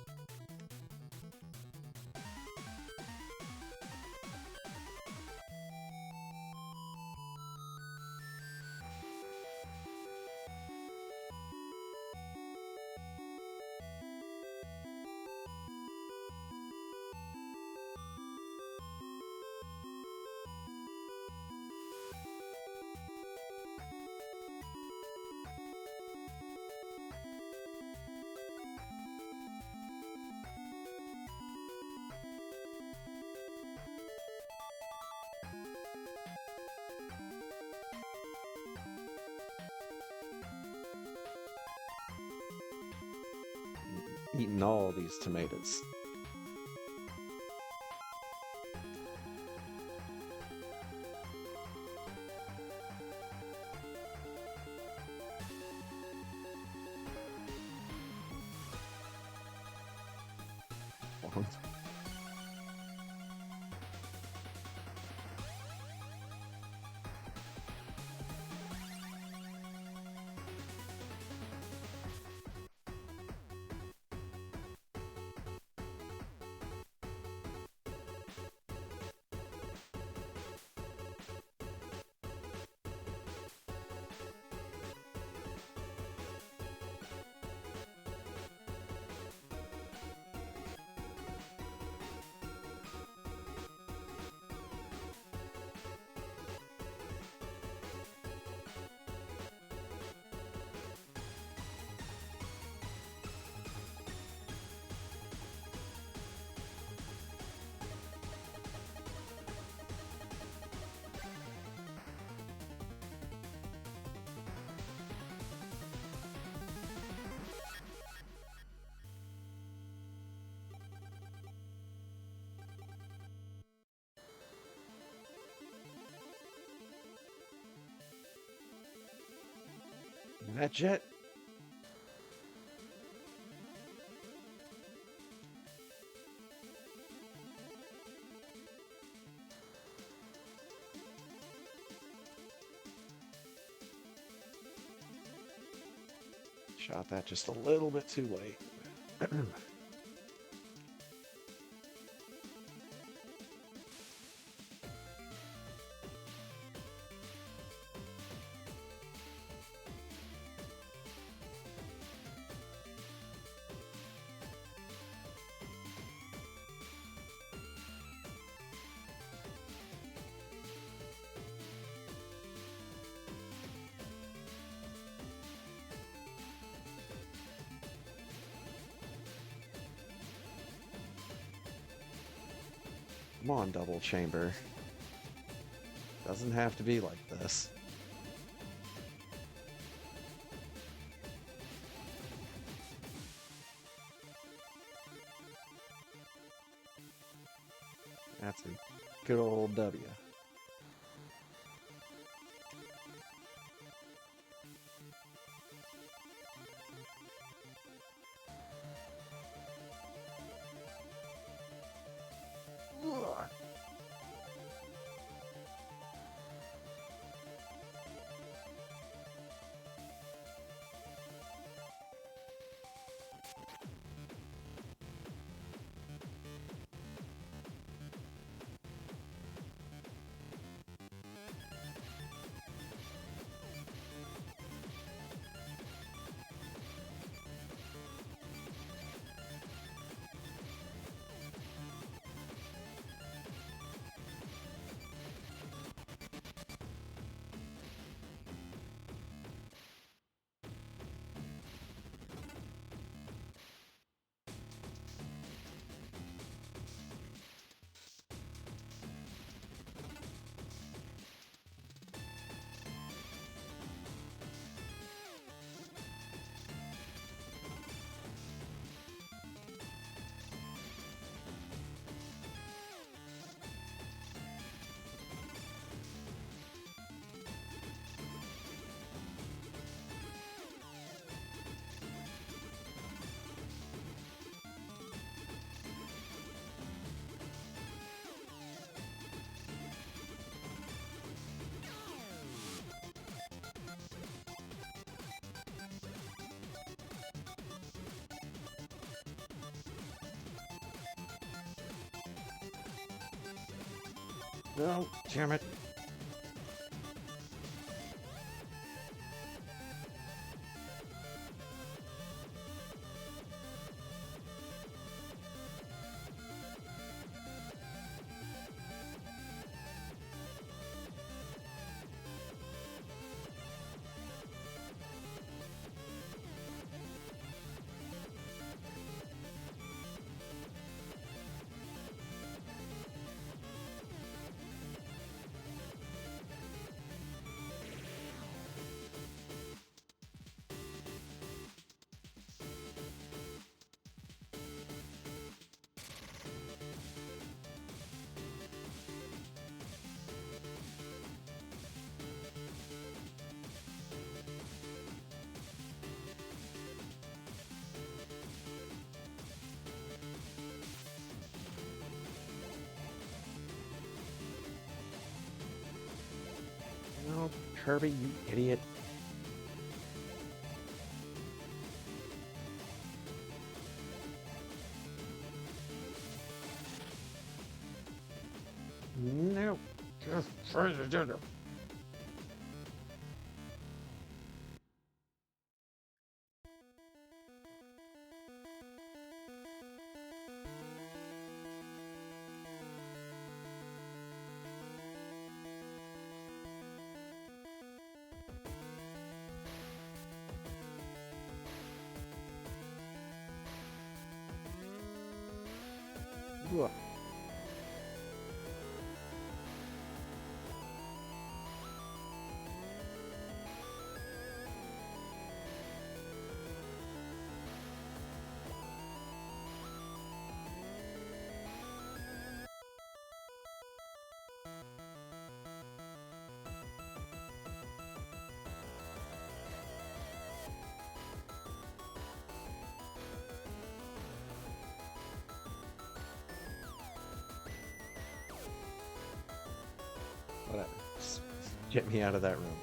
Eating all these tomatoes. That jet. Shot that just a little bit too late. Come on, double chamber. Doesn't have to be like this. That's a good old W. No, damn it. No, Kirby, you idiot. No. Just try to do it. Ugh. Whatever. Just get me out of that room.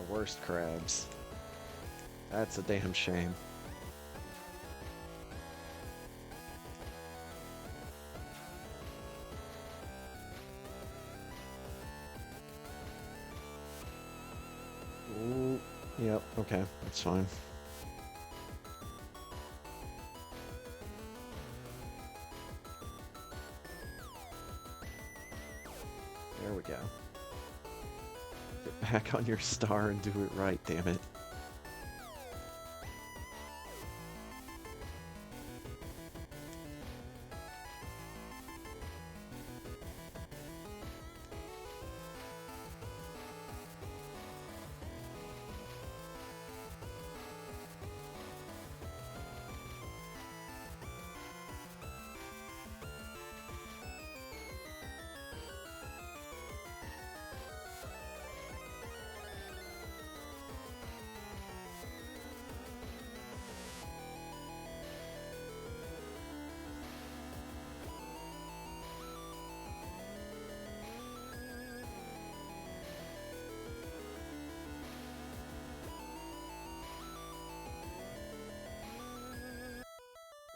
Worst crabs. That's a damn shame. Yep, okay, that's fine. There we go. Get back on your star and do it right, damn it.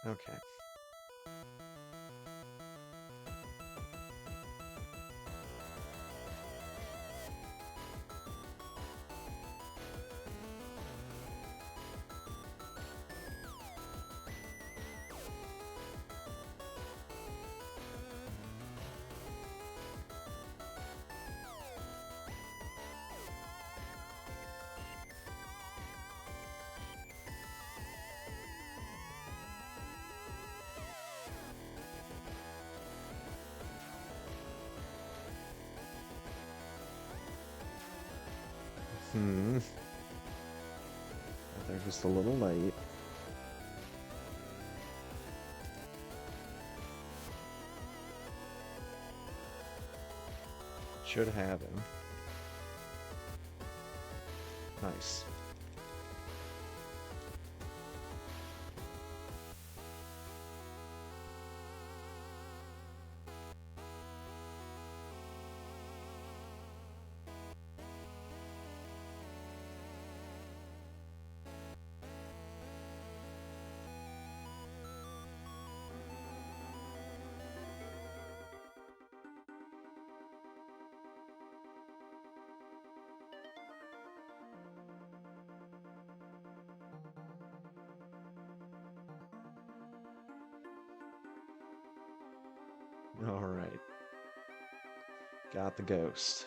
Okay. They're just a little late. Should have him. Nice. All right. Got the ghost.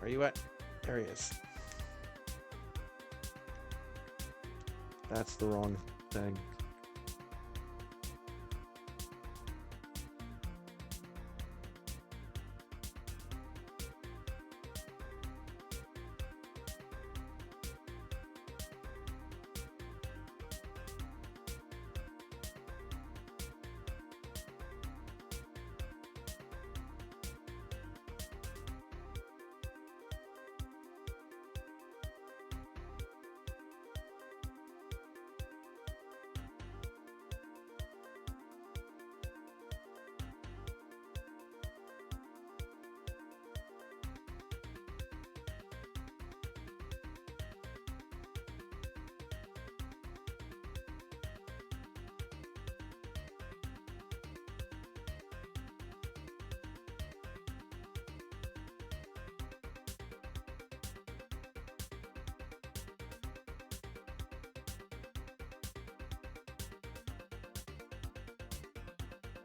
Where you at? There he is. That's the wrong thing.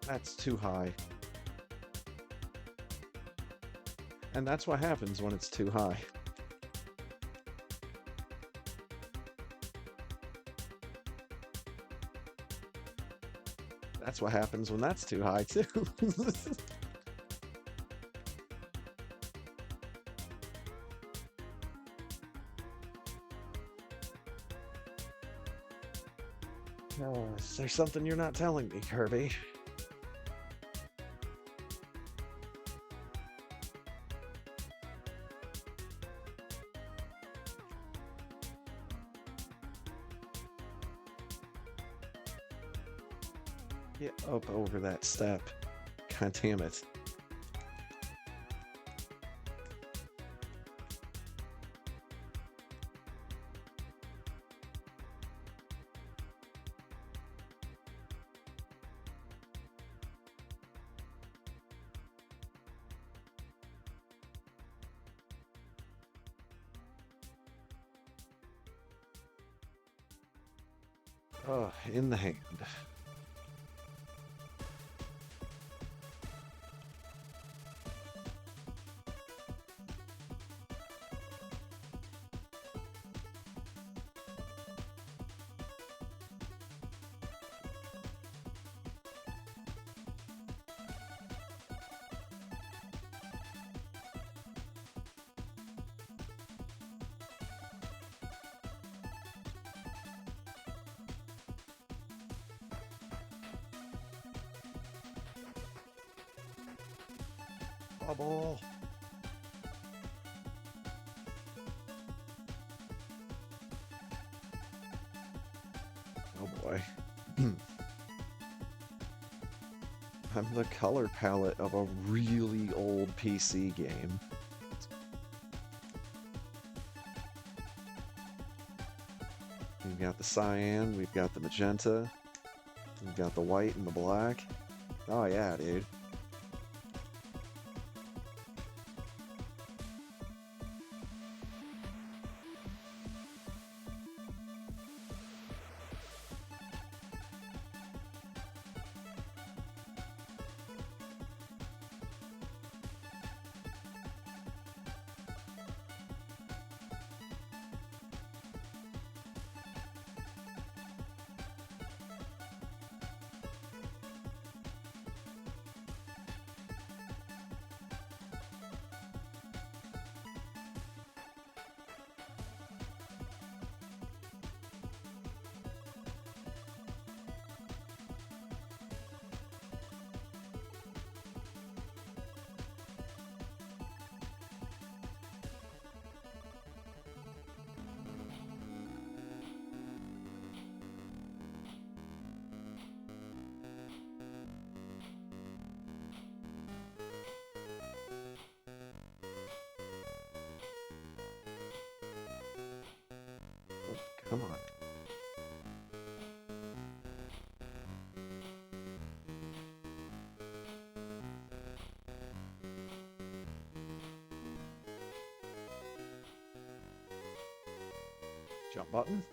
That's too high. And that's what happens when it's too high. That's what happens when that's too high, too. Is there something you're not telling me, Kirby? Get up over that step. God damn it. Oh, in the hand. Bubble. Oh boy. I'm the color palette of a really old PC game. We've got the cyan, we've got the magenta, we've got the white and the black. Oh yeah, dude. Come on. Jump button.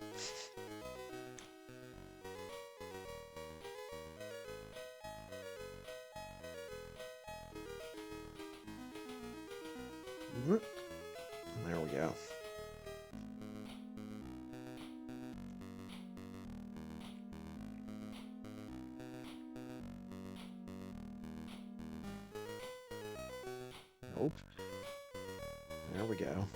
There we go. Nope. There we go.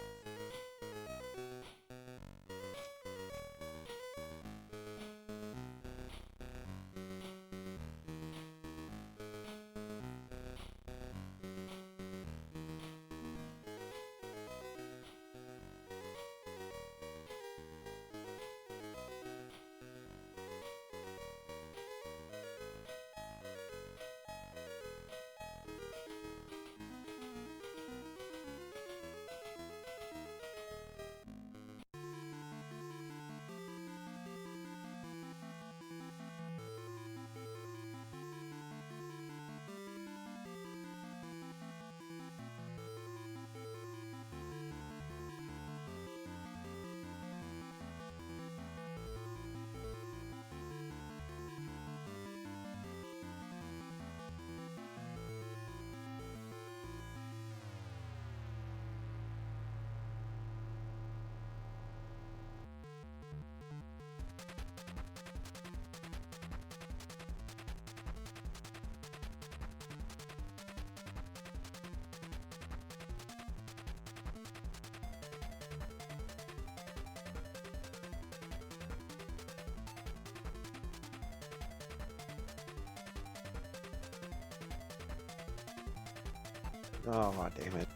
Oh, damn it.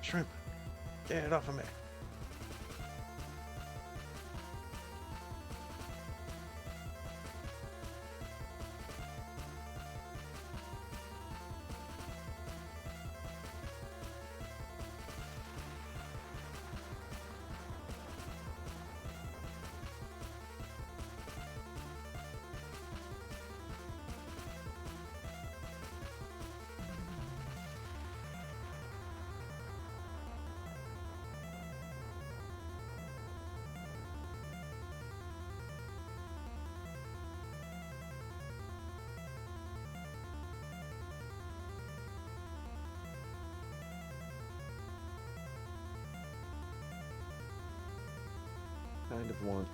Shrimp, get it off of me. Kind of want.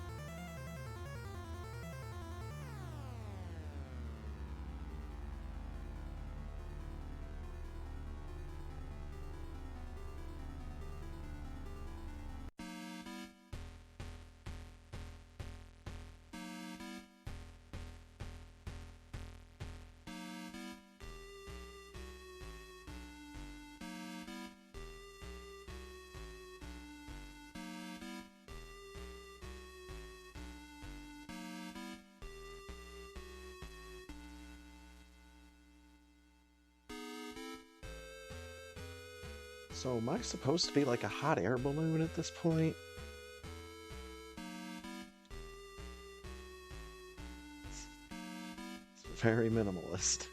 So am I supposed to be like a hot air balloon at this point? It's very minimalist.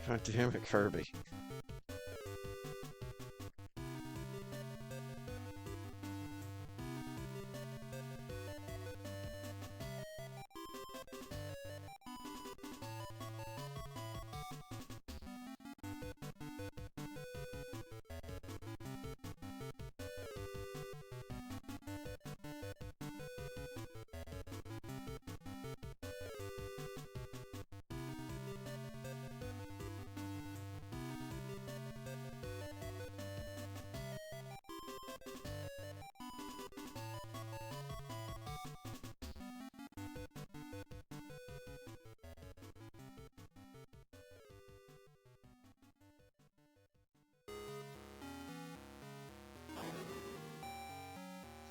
God damn it, Kirby.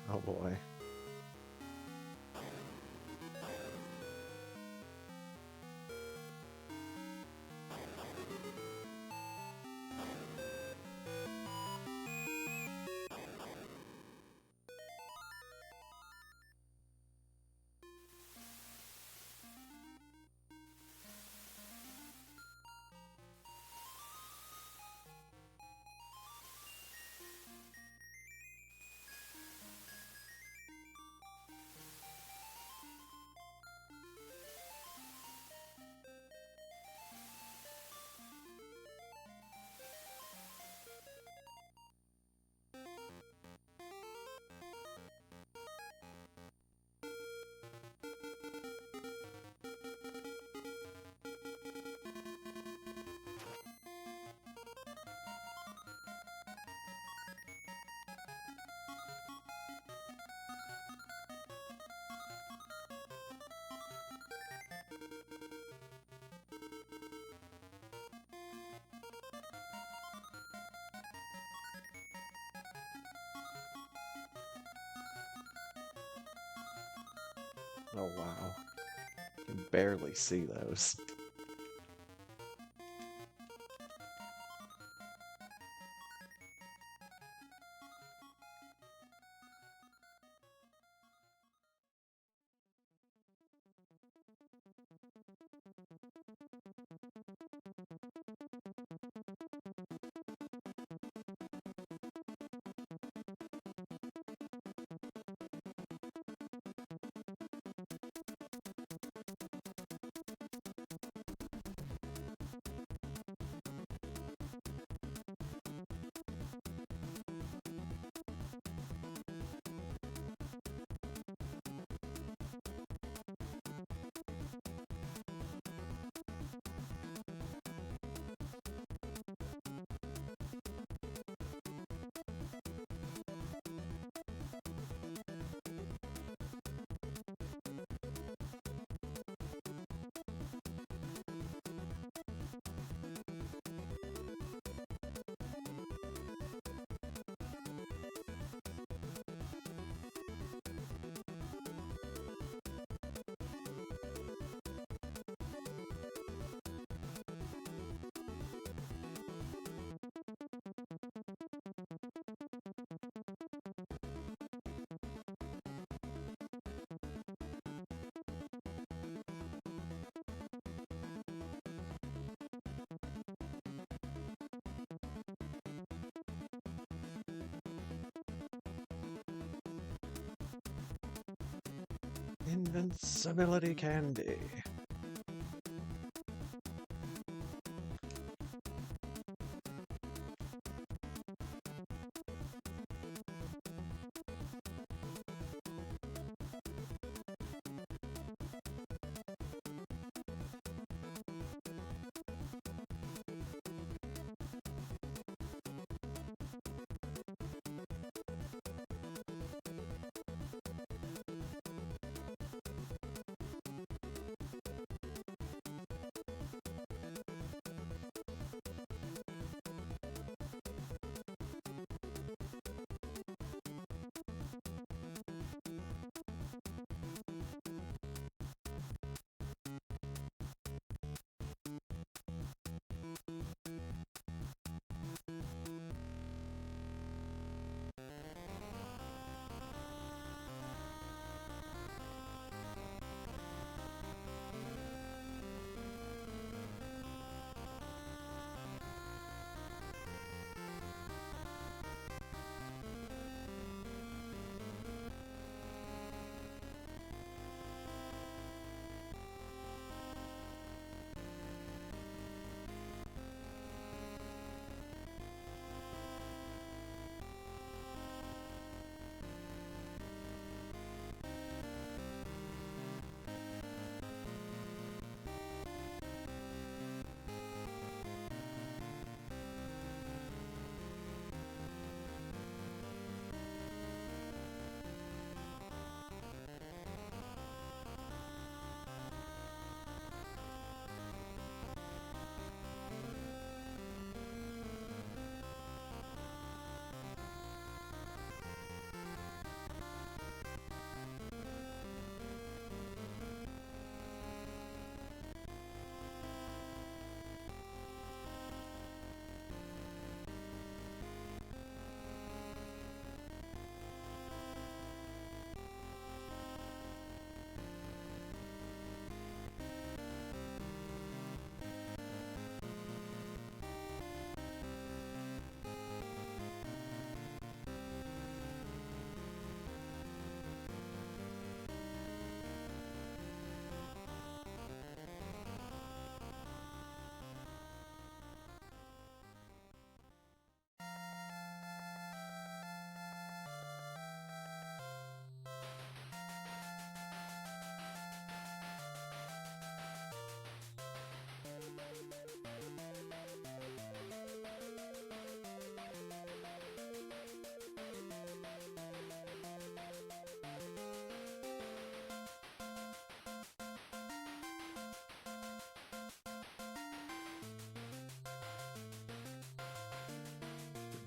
Oh boy. Oh wow. You can barely see those. Invincibility candy.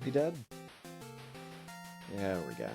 He dead? There we go.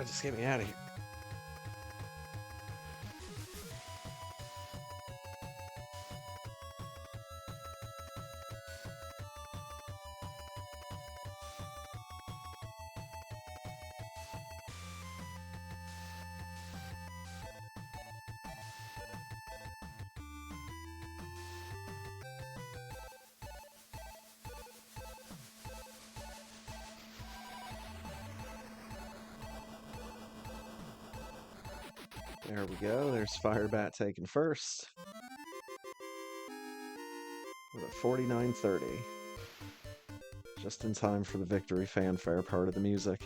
Just get me out of here. There we go. There's Firebat taken first with a 49-30. Just in time for the victory fanfare part of the music.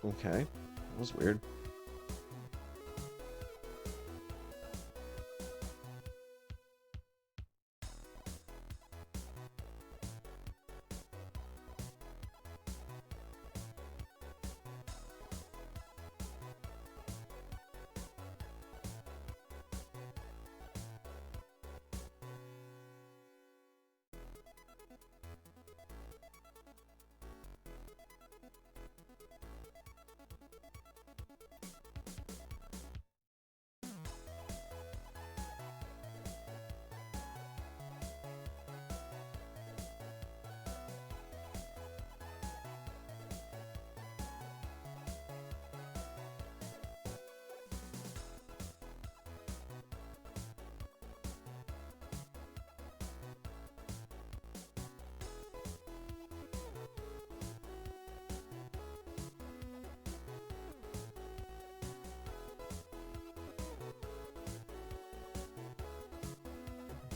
Okay. That was weird.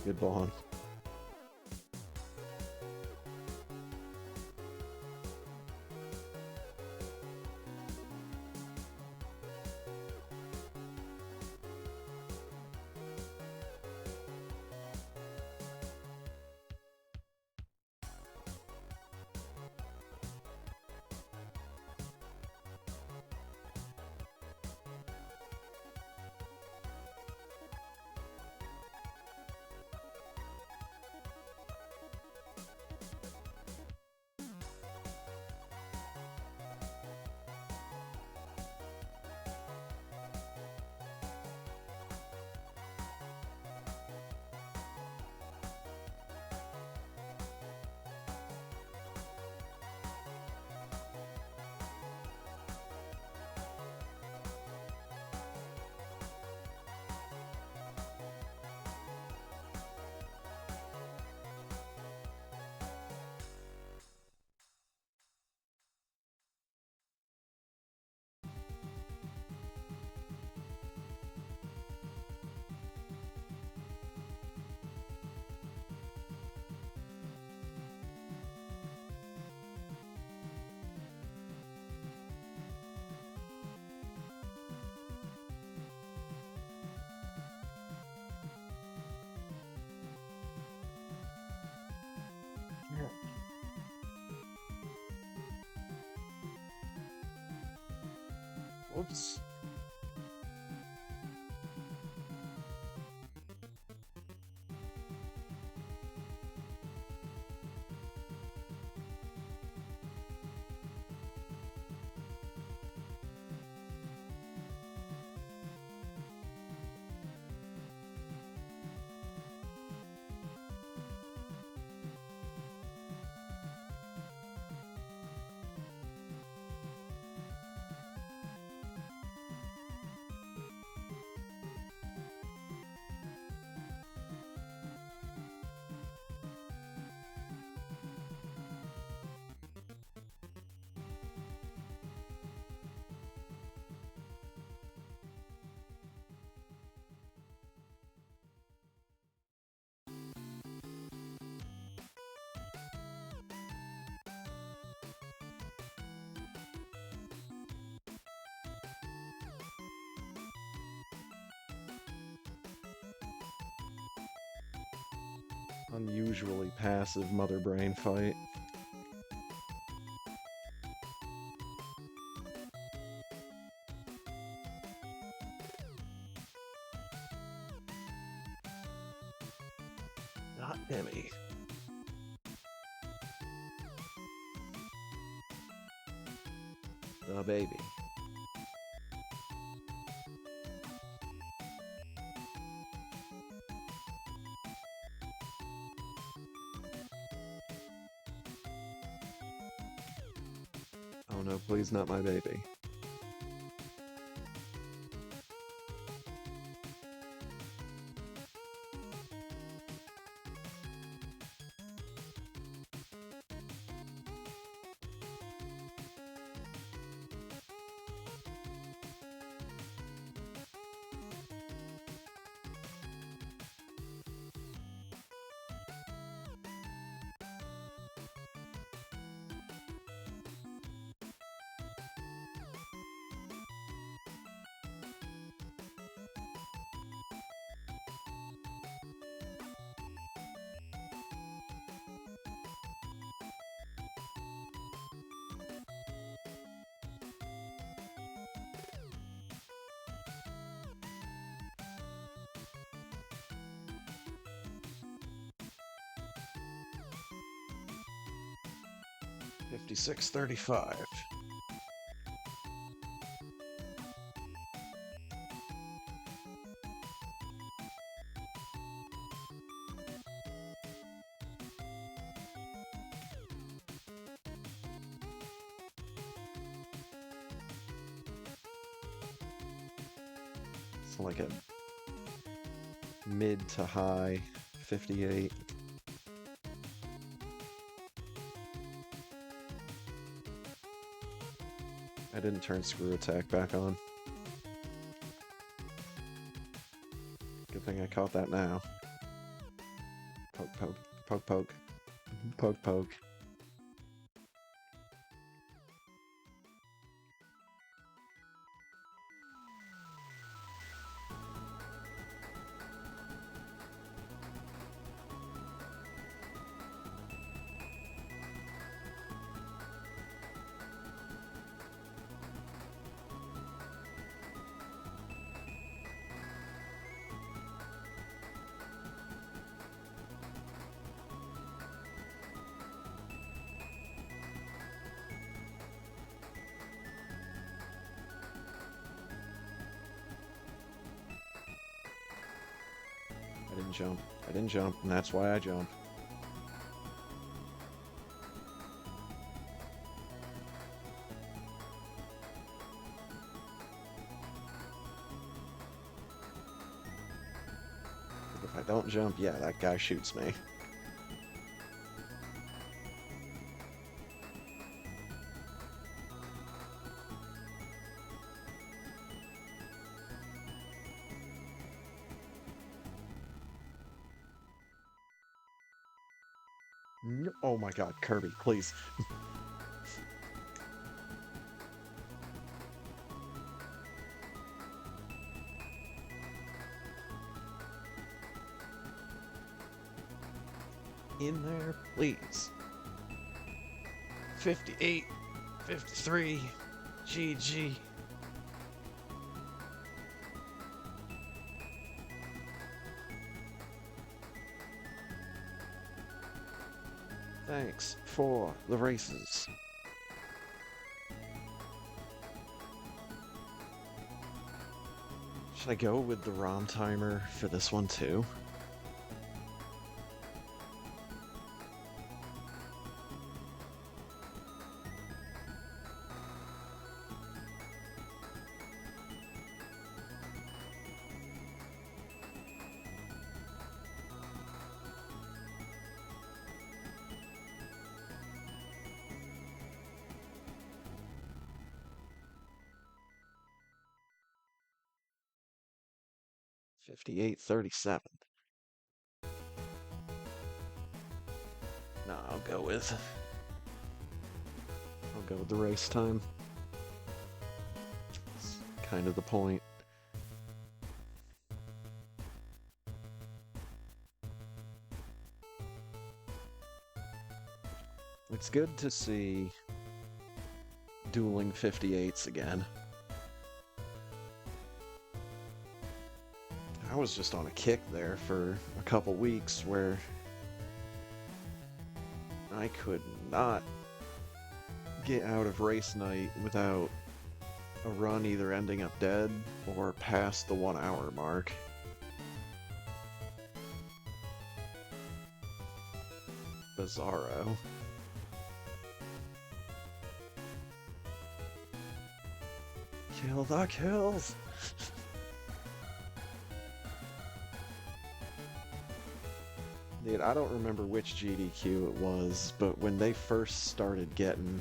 Good ball. Whoops. Unusually passive mother brain fight. Not Demi. The baby. Oh no, please not my baby. 5635. It's like a mid to high 58. I didn't turn screw attack back on. Good thing I caught that now. Poke, poke, poke, poke, poke, poke. I didn't jump. I didn't jump, and that's why I jump. If I don't jump, yeah, that guy shoots me. Oh my god, Kirby, please. In there, please. 58, 53, GG. Thanks for the races. Should I go with the ROM timer for this one too? $58.37. No, I'll go with the race time. It's kind of the point. It's good to see dueling 58s again. I was just on a kick there for a couple weeks where I could not get out of race night without a run either ending up dead or past the 1 hour mark. Bizarro. Kill the kills! Dude, I don't remember which GDQ it was, but when they first started getting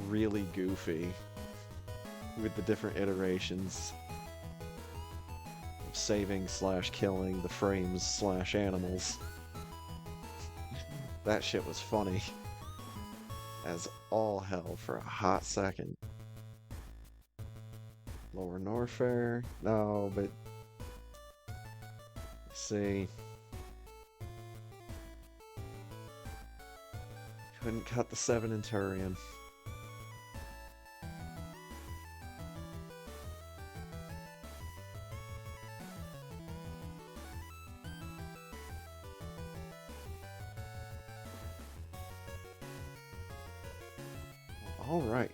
really goofy with the different iterations of saving / killing the frames / animals, that shit was funny as all hell for a hot second. Lower Norfair? No, but see, couldn't cut the 7 in Turian. All right.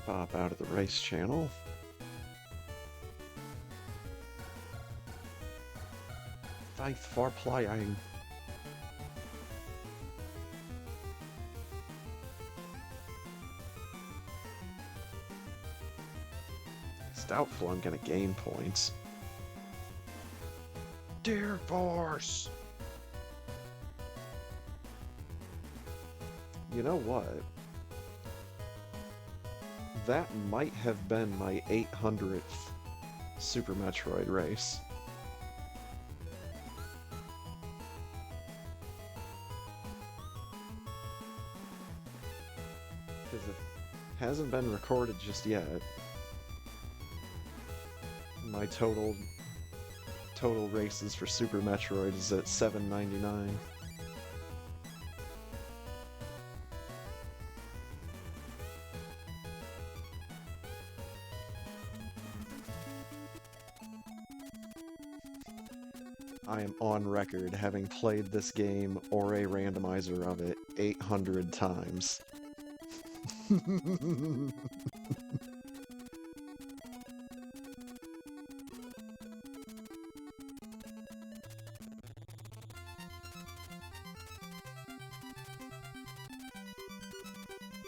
Pop out of the race channel. Faith for playing. It's doubtful I'm gonna gain points. Dear Force! You know what? That might have been my 800th Super Metroid race. Because it hasn't been recorded just yet. My total races for Super Metroid is at 799. I am on record having played this game or a randomizer of it 800 times.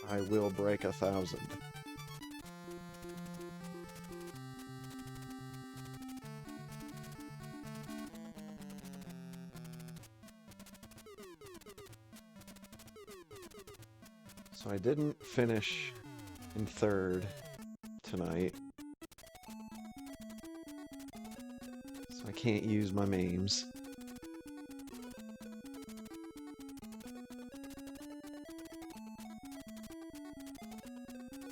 I will break 1,000. So I didn't finish in third tonight. So I can't use my memes.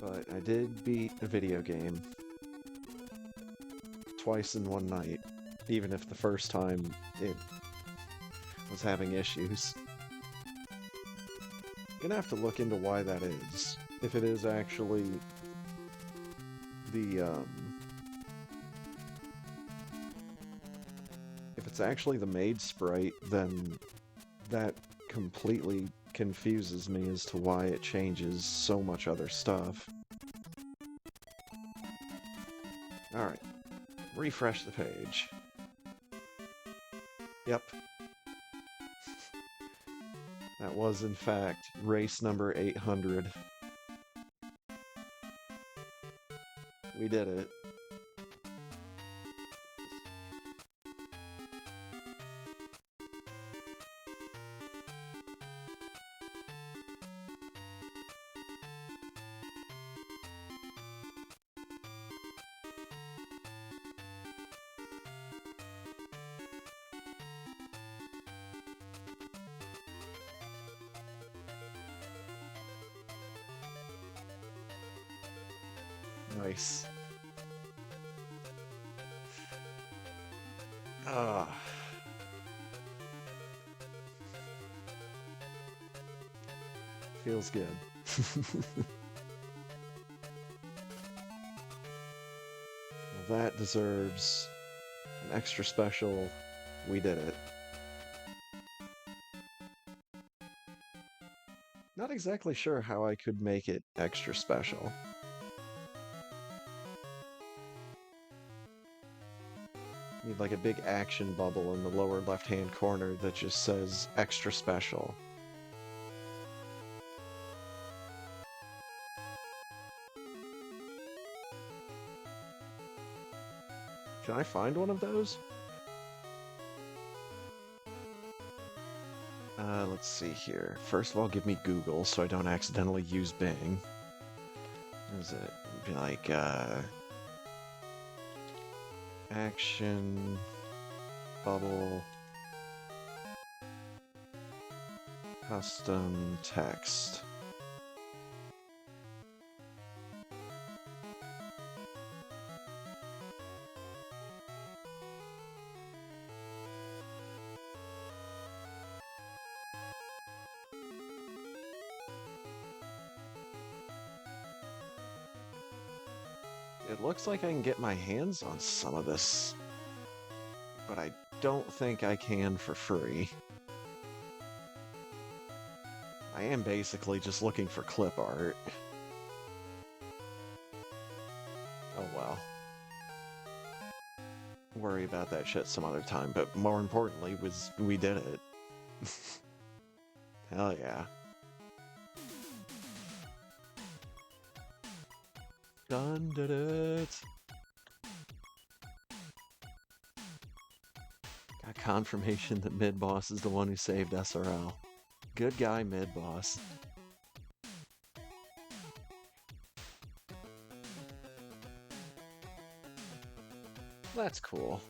But I did beat a video game twice in one night, even if the first time it was having issues. Gonna have to look into why that is. If it is actually the if it's actually the maid sprite, then that completely confuses me as to why it changes so much other stuff. Alright. Refresh the page. Yep. That was, in fact, race number 800. We did it. Nice. Ah. Feels good. Well, that deserves an extra special. We did it. Not exactly sure how I could make it extra special. Need like a big action bubble in the lower left-hand corner that just says extra special. Can I find one of those? Let's see here. First of all, give me Google so I don't accidentally use Bing. What is it? Be like, action bubble custom text. It looks like I can get my hands on some of this but I don't think I can for free. I am basically just looking for clip art. Oh well. Worry about that shit some other time, but more importantly was we did it. Hell yeah. Done did it. Got confirmation that mid-boss is the one who saved SRL. Good guy, mid-boss. That's cool.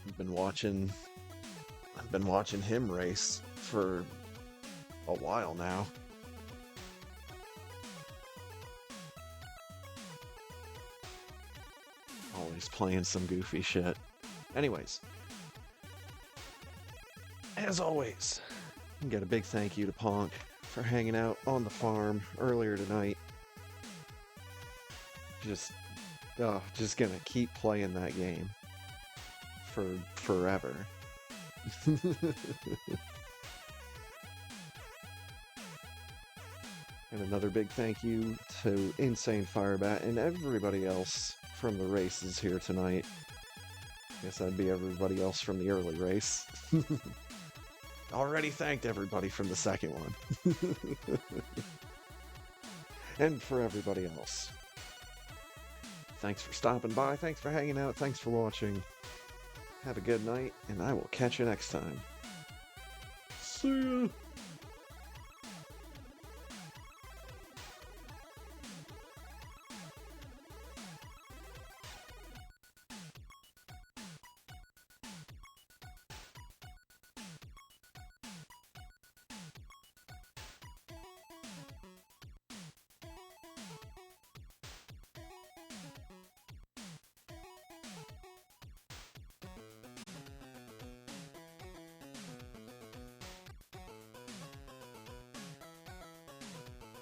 I've been watching him race for a while now. Always playing some goofy shit. Anyways, as always, get a big thank you to Ponk for hanging out on the farm earlier tonight. Just gonna keep playing that game for forever. And another big thank you to Insane Firebat and everybody else from the races here tonight. Guess that'd be everybody else from the early race. Already thanked everybody from the second one. And for everybody else. Thanks for stopping by, thanks for hanging out, thanks for watching. Have a good night, and I will catch you next time. See ya!